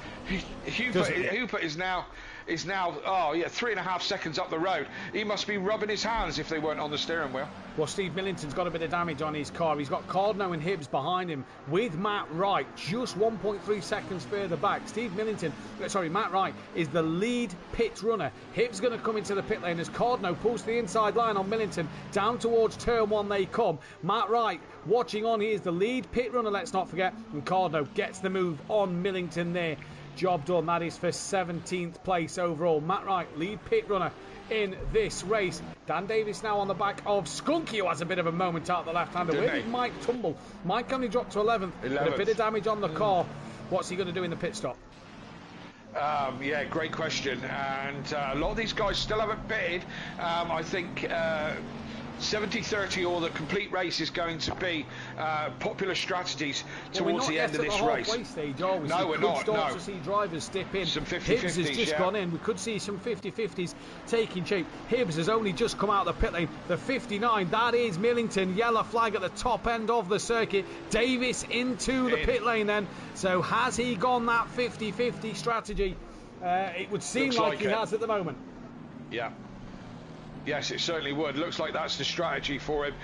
Hooper is now 3.5 seconds up the road. He must be rubbing his hands if they weren't on the steering wheel. Well, Steve Millington's got a bit of damage on his car. He's got Cardno and Hibbs behind him with Matt Wright just 1.3 seconds further back. Matt Wright is the lead pit runner. Hibbs going to come into the pit lane as Cardno pulls the inside line on Millington. Down towards turn 1 they come. Matt Wright watching on. He is the lead pit runner, let's not forget. And Cardno gets the move on Millington there. Job done. That is for 17th place overall. Matt Wright, lead pit runner in this race. Dan Davis now on the back of Skunky, who has a bit of a moment out the left-hander. Where did Mike tumble? Mike only dropped to 11th. With a bit of damage on the car. What's he going to do in the pit stop? Great question. And a lot of these guys still haven't pitted. I think 70-30 or the complete race is going to be popular strategies towards the end of this race. Stage, are we? No, we're not. Start to see drivers step in. Some 50-50s. Hibbs has just gone in. We could see some 50-50s taking shape. Hibbs has only just come out of the pit lane. The 59, that is Millington. Yellow flag at the top end of the circuit. Davis into the pit lane then. So has he gone that 50-50 strategy? It would seem like he has at the moment. Yeah. Yes, it certainly would. Looks like that's the strategy for him.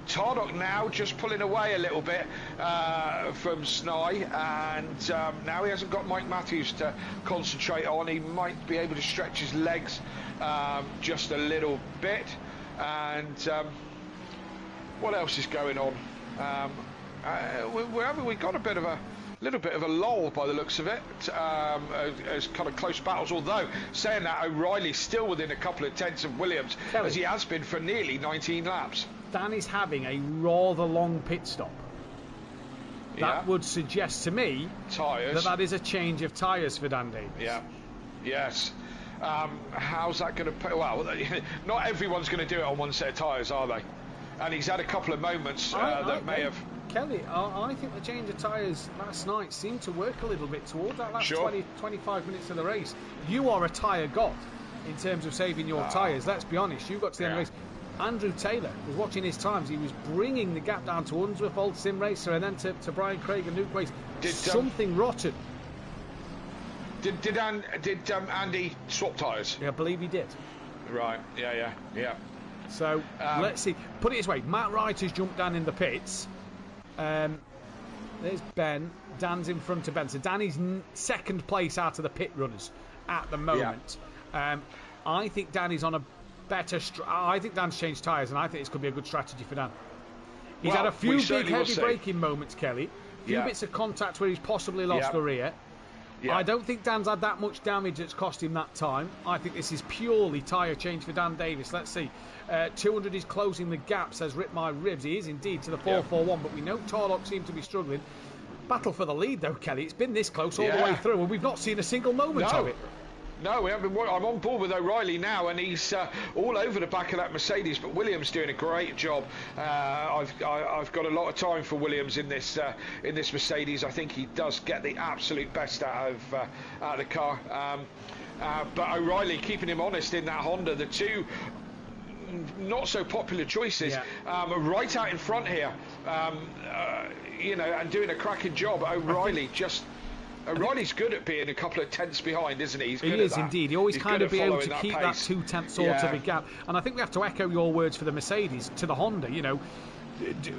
Tardock now just pulling away a little bit from Snai, and now he hasn't got Mike Matthews to concentrate on. He might be able to stretch his legs just a little bit. And what else is going on? We've got a little bit of a lull by the looks of it, as kind of close battles, although saying that, O'Reilly's still within a couple of tenths of Williams, as he has been for nearly 19 laps. Dan is having a rather long pit stop. That would suggest to me that is a change of tyres for Dan Davis. Yeah, yes. How's that going to... Well, not everyone's going to do it on one set of tyres, are they? And he's had a couple of moments that may have... Kelly, I think the change of tyres last night seemed to work a little bit towards that last 20-25 minutes of the race. You are a tyre god in terms of saving your tyres. Let's be honest. You got to the end of the race. Andrew Taylor was watching his times. He was bringing the gap down to Unsworth, old sim racer, and then to Brian Craig and Luke Wace. Something rotten. Did Andy swap tyres? Yeah, I believe he did. Right. Yeah. So let's see. Put it this way: Matt Wright has jumped down in the pits. There's Ben. Dan's in front of Ben. So Dan is second place out of the pit runners at the moment. I think Dan is on a better... I think Dan's changed tyres, and I think this could be a good strategy for Dan. He's had a few big heavy braking moments, Kelly. A few bits of contact where he's possibly lost the rear. I don't think Dan's had that much damage that's cost him that time. I think this is purely tyre change for Dan Davis. Let's see. 200 is closing the gap, says Rip My Ribs. He is indeed to the 441, but we know Tardock seems to be struggling. Battle for the lead, though, Kelly. It's been this close all the way through, and we've not seen a single moment of it. No, we haven't been. I'm on board with O'Reilly now, and he's all over the back of that Mercedes. But Williams doing a great job. I've got a lot of time for Williams in this Mercedes. I think he does get the absolute best out of the car. But O'Reilly keeping him honest in that Honda. The two not so popular choices are right out in front here. And doing a cracking job. O'Reilly just. O'Reilly's good at being a couple of tenths behind, isn't he? He is indeed. He always kind of be able to keep that 2/10 sort of a gap. And I think we have to echo your words for the Mercedes to the Honda. You know,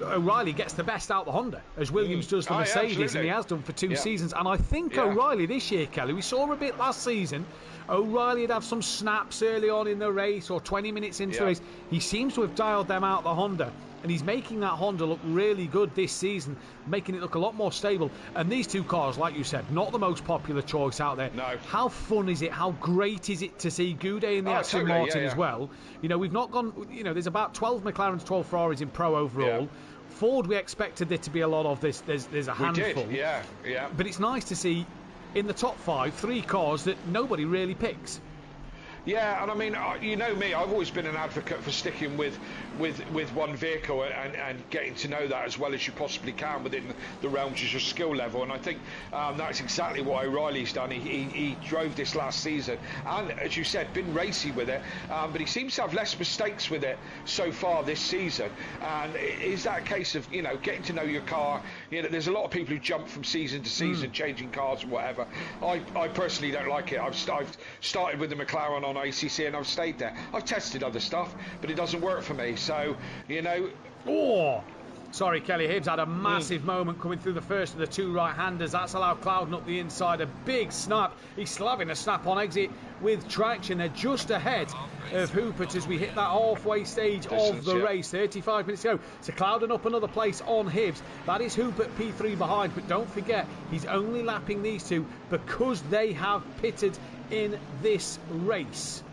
O'Reilly gets the best out the Honda, as Williams does the Mercedes, and he has done for 2 seasons. And I think O'Reilly this year, Kelly, we saw a bit last season. O'Reilly would have some snaps early on in the race or 20 minutes into the race. He seems to have dialed them out the Honda, and he's making that Honda look really good this season, making it look a lot more stable. And these 2 cars, like you said, not the most popular choice out there. No. How fun is it? How great is it to see Goudet in the Aston Martin as well? You know, we've not gone, you know, there's about 12 McLarens, 12 Ferraris in Pro overall. Yeah. Ford, we expected there to be a lot of this. There's a handful. We did, yeah. But it's nice to see in the top 5, 3 cars that nobody really picks. Yeah, and I mean, you know me, I've always been an advocate for sticking with one vehicle and getting to know that as well as you possibly can within the realms of your skill level. And I think that's exactly what O'Reilly's done. He drove this last season, and as you said, been racy with it. But he seems to have less mistakes with it so far this season. And is that a case of, you know, getting to know your car? You know, there's a lot of people who jump from season to season, changing cars and whatever. I personally don't like it. I've started with the McLaren on ACC and I've stayed there. I've tested other stuff, but it doesn't work for me. So, you know. Oh, sorry, Kelly. Hibbs had a massive moment coming through the first of the 2 right-handers. That's allowed Clouden up the inside. A big snap. He's still having a snap on exit with traction. They're just ahead of Hupert as we hit that halfway stage of the race. 35 minutes to go. So Clouden up another place on Hibbs. That is Hupert P3 behind. But don't forget, he's only lapping these 2 because they have pitted in this race.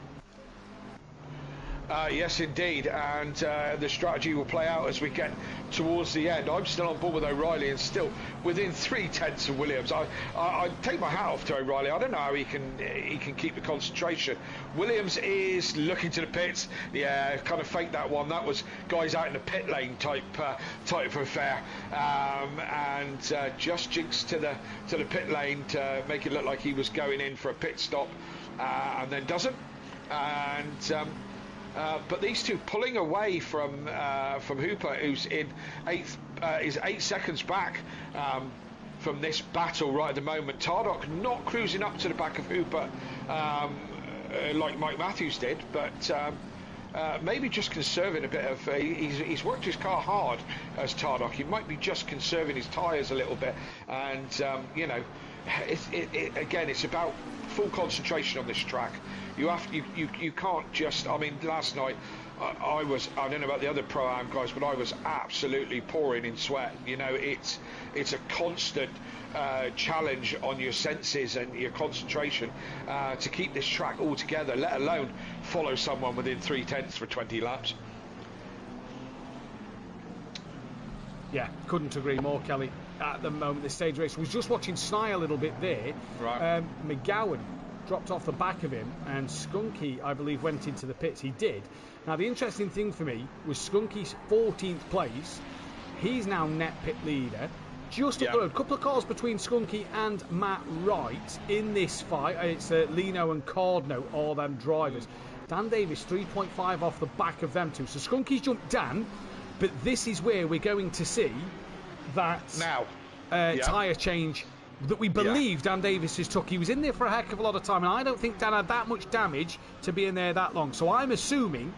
Yes, indeed, and the strategy will play out as we get towards the end. I'm still on board with O'Reilly and still within 3/10 of Williams. I take my hat off to O'Reilly. I don't know how he can keep the concentration. Williams is looking to the pits. Yeah, kind of faked that one. That was guys out in the pit lane type of affair, and just jinxed to the pit lane to make it look like he was going in for a pit stop, and then doesn't. And but these 2 pulling away from Hooper, who's in 8th, is 8 seconds back from this battle right at the moment. Tardock not cruising up to the back of Hooper like Mike Matthews did, but maybe just conserving a bit of. He's worked his car hard as Tardock. He might be just conserving his tyres a little bit, and you know, again, it's about full concentration on this track. You can't just. I mean, last night I don't know about the other Pro-Am guys, but I was absolutely pouring in sweat. You know, it's a constant challenge on your senses and your concentration to keep this track all together, let alone follow someone within 3/10 for 20 laps. Yeah, couldn't agree more, Kelly. At the moment, the stage race was just watching Sny a little bit there. Right. McGowan dropped off the back of him, and Skunky, I believe, went into the pits. He did. Now, the interesting thing for me was Skunky's 14th place. He's now net pit leader. Just up the road, a couple of cars between Skunky and Matt Wright in this fight. It's Lino and Cardno, all them drivers. Dan Davis, 3.5 off the back of them 2. So Skunky's jumped Dan, but this is where we're going to see that tyre change that we believe Dan Davis has took. He was in there for a heck of a lot of time, and I don't think Dan had that much damage to be in there that long. So I'm assuming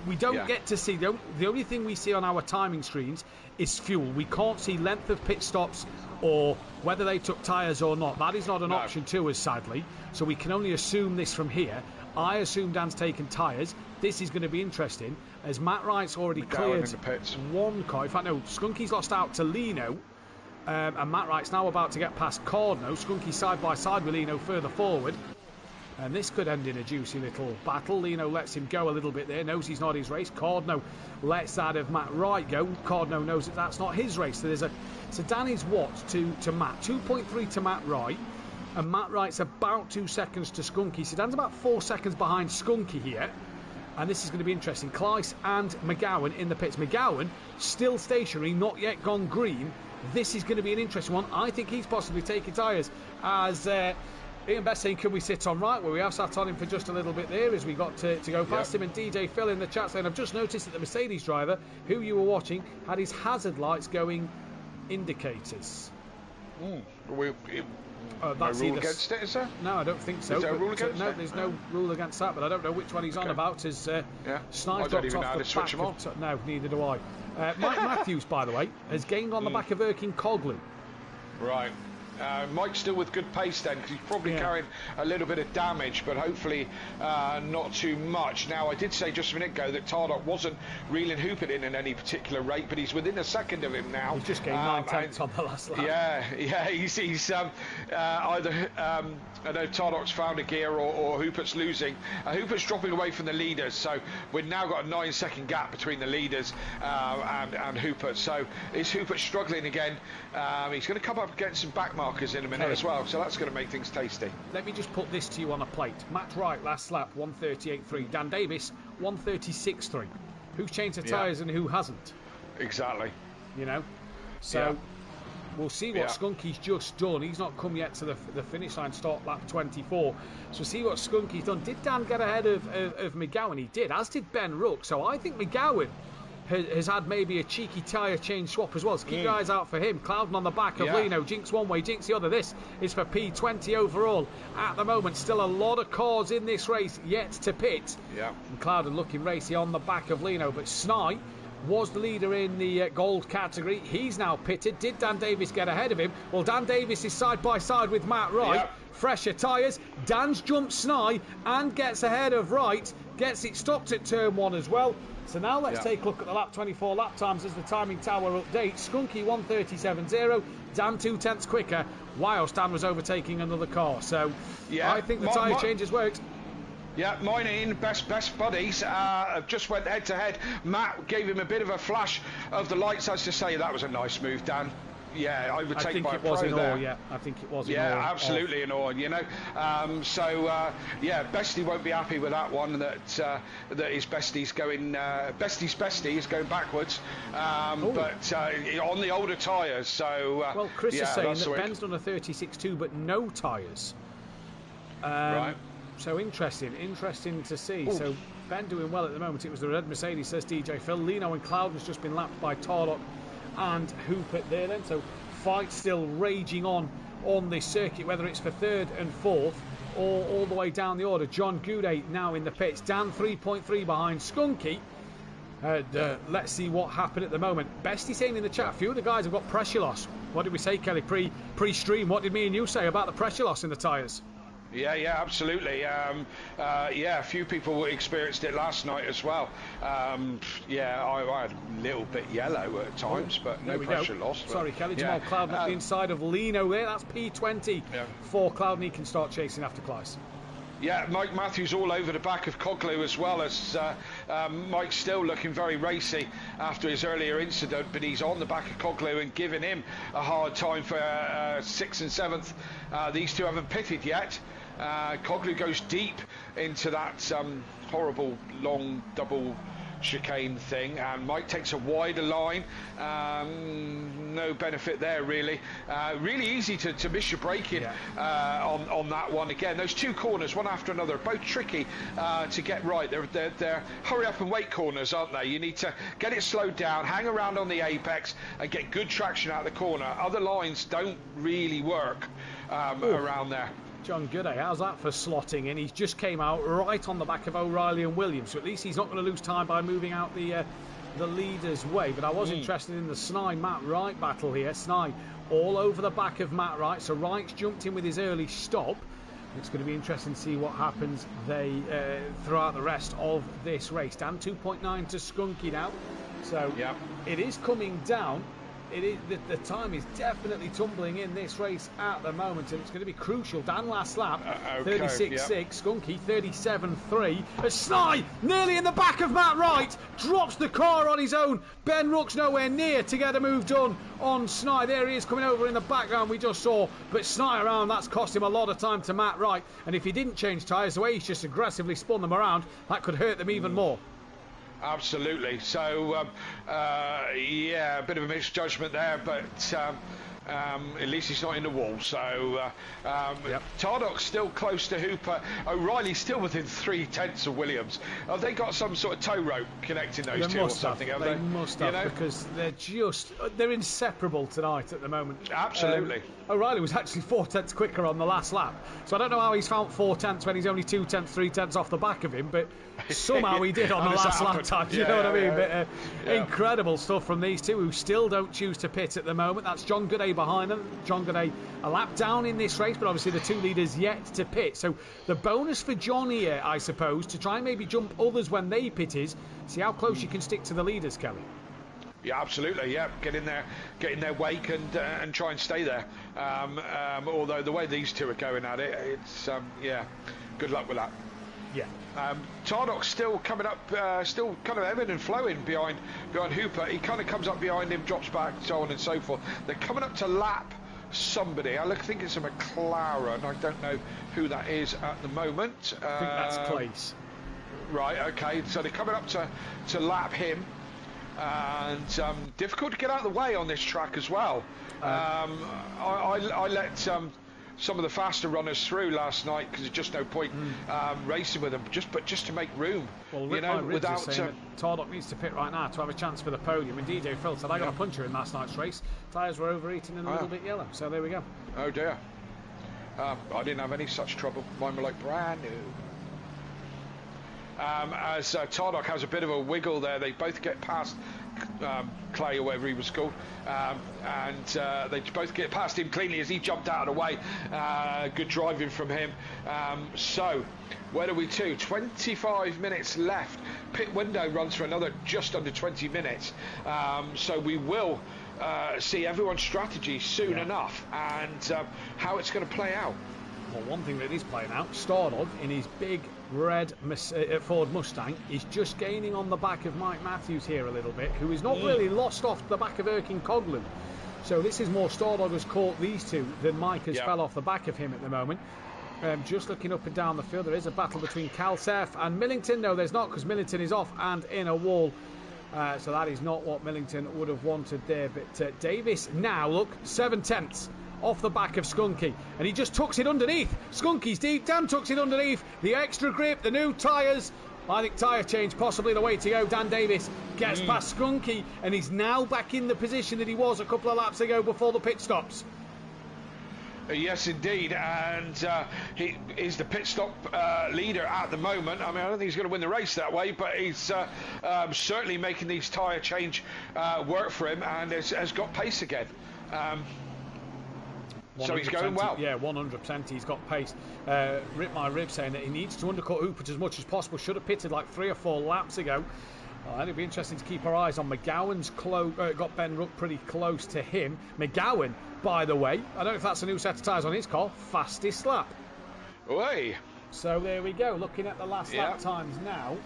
we don't get to see, the only thing we see on our timing screens is fuel. We can't see length of pit stops or whether they took tyres or not. That is not an option to us, sadly. So we can only assume this from here. I assume Dan's taken tyres. This is going to be interesting, as Matt Wright's already cleared one car. In fact, no, Skunky's lost out to Lino. And Matt Wright's now about to get past Cardno. Skunky side by side with Lino further forward. And this could end in a juicy little battle. Lino lets him go a little bit there, knows he's not his race. Cardno lets that of Matt Wright go. Cardno knows that that's not his race. So Dan is what to Matt? 2.3 to Matt Wright. And Matt Wright's about 2 seconds to Skunky. So Dan's about 4 seconds behind Skunky here. And this is going to be interesting. Kleiss and McGowan in the pits. McGowan still stationary, not yet gone green. This is going to be an interesting one. I think he's possibly taking tyres. As Ian Best saying, can we sit on right? Well, we have sat on him for just a little bit there as we got to go past him. And DJ Phil in the chat saying, I've just noticed that the Mercedes driver who you were watching had his hazard lights going indicators. That's no rule against it, is there? No, I don't think so. Is there a rule against no, it? there's no rule against that, but I don't know which one he's on about. As Snipe I don't even dropped know how off to switch the them back on. of... No, neither do I. Mike Matthews, by the way, has gained on the back of Erkin Cogley. Right. Mike's still with good pace then, because he's probably carrying a little bit of damage, but hopefully not too much. Now, I did say just a minute ago that Tardok wasn't reeling Hooper in any particular rate, but he's within a second of him now. He's just gained 9 tenths on the last lap. Yeah, he's either I know Tardok's found a gear or Hoopert's losing. Hoopert's dropping away from the leaders, so we've now got a 9-second gap between the leaders and Hoopert. So is Hoopert struggling again? He's going to come up against some back markers in a minute as well, so that's going to make things tasty. Let me just put this to you on a plate. Matt Wright last lap 138.3, Dan Davis 136.3. Who's changed the tyres and who hasn't? Exactly. You know, so we'll see what Skunky's just done. He's not come yet to the finish line, start lap 24. So we'll see what Skunky's done. Did Dan get ahead of McGowan? He did, as did Ben Rook. So I think McGowan has had maybe a cheeky tyre change swap as well. So keep your eyes out for him. Clouden on the back of Lino. Jinx one way, Jinx the other. This is for P20 overall. At the moment, still a lot of cars in this race yet to pit. And Clouden looking racy on the back of Lino. But Sny was the leader in the gold category. He's now pitted. Did Dan Davis get ahead of him? Well, Dan Davis is side by side with Matt Wright. Fresher tyres. Dan's jumped Sny and gets ahead of Wright. Gets it stopped at turn 1 as well. So now let's take a look at the lap 24 lap times as the timing tower updates. Skunky 137.0, Dan 2 tenths quicker, whilst Dan was overtaking another car. So I think the tyre changes worked. Yeah, mine in best buddies just went head to head. Matt gave him a bit of a flash of the lights as to say that was a nice move, Dan. Yeah, I would take by a pro there. I think it was in Yeah, absolutely in awe, you know. Bestie won't be happy with that one, that his Bestie's going, Bestie's Bestie is going backwards, but on the older tyres, so... well, Chris is saying that Ben's done a 36.2, but no tyres. Right. So interesting to see. Ooh. So Ben doing well at the moment. It was the red Mercedes, says DJ Phil. Lino and Clouden's just been lapped by Tardok and Hoopert there then. So fight still raging on this circuit, whether it's for 3rd and 4th or all the way down the order. John Goudet now in the pits. Dan 3.3 behind Skunky. Let's see what happened at the moment. Bestie saying in the chat, a few of the guys have got pressure loss. What did we say, Kelly, pre-stream? What did me and you say about the pressure loss in the tyres? Yeah, absolutely. A few people experienced it last night as well. I had a little bit yellow at times, but no pressure loss. Sorry, Kelly. Jamal Clouden at the inside of Lino there. That's P20 for Clouden. He can start chasing after Kleiss. Yeah, Mike Matthews all over the back of Cogley as well, as Mike's still looking very racy after his earlier incident, but he's on the back of Cogley and giving him a hard time for 6th and 7th. These two haven't pitted yet. Cogley goes deep into that horrible long double chicane thing, and Mike takes a wider line. No benefit there really. Really easy to miss your braking on that one. Again, those two corners one after another, both tricky to get right. They're hurry up and wait corners, aren't they? You need to get it slowed down, hang around on the apex and get good traction out of the corner. Other lines don't really work around there. John Goudet, how's that for slotting in? He just came out right on the back of O'Reilly and Williams, so at least he's not going to lose time by moving out the leader's way. But I was interested in the Sny-Matt Wright battle here. Sny all over the back of Matt Wright, so Wright's jumped in with his early stop. It's going to be interesting to see what happens throughout the rest of this race. Dan 2.9 to Skunky now, so it is coming down. The time is definitely tumbling in this race at the moment, and it's going to be crucial. Dan last lap 36.6, Skunky 37.3. Sny nearly in the back of Matt Wright, drops the car on his own. Ben Rook's nowhere near to get a move done on Sny. There he is coming over in the background we just saw, but Sny around, that's cost him a lot of time to Matt Wright, and if he didn't change tyres, the way he's just aggressively spun them around, that could hurt them even more. Absolutely. So, a bit of a misjudgment there, but At least he's not in the wall. So Tardoc's still close to Hooper. O'Reilly's still within 3/10 of Williams. Have they got some sort of tow rope connecting those two or something? They must have, because they're inseparable tonight at the moment. Absolutely. O'Reilly was actually 4/10 quicker on the last lap, so I don't know how he's found 4/10 when he's only 2/10, 3/10 off the back of him, but somehow he did on the last lap time. You know what I mean? Incredible stuff from these two, who still don't choose to pit at the moment. That's John Gooday behind them. John Gooday a lap down in this race, but obviously the two leaders yet to pit. So the bonus for John here, I suppose, to try and maybe jump others when they pit is see how close you can stick to the leaders, Kelly. Yeah, absolutely. Yeah, get in their wake and try and stay there. Although the way these two are going at it, it's good luck with that. Yeah. Tardoc's still coming up, still kind of ebbing and flowing behind Hooper. He kind of comes up behind him, drops back, so on and so forth. They're coming up to lap somebody. I think it's a McLaren. I don't know who that is at the moment. I think that's Place. Right. Okay. So they're coming up to lap him. And difficult to get out of the way on this track as well. I let some of the faster runners through last night because there's just no point racing with them, just to make room. Well, without saying that Tardock needs to pit right now to have a chance for the podium. And DJ Phil said I got a puncher in last night's race. Tyres were overheating and a little bit yellow. So there we go. Oh dear. I didn't have any such trouble. Mine were like brand new. As Tardock has a bit of a wiggle there, they both get past Clay or whatever he was called, and they both get past him cleanly as he jumped out of the way. Good driving from him. So where are we to? 25 minutes left. Pit window runs for another just under 20 minutes. So we will see everyone's strategy soon enough, and how it's going to play out. Well, one thing that is playing out, Stardog in his big red Ford Mustang is just gaining on the back of Mike Matthews here a little bit, who is not really lost off the back of Erkin Coghlan. So this is more Stardog has caught these two than Mike has fell off the back of him at the moment. Just looking up and down the field, there is a battle between Calsef and Millington. No, there's not, because Millington is off and in a wall. So that is not what Millington would have wanted there. But Davis now, look, 7/10 off the back of Skunky, and he just tucks it underneath. Skunky's deep down, tucks it underneath. The extra grip, the new tyres. I think tyre change possibly the way to go. Dan Davis gets past Skunky, and he's now back in the position that he was a couple of laps ago before the pit stops. Yes, indeed, and he is the pit stop leader at the moment. I mean, I don't think he's going to win the race that way, but he's certainly making these tyre change work for him, and has got pace again. So he's going well. Yeah, 100% he's got pace. Rip my rib saying that he needs to undercut Hooper as much as possible. Should have pitted like 3 or 4 laps ago. And it'll be interesting to keep our eyes on McGowan's got Ben Ruck pretty close to him. McGowan, by the way, I don't know if that's a new set of tyres on his car, fastest lap. Oi. So there we go, looking at the last lap times now.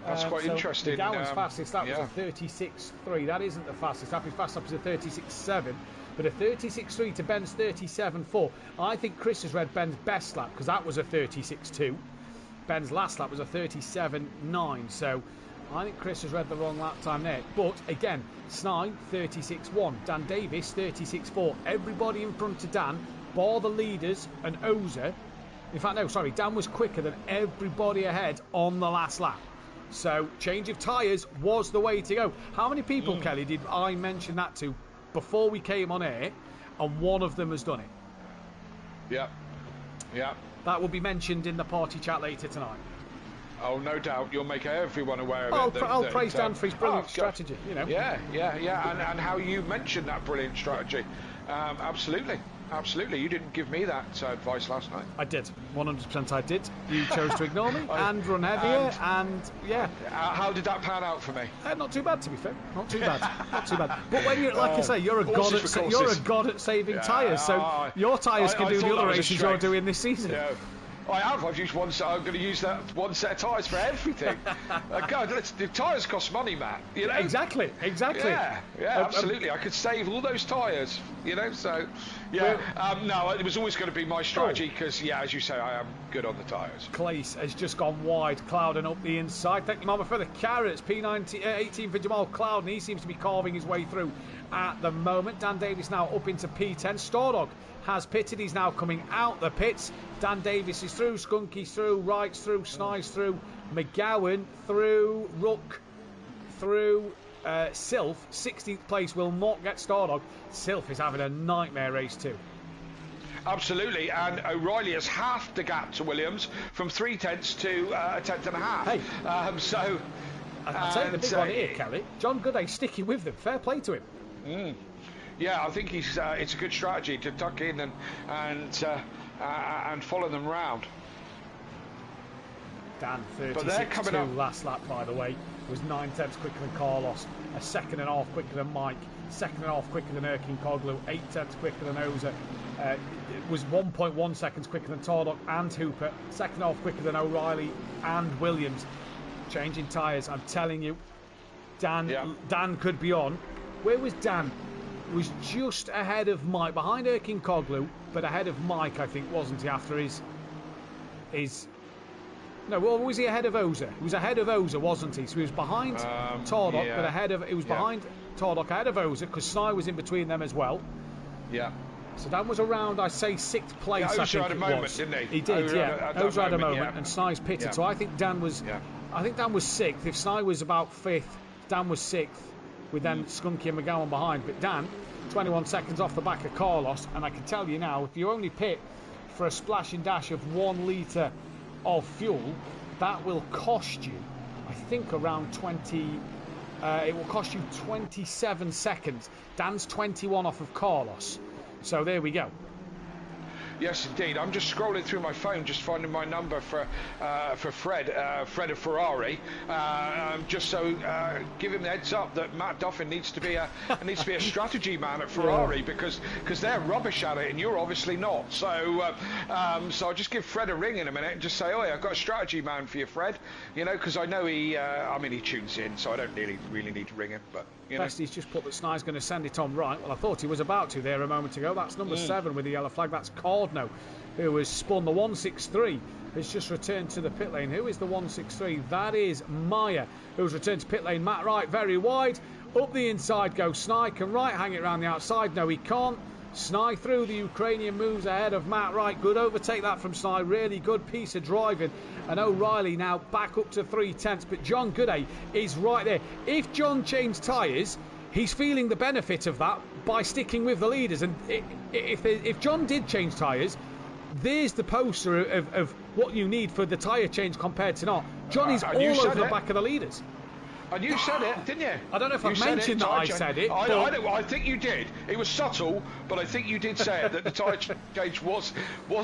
That's quite interesting. McGowan's fastest lap was a 36.3. That isn't the fastest lap. His fastest lap is a 36.7. But a 36.3 to Ben's 37.4. I think Chris has read Ben's best lap, because that was a 36.2. Ben's last lap was a 37.9. So I think Chris has read the wrong lap time there. But again, Snide 36.1. Dan Davis 36.4. Everybody in front of Dan, bar the leaders and Oza. In fact, no, sorry, Dan was quicker than everybody ahead on the last lap. So change of tyres was the way to go. How many people, Kelly, did I mention that to before we came on air, and one of them has done it? Yeah. That will be mentioned in the party chat later tonight. Oh, no doubt. You'll make everyone aware of it. I'll praise Dan for his brilliant strategy. You know. Yeah. And how you mentioned that brilliant strategy. Absolutely. You didn't give me that advice last night. I did. 100% I did. You chose to ignore me and run heavier, and yeah. How did that pan out for me? Not too bad, to be fair. Not too bad. But when you're, like I say, you're a god at saving tyres. So your tyres can do the other races you're doing this season. Yeah. I have. I've used one set. I'm going to use that one set of tyres for everything. God, the tyres cost money, Matt. You know. Exactly. Yeah, absolutely. I could save all those tyres. You know. So, yeah. No, it was always going to be my strategy because, as you say, I am good on the tyres. Clace has just gone wide, clouding up the inside. Thank you, Mama, for the carrots. P18 for Jamal Cloud, and he seems to be carving his way through at the moment. Dan Davis now up into P10. Stordog has pitted. He's now coming out the pits. Dan Davis is through. Skunky's through. Wright's through. Sny's through. McGowan through. Rook through. Sylph, 16th place, will not get Stordog. Sylph is having a nightmare race too. Absolutely, and O'Reilly has halved the gap to Williams from 3/10 to a 10th and a half. Hey, I'll tell you the big one here, Kelly. John Gooday sticking with them. Fair play to him. Yeah, I think he's. It's a good strategy to tuck in and follow them round. Dan 36.2 last lap, by the way, was 9/10 quicker than Carlos, a 2.5 quicker than Mike, 2.5 quicker than Erkin Koglu, 8/10 quicker than Oza, was 1.1 seconds quicker than Tardok and Hooper, 2.5 quicker than O'Reilly and Williams. Changing tyres, I'm telling you, Dan could be on. Where was Dan? Was just ahead of Mike, behind Erkin Koglu, but ahead of Mike, I think, wasn't he, after his no, well, was he ahead of Oza? He was ahead of Oza, wasn't he? So he was behind Tardok, but behind Tardok, ahead of Oza, because Sny was in between them as well. Yeah. So Dan was around, I say, 6th place. Yeah, Oza had a moment, didn't he? He did, Oza had a moment, and Sny's pitted. Yeah. So I think Dan was 6th. If Sny was about 5th, Dan was 6th, with then Skunky and McGowan behind. But Dan, 21 seconds off the back of Carlos, and I can tell you now, if you only pit for a splash and dash of 1 litre of fuel, that will cost you, I think, around 20. It will cost you 27 seconds. Dan's 21 off of Carlos. So there we go. Yes, indeed. I'm just scrolling through my phone, just finding my number for Fred, Fred of Ferrari, just so give him the heads up that Matt Duffin needs to be a strategy man at Ferrari, because they're rubbish at it and you're obviously not. So I'll just give Fred a ring in a minute and just say, oh, I've got a strategy man for you, Fred. You know, because I know he tunes in, so I don't really need to ring him. But He's just put that Sny's going to send it on right. Well, I thought he was about to there a moment ago. That's number 7 with the yellow flag. That's Cordno, who has spun the 163. Has just returned to the pit lane. Who is the 163? That is Meyer, who's returned to pit lane. Matt Wright very wide. Up the inside goes Sny. Can Wright hang it around the outside? No, he can't. Sny through. The Ukrainian moves ahead of Matt Wright. Good overtake that from Sny. Really good piece of driving. And O'Reilly now back up to 3/10. But John Gooday is right there. If John changed tyres, he's feeling the benefit of that by sticking with the leaders. And if John did change tyres, there's the poster of what you need for the tyre change compared to not. John is all over the back of the leaders. And you said it, didn't you? I don't know if I mentioned that I said it. I think you did. It was subtle, but I think you did say it, that the tyre change was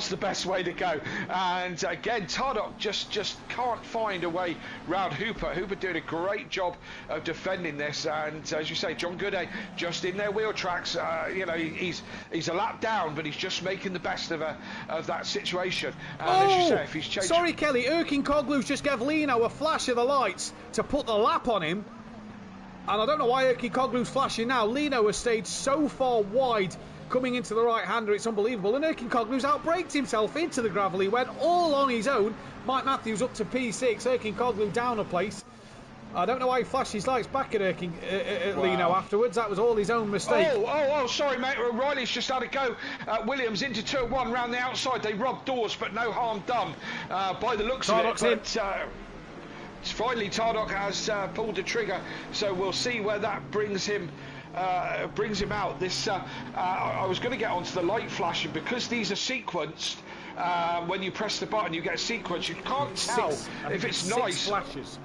the best way to go. And again, Tardok just can't find a way round Hooper. Hooper doing a great job of defending this. And as you say, John Gooday just in their wheel tracks. He's a lap down, but he's just making the best of that situation. And as you say, if he's changed... Sorry, Kelly. Erkin Koglu's just gave Lino a flash of the lights to put the lap on him, and I don't know why Erkin Koglu's flashing now. Lino has stayed so far wide coming into the right-hander, it's unbelievable, and Erkin Koglu's outbraked himself into the gravel. He went all on his own. Mike Matthews up to P6, Erkin Koglu down a place. I don't know why he flashed his lights back at Lino afterwards. That was all his own mistake. Oh, sorry, mate. O'Reilly's just had a go at Williams into turn 1 round the outside. They rubbed doors, but no harm done by the looks of it. Finally, Tardok has pulled the trigger, so we'll see where that brings him out. This I was going to get onto the light flashing, because these are sequenced. When you press the button, you get a sequence. You can't tell if it's nice. 6 flashes.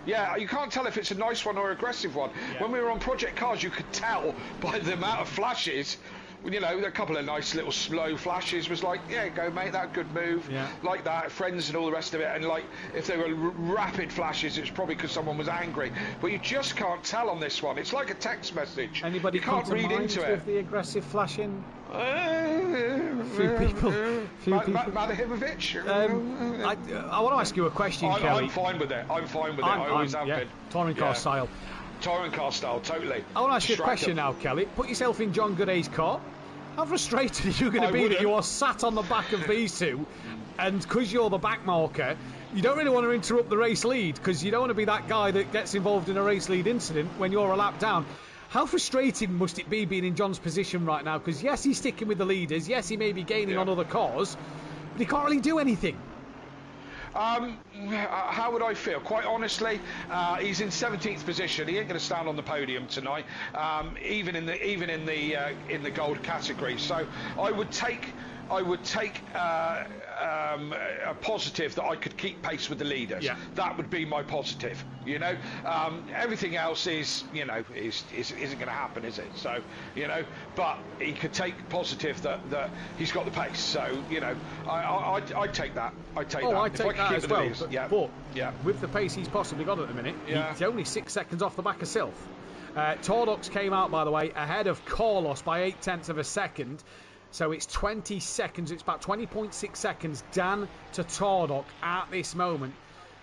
Yeah, you can't tell if it's a nice one or aggressive one. Yeah. When we were on Project Cars, you could tell by the amount of flashes. You know, a couple of nice little slow flashes was like, yeah, go mate, that good move, like that, friends and all the rest of it. And like, if they were rapid flashes, it's probably because someone was angry. But you just can't tell on this one. It's like a text message. Anybody you can't read into it. With the aggressive flashing? Few people. Madahimovich. I want to ask you a question, Kelly. I'm fine with it. I always have been. Touring car style. Touring car style, totally. I want to ask you a question now, Kelly. Put yourself in John Gooday's car. How frustrated are you going to be that you are sat on the back of these two, and because you're the back marker, you don't really want to interrupt the race lead, because you don't want to be that guy that gets involved in a race lead incident when you're a lap down. How frustrating must it be being in John's position right now? Because yes, he's sticking with the leaders. Yes, he may be gaining on other cars, but he can't really do anything. How would I feel? Quite honestly, he's in 17th position. He ain't going to stand on the podium tonight, even in the gold category. So I would take a positive that I could keep pace with the leaders. Yeah. That would be my positive. You know, everything else is isn't going to happen, is it? So but he could take positive that he's got the pace. So I'd take that. I'd take that. I'd take that as well. But yeah, with the pace he's possibly got at the minute, he's only 6 seconds off the back of Sylph. Tordok's came out, by the way, ahead of Carlos by 0.8 of a second. So it's 20 seconds. It's about 20.6 seconds, Dan to Tordok at this moment.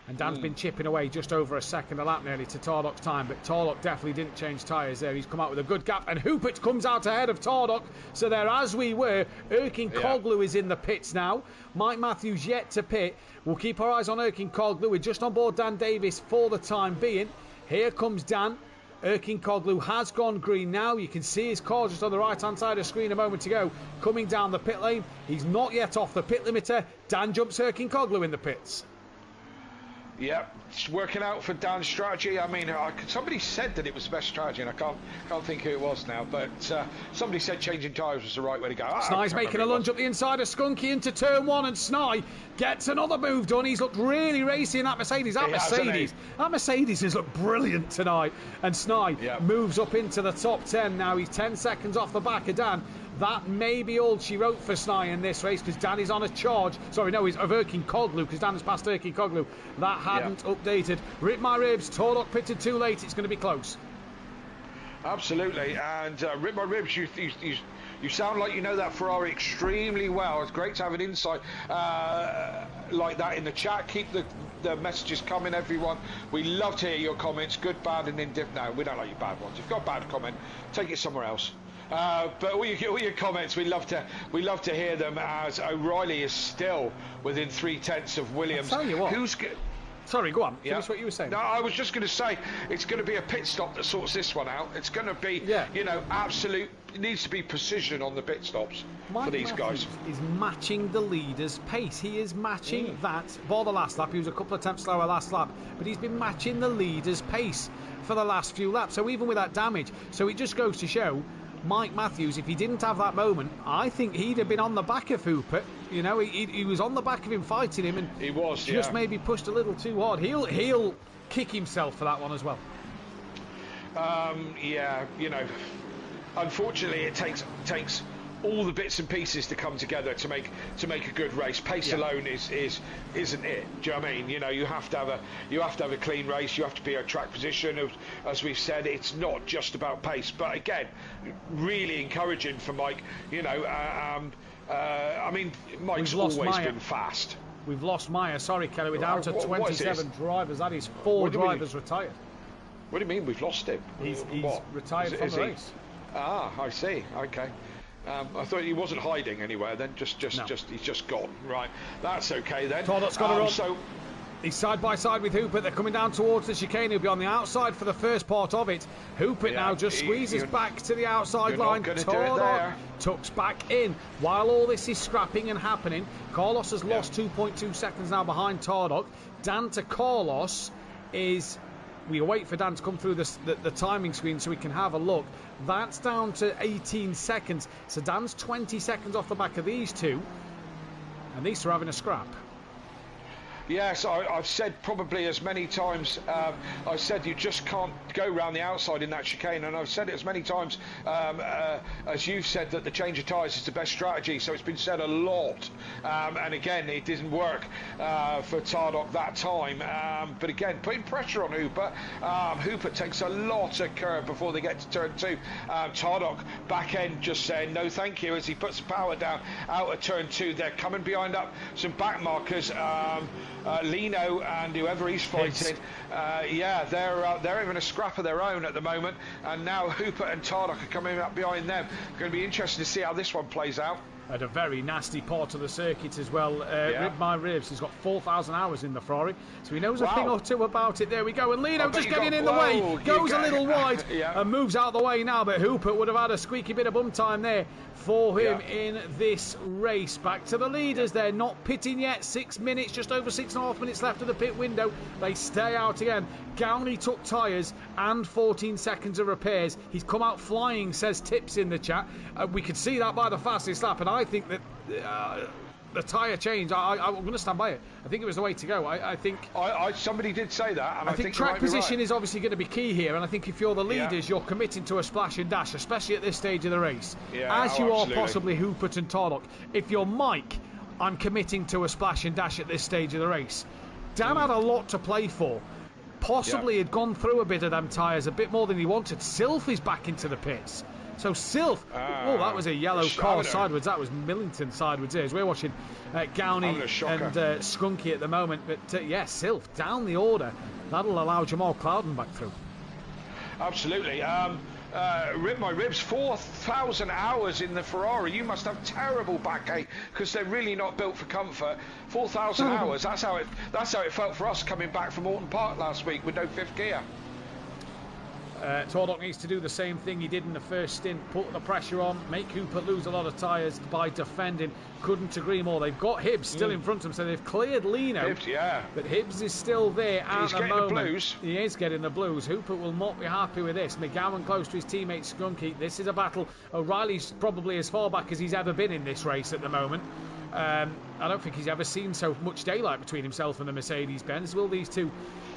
And Dan's been chipping away just over a second a lap nearly to Tordok's time. But Tordok definitely didn't change tyres there. He's come out with a good gap. And Hupert comes out ahead of Tordok. So there, as we were, Erkin Koglu is in the pits now. Mike Matthews yet to pit. We'll keep our eyes on Erkin Koglu. We're just on board Dan Davis for the time being. Here comes Dan. Erkin Koglu has gone green now. You can see his car just on the right-hand side of the screen a moment ago, coming down the pit lane. He's not yet off the pit limiter. Dan jumps Erkin Koglu in the pits. Yep, it's working out for Dan's strategy. I mean, somebody said that it was the best strategy, and I can't think who it was now, but somebody said changing tyres was the right way to go. Sny's making a lunge up the inside of Skunky into turn one, and Sny gets another move done. He's looked really racy in that Mercedes. That Mercedes has looked brilliant tonight, and Sny moves up into the top 10 now. He's 10 seconds off the back of Dan. That may be all she wrote for Sny in this race, because Dan is on a charge. Sorry, no, he's of Erkin Koglu, because Dan has passed Erkin Koglu. That hadn't updated. Rip my ribs, Tordok pitted too late. It's going to be close. Absolutely, and Rip my ribs, you sound like you know that Ferrari extremely well. It's great to have an insight like that in the chat. Keep the messages coming, everyone. We love to hear your comments, good, bad, and indifferent. No, we don't like your bad ones. If you've got a bad comment, take it somewhere else. But all your comments, we love to hear them, as O'Reilly is still within 0.3 of Williams. I'll tell you what. Sorry, go on. Finish what you were saying. No, I was just going to say it's going to be a pit stop that sorts this one out. It's going to be, absolute. It needs to be precision on the pit stops for these guys. Is matching the leader's pace. He is matching that for the last lap. He was a couple of attempts slower last lap, but he's been matching the leader's pace for the last few laps. So even with that damage, so it just goes to show. Mike Matthews, if he didn't have that moment, I think he'd have been on the back of Hupert. He was on the back of him, fighting him, and he was just maybe pushed a little too hard. He'll kick himself for that one as well. Unfortunately, it takes all the bits and pieces to come together to make a good race. Pace alone isn't it? Do you know what I mean? You have to have a clean race. You have to be at track position. As we've said, it's not just about pace. But again, really encouraging for Mike. Mike's always been fast. We've lost Maya. Sorry, Kelly. We're down to 27 drivers. That is 4 drivers retired. What do you mean we've lost him? He's retired from the race. Ah, I see. Okay. I thought he wasn't hiding anywhere. Then he's just gone. Right, that's okay then. Tordok's got to run. So he's side by side with Hupert. They're coming down towards the chicane. He'll be on the outside for the first part of it. Hupert now just squeezes back to the outside line. Tordok tucks back in. While all this is scrapping and happening, Carlos has lost 2.2 seconds now behind Tordok. Dan to Carlos is. We wait for Dan to come through the timing screen so we can have a look. That's down to 18 seconds. So Dan's 20 seconds off the back of these two. And these two are having a scrap. Yes, I've said probably as many times, I've said you just can't go round the outside in that chicane, and I've said it as many times as you've said that the change of tyres is the best strategy, so it's been said a lot, and again it didn't work for Tordok that time, but again putting pressure on Hupert. Hupert takes a lot of curb before they get to turn 2. Tordok back end just saying no thank you as he puts the power down out of turn 2. They're coming behind up some back markers. Lino and whoever he's fighting, they're having a scrap of their own at the moment, and now Hupert and Tordok are coming up behind them. Going to be interesting to see how this one plays out. at a very nasty part of the circuit as well. Rib My Ribs, he's got 4,000 hours in the Ferrari, so he knows a thing or two about it. There we go, and Lino just getting in the way, goes a little wide and moves out the way now, but Hooper would have had a squeaky bit of bum time there for him in this race. Back to the leaders, they're not pitting yet. 6 minutes, just over 6.5 minutes left of the pit window. They stay out again. Gowney took tyres and 14 seconds of repairs. He's come out flying, says Tips in the chat. We could see that by the fastest lap, and I think that the tyre change, I'm going to stand by it. I think it was the way to go. I think somebody did say that, and I think track position is obviously going to be key here, and I think if you're the leaders, you're committing to a splash and dash, especially at this stage of the race, as you are possibly Hoopert and Tardock. If you're Mike, I'm committing to a splash and dash at this stage of the race. Dan had a lot to play for. Possibly had gone through a bit of them tyres, a bit more than he wanted. Sylph is back into the pits. So Sylph, that was a yellow car sideways. That was Millington sideways there. As we're watching Gowney and Skunky at the moment. But Sylph down the order. That'll allow Jamal Clouden back through. Absolutely. Rib My Ribs, 4,000 hours in the Ferrari. You must have terrible backache because they're really not built for comfort. 4,000 hours. That's how it felt for us coming back from Alton Park last week with no fifth gear. Tardock needs to do the same thing he did in the first stint, put the pressure on, make Hooper lose a lot of tyres by defending. Couldn't agree more. They've got Hibbs still in front of them, so they've cleared Lino. Hibbs, but Hibbs is still there at the moment. He's getting the blues. He is getting the blues. Hooper will not be happy with this. McGowan close to his teammate Skunky. This is a battle. O'Reilly's probably as far back as he's ever been in this race at the moment. I don't think he's ever seen so much daylight between himself and the Mercedes-Benz. Will these two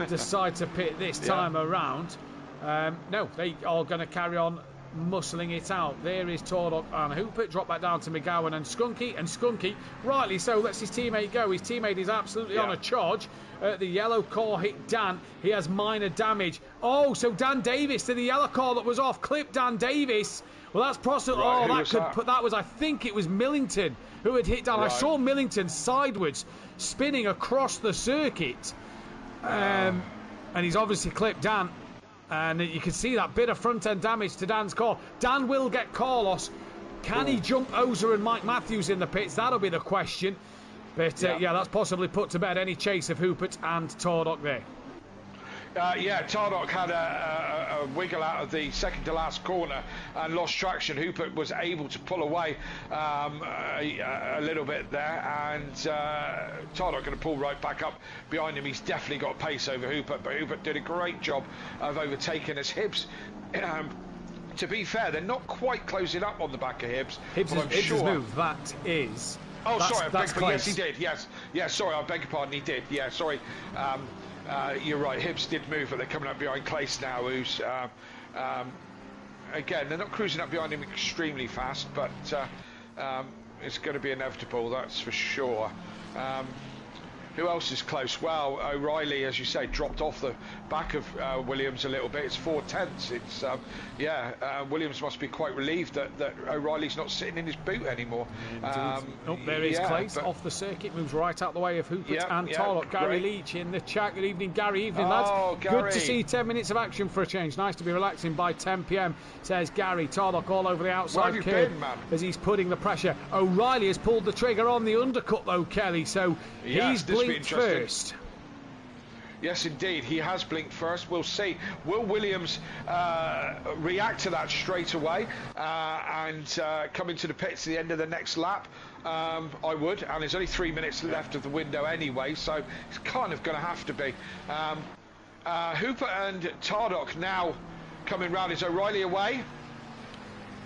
decide to pit this time around? No, they are going to carry on muscling it out. There is Tardock and Hooper. Drop back down to McGowan and Skunky, rightly so, lets his teammate go. His teammate is absolutely on a charge. The yellow car hit Dan. He has minor damage. Oh, so Dan Davis, to the yellow car that was off, clipped Dan Davis. Well, that's possible. That was, I think it was Millington who had hit Dan. I saw Millington sideways spinning across the circuit. And he's obviously clipped Dan. And you can see that bit of front-end damage to Dan's car. Dan will get Carlos. Can he jump Oza and Mike Matthews in the pits? That'll be the question. But, that's possibly put to bed any chase of Hoopert and Tardock there. Tardock had a wiggle out of the second-to-last corner and lost traction. Hoopert was able to pull away a little bit there, and Tardock going to pull right back up behind him. He's definitely got pace over Hoopert, but Hoopert did a great job of overtaking us. Hibbs, to be fair, they're not quite closing up on the back of Hibbs. Hibbs' move, that is... Oh, sorry, yes, he did, yes, sorry, I beg your pardon, he did, sorry. You're right, Hibbs did move, but they're coming up behind Clace now, who's again, they're not cruising up behind him extremely fast, but it's going to be inevitable, that's for sure. Who else is close? Well, O'Reilly, as you say, dropped off the back of Williams a little bit. It's 4/10. It's Williams must be quite relieved that O'Reilly's not sitting in his boot anymore. There is Clace off the circuit, moves right out the way of Hoopert and Tardock. Gary Leach in the chat. Good evening, Gary. Evening, lads. Gary. Good to see 10 minutes of action for a change. Nice to be relaxing by 10 p.m. says Gary. Tardock all over the outside curve as he's putting the pressure. O'Reilly has pulled the trigger on the undercut though, Kelly. So he's blinked first. Yes, indeed, he has blinked first. We'll see. Will Williams react to that straight away and come into the pits at the end of the next lap? I would, and there's only 3 minutes left of the window anyway, so it's kind of going to have to be. Hooper and Tardock now coming round. Is O'Reilly away?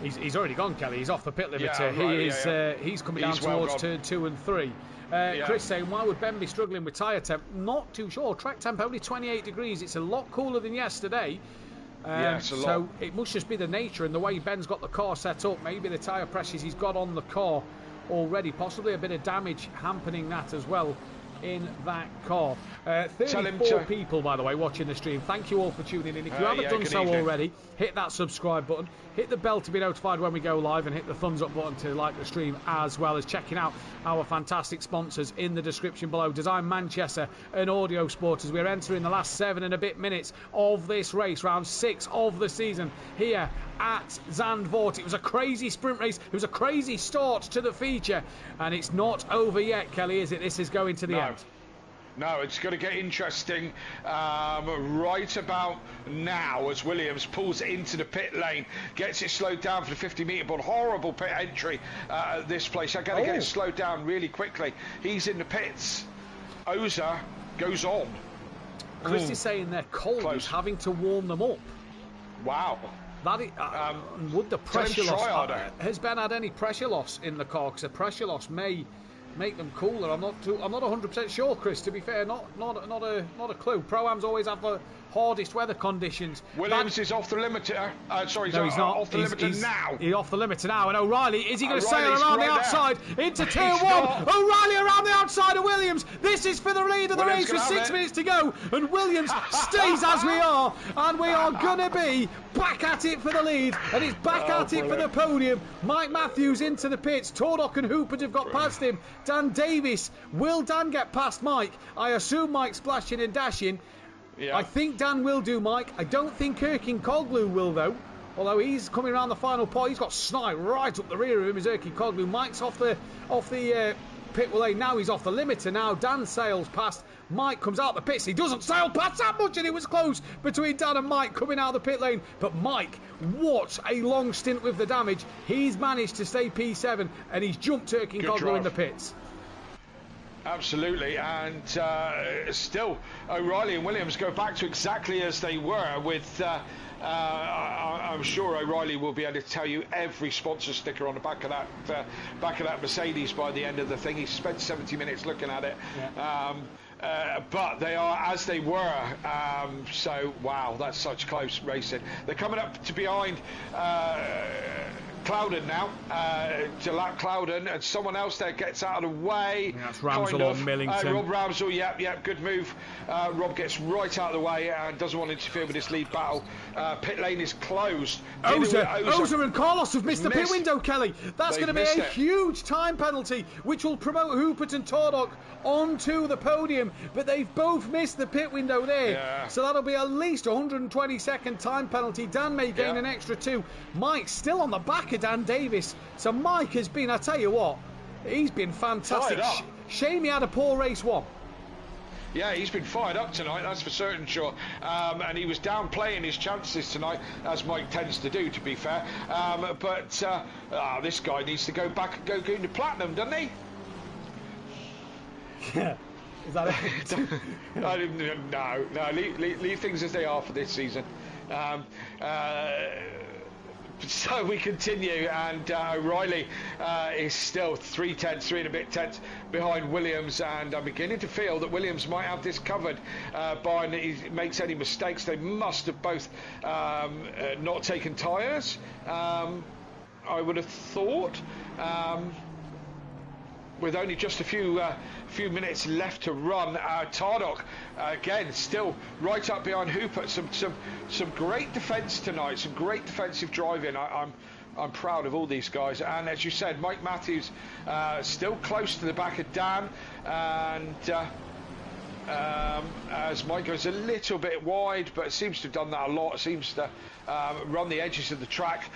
He's already gone, Kelly. He's off the pit limiter. He's coming down towards turn 2 and 3. Chris saying, why would Ben be struggling with tyre temp? Not too sure. Track temp only 28 degrees. It's a lot cooler than yesterday. It's a lot. So it must just be the nature and the way Ben's got the car set up. Maybe the tyre pressures he's got on the car already. Possibly a bit of damage hampering that as well in that car. 34 people, by the way, watching the stream. Thank you all for tuning in. If you haven't done so already, hit that subscribe button, hit the bell to be notified when we go live, and hit the thumbs up button to like the stream, as well as checking out our fantastic sponsors in the description below. Design Manchester and Audio Sport, as we're entering the last 7 and a bit minutes of this race, round 6 of the season here at Zandvoort. It was a crazy sprint race. It was a crazy start to the feature, and it's not over yet, Kelly, is it? This is going to the end. No, it's going to get interesting right about now as Williams pulls into the pit lane, gets it slowed down for the 50-metre bond. Horrible pit entry at this place. I'm going to get it slowed down really quickly. He's in the pits. Oza goes on. Chris is saying they're cold. He's having to warm them up. Wow. Would the pressure loss... has Ben had any pressure loss in the car? Because the pressure loss may make them cooler. I'm not 100% sure, Chris. To be fair, not a clue. Pro-Ams always have the hardest weather conditions. Williams is off the limiter. No, he's not. Off the limiter now. He's off the limiter now. And O'Reilly, is he going to sail around the outside into Tier 1? O'Reilly around the outside of Williams. This is for the lead of the race with 6 minutes to go. And Williams stays as we are. And we are going to be back at it for the lead. And it's back at it for the podium. Mike Matthews into the pits. Tordock and Hoopert have got past him. Dan Davis. Will Dan get past Mike? I assume Mike's splashing and dashing. Yeah. I think Dan will do, Mike. I don't think Erkin-Koglu will, though. Although he's coming around the final point. He's got Snipe right up the rear of him, is Erkin-Koglu. Mike's off the pit lane. Now he's off the limiter. Now Dan sails past. Mike comes out the pits. He doesn't sail past that much, and it was close between Dan and Mike coming out of the pit lane. But Mike, what a long stint with the damage. He's managed to stay P7, and he's jumped Erkin-Koglu in the pits. Absolutely, and still O'Reilly and Williams go back to exactly as they were with I'm sure O'Reilly will be able to tell you every sponsor sticker on the back of that Mercedes by the end of the thing. He spent 70 minutes looking at it. But they are as they were, so wow, that's such close racing. They're coming up to behind Clouden now, to lap Clouden, and someone else there gets out of the way. That's Ramsell or Millington. Rob Ramsell, yep, good move. Rob gets right out of the way and doesn't want to interfere with this lead battle. Pit lane is closed. Oza and Carlos have missed the pit window, Kelly. That's going to be a huge time penalty, which will promote Hoopert and Tordock onto the podium, but they've both missed the pit window there. So that'll be at least 120-second time penalty. Dan may gain an extra 2. Mike's still on the back of Dan Davis. So Mike has been, I tell you what, he's been fantastic. Shame he had a poor race 1. Yeah, he's been fired up tonight, that's for certain sure. And he was downplaying his chances tonight, as Mike tends to do, to be fair. But this guy needs to go back and go into platinum, doesn't he? Yeah. Is that it? No. Leave things as they are for this season. So we continue, and O'Reilly is still 3 and a bit tenths behind Williams, and I'm beginning to feel that Williams might have this covered. Barring that he makes any mistakes, they must have both not taken tyres, I would have thought. With only just a few minutes left to run, Tardock again still right up behind Hoopert. Some great defence tonight, some great defensive driving. I'm proud of all these guys. And as you said, Mike Matthews still close to the back of Dan, and as Mike goes a little bit wide, but seems to have done that a lot. Seems to run the edges of the track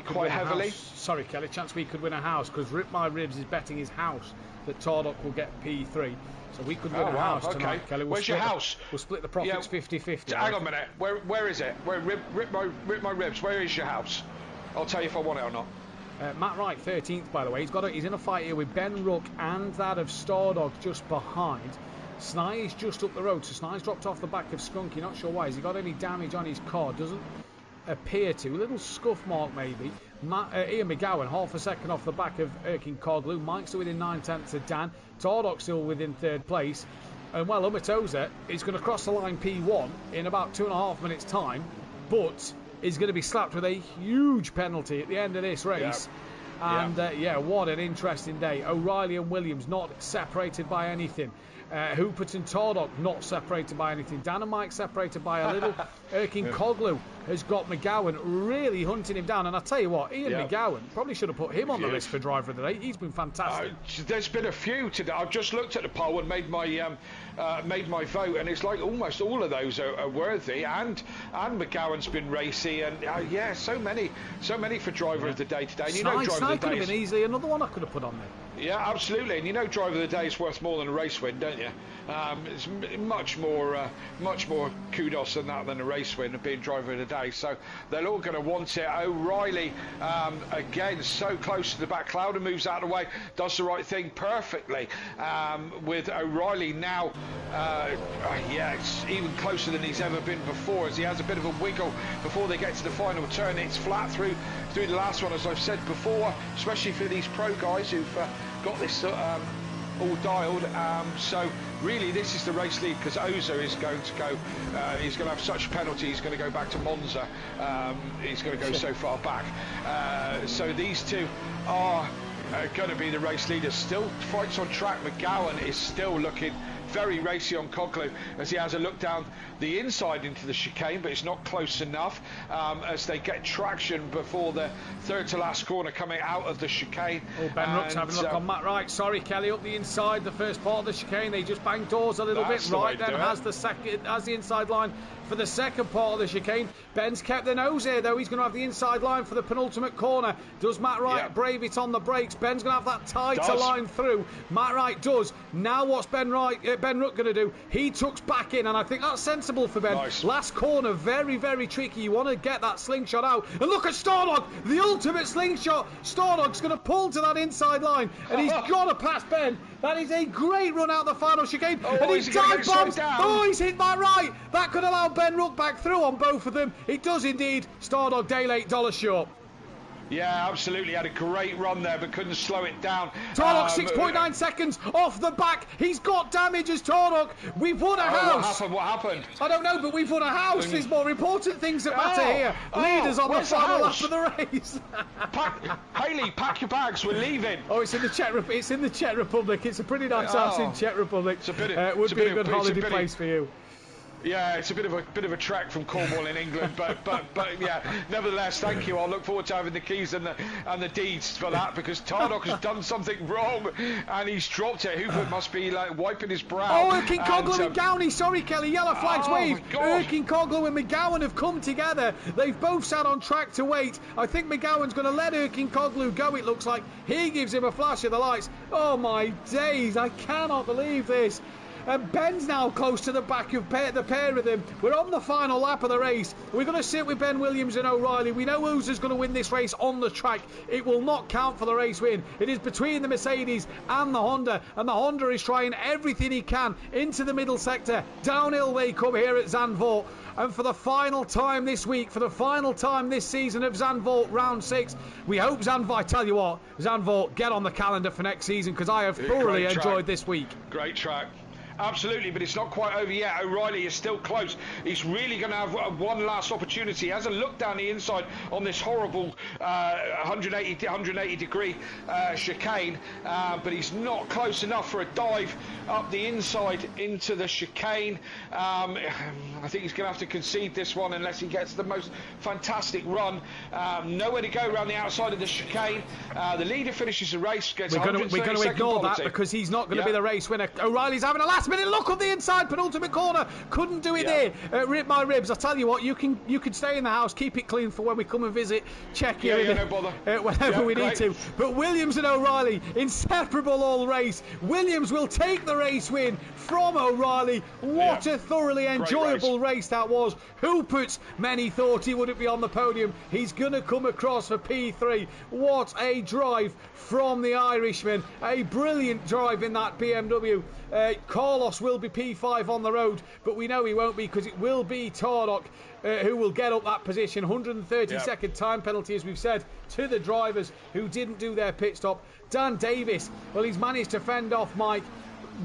quite heavily. Sorry, Kelly, chance we could win a house, because Rip My Ribs is betting his house that Tardock will get P3. So we could win a house tonight, Kelly. Where's your house? We'll split the profits 50-50. Hang on a minute. Where is it? Rip my Ribs. Where is your house? I'll tell you if I want it or not. Matt Wright, 13th, by the way. He's in a fight here with Ben Ruck and that of Stardog just behind. Snye is just up the road, so Snye's dropped off the back of Skunky. Not sure why. Has he got any damage on his car? Doesn't appear to. A little scuff mark maybe. Ian McGowan, half a second off the back of Erkin-Koglu. Mike's still within 9/10 of Dan. Tardock still within 3rd place. And well, Umatoza is going to cross the line P1 in about 2.5 minutes time, but is going to be slapped with a huge penalty at the end of this race. And what an interesting day. O'Reilly and Williams not separated by anything. Hoopert and Tordok not separated by anything. Dan and Mike separated by a little. Erkin Koglu has got McGowan really hunting him down. And I tell you what, Ian McGowan probably should have put him on the list for driver of the day. He's been fantastic. There's been a few today. I've just looked at the poll and made my vote, and it's like almost all of those are worthy. And McGowan's been racy, and so many for driver of the day today. And driver of the day could have been easily another one I could have put on there. Yeah, absolutely. And driver of the day is worth more than a race win, don't you? It's much more kudos than that, than a race win of being driver of the day. So they're all going to want it. O'Reilly, again, so close to the back. Clouder moves out of the way, does the right thing perfectly. With O'Reilly now, it's even closer than he's ever been before, as he has a bit of a wiggle before they get to the final turn. It's flat through the last one, as I've said before, especially for these pro guys who've got this all dialed. So really this is the race lead, because Oza is going to go, he's going to have such a penalty, he's going to go back to Monza. He's going to go so far back. So these two are going to be the race leaders. Still fights on track. McGowan is still looking very racy on Koglu as he has a look down the inside into the chicane, but it's not close enough as they get traction before the third to last corner coming out of the chicane. Ben Rook's having a look on Matt Wright. Sorry, Kelly, up the inside, the first part of the chicane. They just banged doors a little bit. Right then has the inside line for the second part of the chicane. Ben's kept the nose here, though. He's going to have the inside line for the penultimate corner. Does Matt Wright brave it on the brakes? Ben's going to have that tighter line through. Matt Wright does. Now what's Ben Rook going to do? He tucks back in, and I think that's sensible for Ben. Nice. Last corner, very, very tricky. You want to get that slingshot out. And look at Stordog, the ultimate slingshot. Stordog's going to pull to that inside line, and he's got to pass Ben. That is a great run out the final chicane. And he's dive bombs. Oh, he's hit Matt Wright. That could allow Ben Rook back through on both of them. It does indeed. Stordog day late, dollar short. Yeah, absolutely. Had a great run there, but couldn't slow it down. Tordok, 6.9 seconds off the back. He's got damage as Tordok. We've won a house. What happened? I don't know, but we've won a house. There's more important things that matter here. Leaders on the final lap of the race. Haley, pack your bags. We're leaving. Oh, it's in the Czech Republic. It's a pretty nice house in Czech Republic. Would be a good holiday place for you. Yeah, it's a bit of a trek from Cornwall in England, but yeah, nevertheless, thank you. I'll look forward to having the keys and the deeds for that, because Tardok has done something wrong and he's dropped it. Hooper must be like wiping his brow. Oh, Erkin Koglu and Gowney. Sorry, Kelly. Yellow flags wave. Erkin Koglu and McGowan have come together. They've both sat on track to wait. I think McGowan's going to let Erkin Koglu go. It looks like he gives him a flash of the lights. Oh my days! I cannot believe this. And Ben's now close to the back of the pair of them. We're on the final lap of the race. We're going to sit with Ben Williams and O'Reilly. We know Uza's going to win this race on the track. It will not count for the race win. It is between the Mercedes and the Honda. And the Honda is trying everything he can into the middle sector. Downhill they come here at Zandvoort. And for the final time this week, for the final time this season of Zandvoort Round 6, we hope Zandvoort, I tell you what, Zandvoort, get on the calendar for next season, because I have thoroughly enjoyed this week. Great track. Absolutely, but it's not quite over yet. O'Reilly is still close. He's really going to have one last opportunity. He has a look down the inside on this horrible 180 degree chicane, but he's not close enough for a dive up the inside into the chicane. I think he's going to have to concede this one unless he gets the most fantastic run. Nowhere to go around the outside of the chicane. The leader finishes the race, gets we're going to ignore that, because he's not going to be the race winner. O'Reilly's having a last minute look on the inside, penultimate corner, couldn't do it there. Rip my ribs. I tell you what, you can stay in the house, keep it clean for when we come and visit, check you no bother. Whenever we need to. But Williams and O'Reilly, inseparable all race. Williams will take the race win from O'Reilly. What a thoroughly enjoyable race that was. Hoopert, many thought he wouldn't be on the podium. He's going to come across for P3. What a drive from the Irishman. A brilliant drive in that BMW. Carlos will be P5 on the road, but we know he won't be, because it will be Tardok who will get up that position. 130-second time penalty, as we've said, to the drivers who didn't do their pit stop. Dan Davis, well, he's managed to fend off Mike.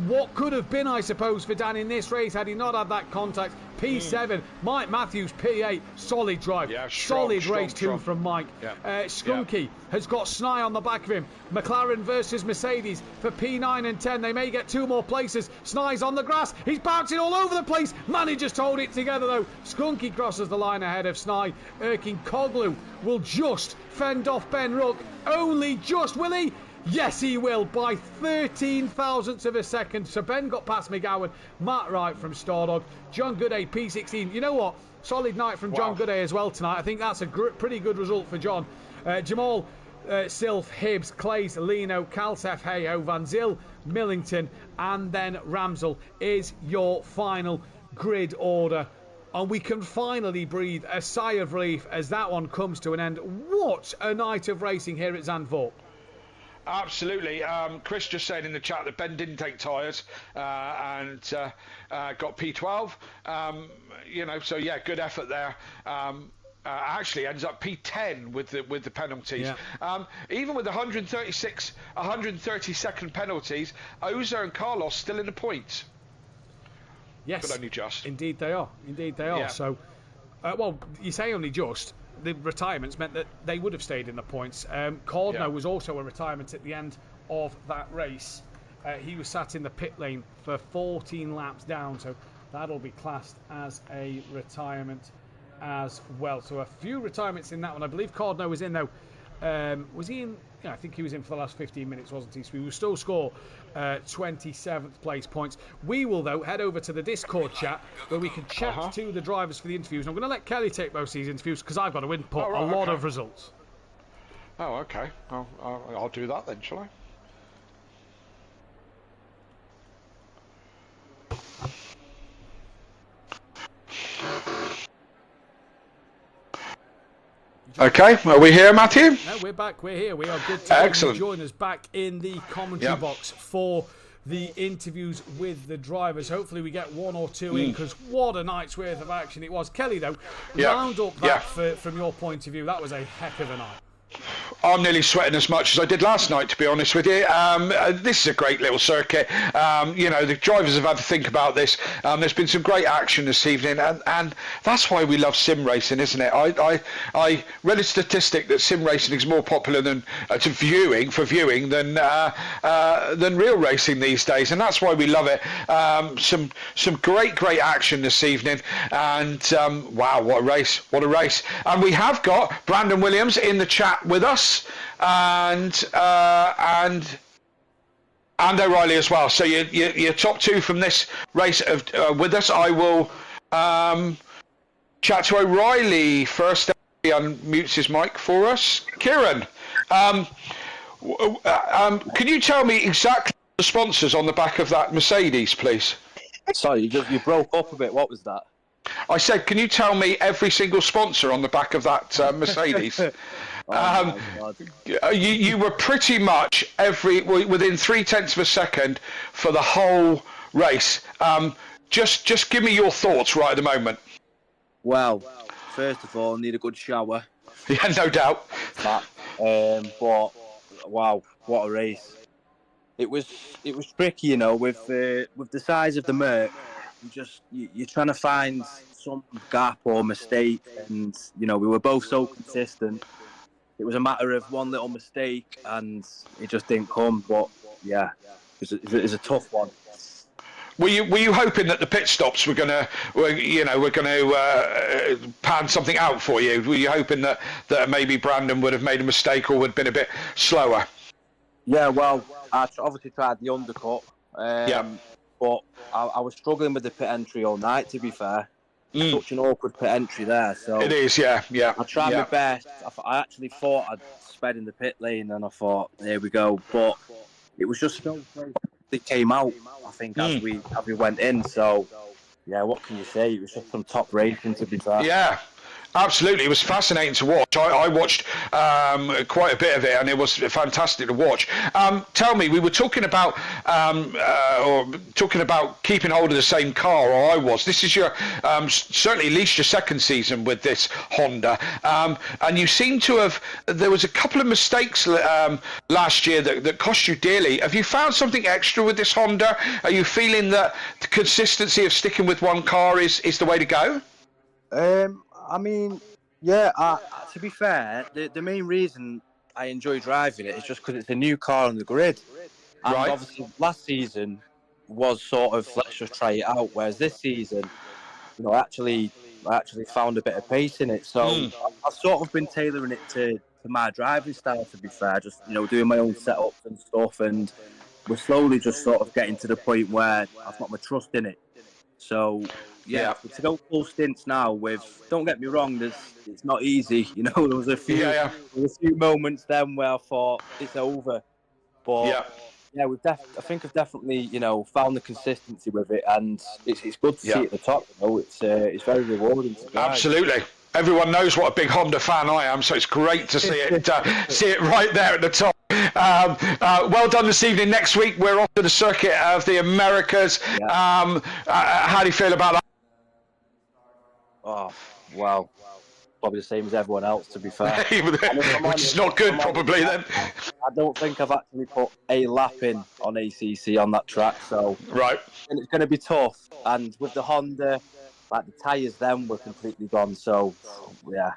What could have been, I suppose, for Dan in this race had he not had that contact. P7. Mike Matthews, P8. Solid drive. Yeah, solid race strong. from Mike. Yeah. Skunky has got Snai on the back of him. McLaren versus Mercedes for P9 and 10. They may get 2 more places. Snai's on the grass. He's bouncing all over the place. Manages to hold it together though. Skunky crosses the line ahead of Snai. Erkin Koglu will just fend off Ben Rook. Only just, will he? Yes, he will, by 13 thousandths of a second. So Ben got past McGowan. Matt Wright from Stardog. John Gooday, P16. You know what? Solid night from John Gooday as well tonight. I think that's a pretty good result for John. Jamal, Sylph, Hibbs, Clays, Lino, Kalsef, Heyo, Van Zyl, Millington, and then Ramsel is your final grid order. And we can finally breathe a sigh of relief as that one comes to an end. What a night of racing here at Zandvoort. Absolutely. Chris just said in the chat that Ben didn't take tyres and got P12. So yeah, good effort there. Actually ends up P10 with the penalties. Yeah. Even with 130-second penalties, Oza and Carlos still in the points. Yes, but only just. Indeed they are. Yeah. So, well, you say only just. The retirements meant that they would have stayed in the points. Cordno was also a retirement at the end of that race. He was sat in the pit lane for 14 laps down, so that'll be classed as a retirement as well. So a few retirements in that one. I believe Cordno was in though. Was he in? Yeah, I think he was in for the last 15 minutes, wasn't he? So we will still score 27th place points. We will, though, head over to the Discord chat where we can chat to the drivers for the interviews. And I'm going to let Kelly take most of these interviews because I've got to input a lot of results. Oh, okay. I'll do that then, shall I? Okay, are we here, Mathew? No, we're back. We're here. We are good to Excellent. Join us back in the commentary box for the interviews with the drivers. Hopefully we get 1 or 2 in because what a night's worth of action it was. Kelly, though, round up that from your point of view. That was a heck of a night. I'm nearly sweating as much as I did last night, to be honest with you. This is a great little circuit. The drivers have had to think about this. There's been some great action this evening, and that's why we love sim racing, isn't it? I read a statistic that sim racing is more popular than viewing than real racing these days, and that's why we love it. Some great action this evening, and wow, what a race! And we have got Brandon Williams in the chat with us, and O'Reilly as well. So you're top 2 from this race with us. I will chat to O'Reilly first. He unmutes his mic for us. Kieran, can you tell me exactly the sponsors on the back of that Mercedes, please? Sorry, you broke up a bit. What was that? I said, can you tell me every single sponsor on the back of that Mercedes? You were pretty much within 0.3 of a second for the whole race. Just give me your thoughts right at the moment. Well, first of all, I need a good shower. Yeah, no doubt. But wow, what a race! It was tricky, with the size of the Merc. You're trying to find some gap or mistake, and we were both so consistent. It was a matter of one little mistake, and it just didn't come. But yeah, it was a tough one. Were you hoping that the pit stops were going to pan something out for you? Were you hoping that maybe Brandon would have made a mistake or would have been a bit slower? Yeah, well, I obviously tried the undercut. But I was struggling with the pit entry all night, to be fair. Such an awkward pit entry there. So it is, yeah. I tried my best. I actually thought I'd sped in the pit lane, and I thought, there we go. But it was just so close. It came out, I think, as we went in. So, yeah, what can you say? It was just some top racing, to be fair. Yeah. Absolutely, it was fascinating to watch. I watched quite a bit of it, and it was fantastic to watch. Tell me, we were talking about keeping hold of the same car, or I was. This is your certainly at least your second season with this Honda, and you seem to have. There was a couple of mistakes last year that cost you dearly. Have you found something extra with this Honda? Are you feeling that the consistency of sticking with one car is the way to go? I mean, yeah, to be fair, the main reason I enjoy driving it is just because it's a new car on the grid. And obviously last season was sort of, let's just try it out, whereas this season, I actually found a bit of pace in it. So I've sort of been tailoring it to my driving style, to be fair, just, doing my own setups and stuff, and we're slowly just sort of getting to the point where I've got my trust in it. So... Yeah, to go full stints now don't get me wrong, it's not easy. There was a few moments then where I thought it's over. But I think I've definitely, found the consistency with it, and it's good to see at the top. It's very rewarding to drive. Absolutely. Everyone knows what a big Honda fan I am, so it's great to see it right there at the top. Well done this evening. Next week we're off to the circuit of the Americas. Yeah. How do you feel about that? Oh, wow. Probably the same as everyone else, to be fair. Which is not good, probably, then. I don't think I've actually put a lap in on ACC on that track, so... Right. And it's going to be tough. And with the Honda, the tyres then were completely gone, so, yeah.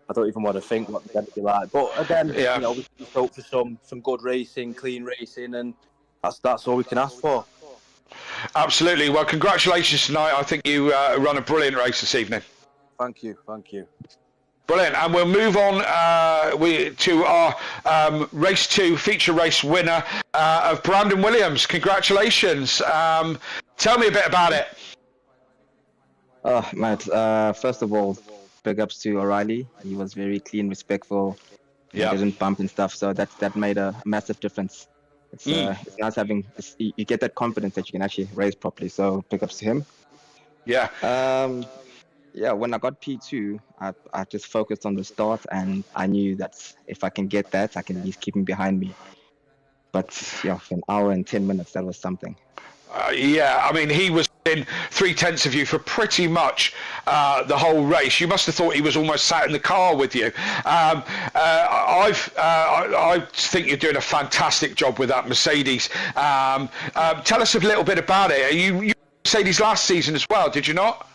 I don't even want to think what they're going to be like. But again, we can hope for some good racing, clean racing, and that's all we can ask for. Absolutely. Well, congratulations tonight. I think you run a brilliant race this evening. Thank you. Brilliant. And we'll move on to our race 2 feature race winner of Brandon Williams. Congratulations. Tell me a bit about it. Oh, Matt, first of all, big ups to O'Reilly. He was very clean, respectful. He didn't bump and stuff, so that made a massive difference. It's nice having, you get that confidence that you can actually race properly, so big ups to him. Yeah. When I got P2, I just focused on the start, and I knew that if I can get that, I can at least keep him behind me. But for an hour and 10 minutes, that was something. I mean, he was in 3/10 of you for pretty much the whole race. You must have thought he was almost sat in the car with you. I think you're doing a fantastic job with that Mercedes. Tell us a little bit about it. You Mercedes last season as well, did you not?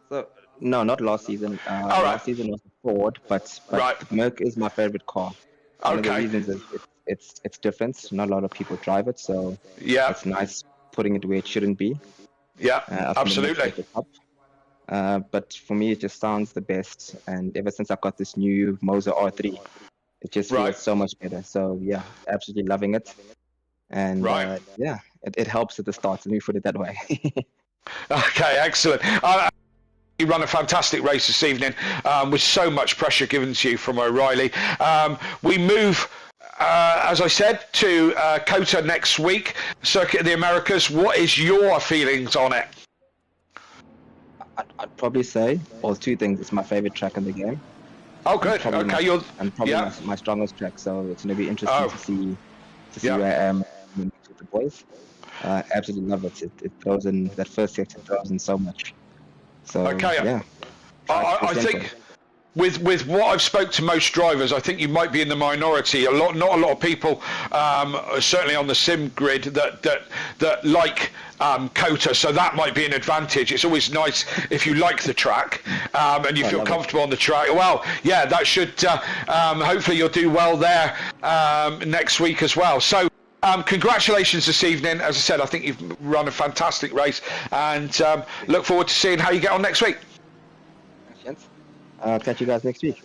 So no, not last season. Last season was a Ford, but Merc is my favorite car. One of the reasons is it's different. Not a lot of people drive it, so it's nice putting it where it shouldn't be. Absolutely. But for me, it just sounds the best. And ever since I got this new Moza R3, it just feels so much better. So absolutely loving it. And it helps at the start. Let me put it that way. Okay, excellent. You run a fantastic race this evening with so much pressure given to you from O'Reilly. We move, as I said, to COTA next week, Circuit of the Americas. What is your feelings on it? I'd probably say, two things. It's my favorite track in the game. Oh, good. Okay, my strongest track. So it's going to be interesting to see where I am with the boys. Absolutely love it. It throws in that first section, throws in so much. So I think with what I've spoke to most drivers, I think you might be in the minority. Not a lot of people, certainly on the sim grid, that like COTA, so that might be an advantage. It's always nice if you like the track and you feel comfortable on the track. Well, that should hopefully you'll do well there next week as well. So. Congratulations this evening. As I said, I think you've run a fantastic race, and look forward to seeing how you get on next week. I'll catch you guys next week.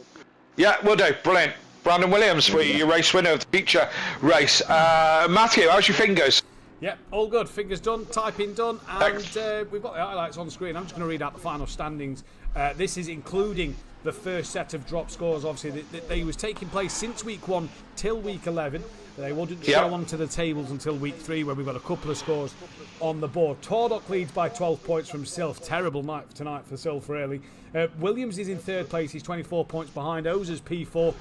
Yeah, we'll do. Brilliant. Brandon Williams for your race winner of the feature race. Mathew, how's your fingers? Yeah, all good. Fingers done, typing done, and we've got the highlights on screen. I'm just going to read out the final standings. This is including the first set of drop scores. Obviously, they was taking place since week 1 till week 11. They wouldn't show onto the tables until week 3, where we've got a couple of scores on the board. Tordock leads by 12 points from Sylph. Terrible night tonight for Sylph, really. Williams is in 3rd place. He's 24 points behind. Ozer's P4.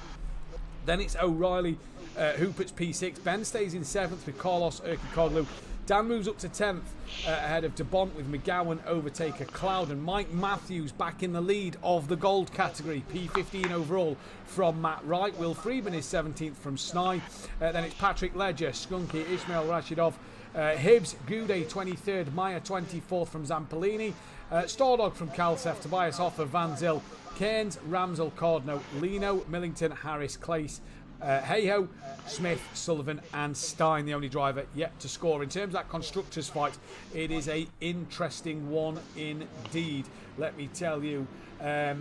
Then it's O'Reilly, Hoopert's P6. Ben stays in 7th with Carlos Urquikoglu. Dan moves up to 10th ahead of DeBont with McGowan, Overtaker, Cloud, and Mike Matthews back in the lead of the gold category. P15 overall from Matt Wright. Will Freeman is 17th from Snai. Then it's Patrick Ledger, Skunky, Ismail Rashidov, Hibbs, Goudet 23rd, Meyer 24th from Zampolini, Stordog from Kalsef, Tobias Hoffer, Van Zyl, Cairns, Ramsel, Cordno, Lino, Millington, Harris, Clace, Hayho, Smith, Sullivan and Stein, the only driver yet to score. In terms of that constructors fight, it is a interesting one indeed, let me tell you. MSA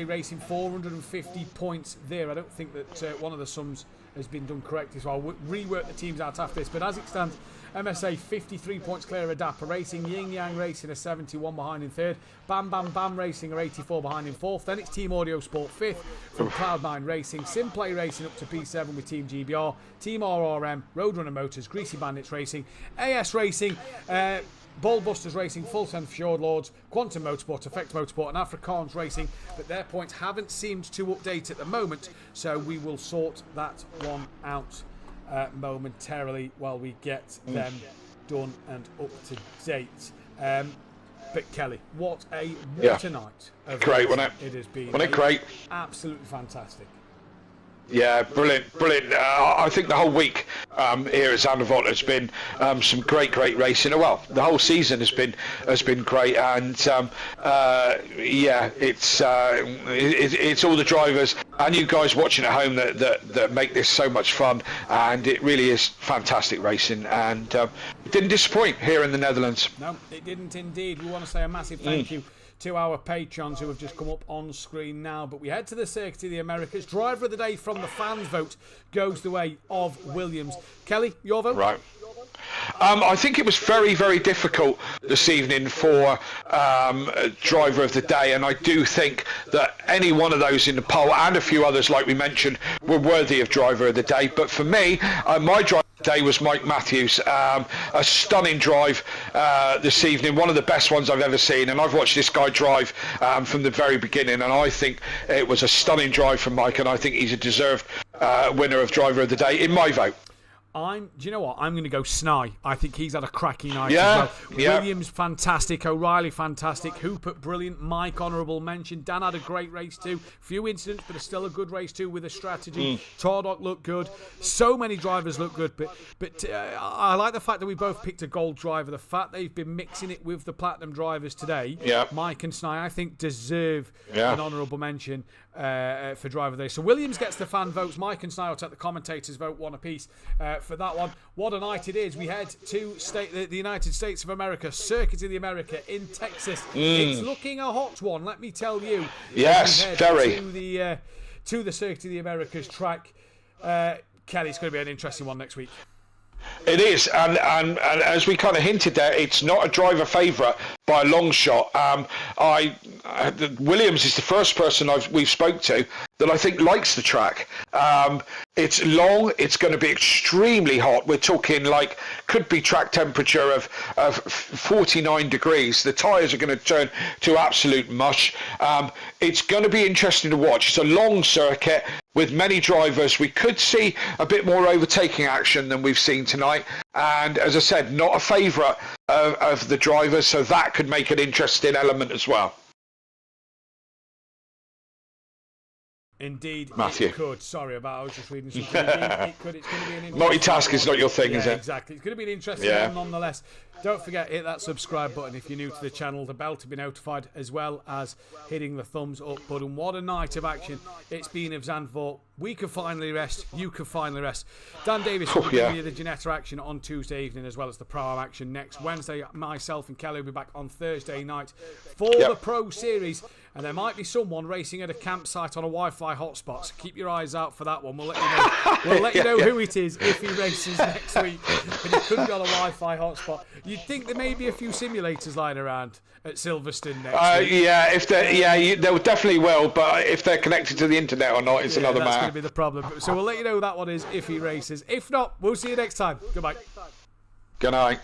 Racing 450 points there. I don't think that one of the sums has been done correctly, so I'll rework the teams out after this, but as it stands, MSA 53 points clear of Dapper Racing. Yin Yang Racing are 71 behind in 3rd. Bam Bam Bam Racing are 84 behind in 4th. Then it's Team Audio Sport 5th from Cloud9 Racing. SimPlay Racing up to P7 with Team GBR. Team RRM, Roadrunner Motors, Greasy Bandits Racing, AS Racing, Ballbusters Racing, Full Send Fjord Lords, Quantum Motorsport, Effect Motorsport and Afrikaans Racing, but their points haven't seemed to update at the moment, so we will sort that one out momentarily while we get them done and up to date. But Kelly, what a night of great, wasn't it? It has been. Wasn't it great? Absolutely fantastic. Yeah, brilliant. I think the whole week here at Zandvoort has been some great racing. Well, the whole season has been great, and it's all the drivers and you guys watching at home that make this so much fun, and it really is fantastic racing, and it didn't disappoint here in the Netherlands. No, it didn't indeed. We want to say a massive thank you to our patrons who have just come up on screen now. But we head to the Circuit of the Americas. Driver of the day from the fans vote goes the way of Williams. Kelly, your vote? Right. I think it was very difficult this evening for driver of the day, and I do think that any one of those in the poll and a few others like we mentioned were worthy of driver of the day. But for me, my driver of the day was Mike Matthews. A stunning drive this evening, one of the best ones I've ever seen, and I've watched this guy drive from the very beginning, and I think it was a stunning drive from Mike, and I think he's a deserved winner of driver of the day in my vote. Do you know what? I'm going to go Snai. I think he's had a cracking night as well. Williams, fantastic. O'Reilly, fantastic. Hoopert, brilliant. Mike, honourable mention. Dan had a great race too. Few incidents, but still a good race too with a strategy. Tordock looked good. So many drivers look good. But I like the fact that we both picked a gold driver. The fact they've been mixing it with the platinum drivers today. Mike and Snai, I think, deserve an honourable mention for driver of the day. So Williams gets the fan votes. Mike and Snai will take the commentators' vote, one apiece. For that one. What a night it is. We head to the United States of America, Circuit of the America in Texas. It's looking a hot one, let me tell you. Yes, very. To the Circuit of the Americas track. Kelly, it's going to be an interesting one next week. It is, and as we kind of hinted there, it's not a driver favourite by a long shot. Williams is the first person we've spoke to that I think likes the track. It's long. It's going to be extremely hot. We're talking could be track temperature of 49 degrees. The tyres are going to turn to absolute mush. It's going to be interesting to watch. It's a long circuit with many drivers. We could see a bit more overtaking action than we've seen tonight. And as I said, not a favourite of the drivers, so that could make an interesting element as well. Indeed, Mathew. It could. Sorry about I was just reading something. It's going to be an interesting multitask is not your thing, is it? Exactly. It's going to be an interesting one nonetheless. Don't forget, hit that subscribe button if you're new to the channel, the bell to be notified, as well as hitting the thumbs up button. What a night of action it's been of Zandvoort. We can finally rest. You can finally rest. Dan Davis will be giving you the Ginetta action on Tuesday evening, as well as the Pro-Am action next Wednesday. Myself and Kelly will be back on Thursday night for the Pro Series. And there might be someone racing at a campsite on a Wi-Fi hotspot, so keep your eyes out for that one. We'll let you know. We'll let you know who it is if he races next week. But he could be on a Wi-Fi hotspot. You'd think there may be a few simulators lying around at Silverstone next week. There definitely will. But if they're connected to the internet or not, it's another matter. going to be the problem. So we'll let you know who that one is if he races. If not, we'll see you next time. Goodbye. Good night.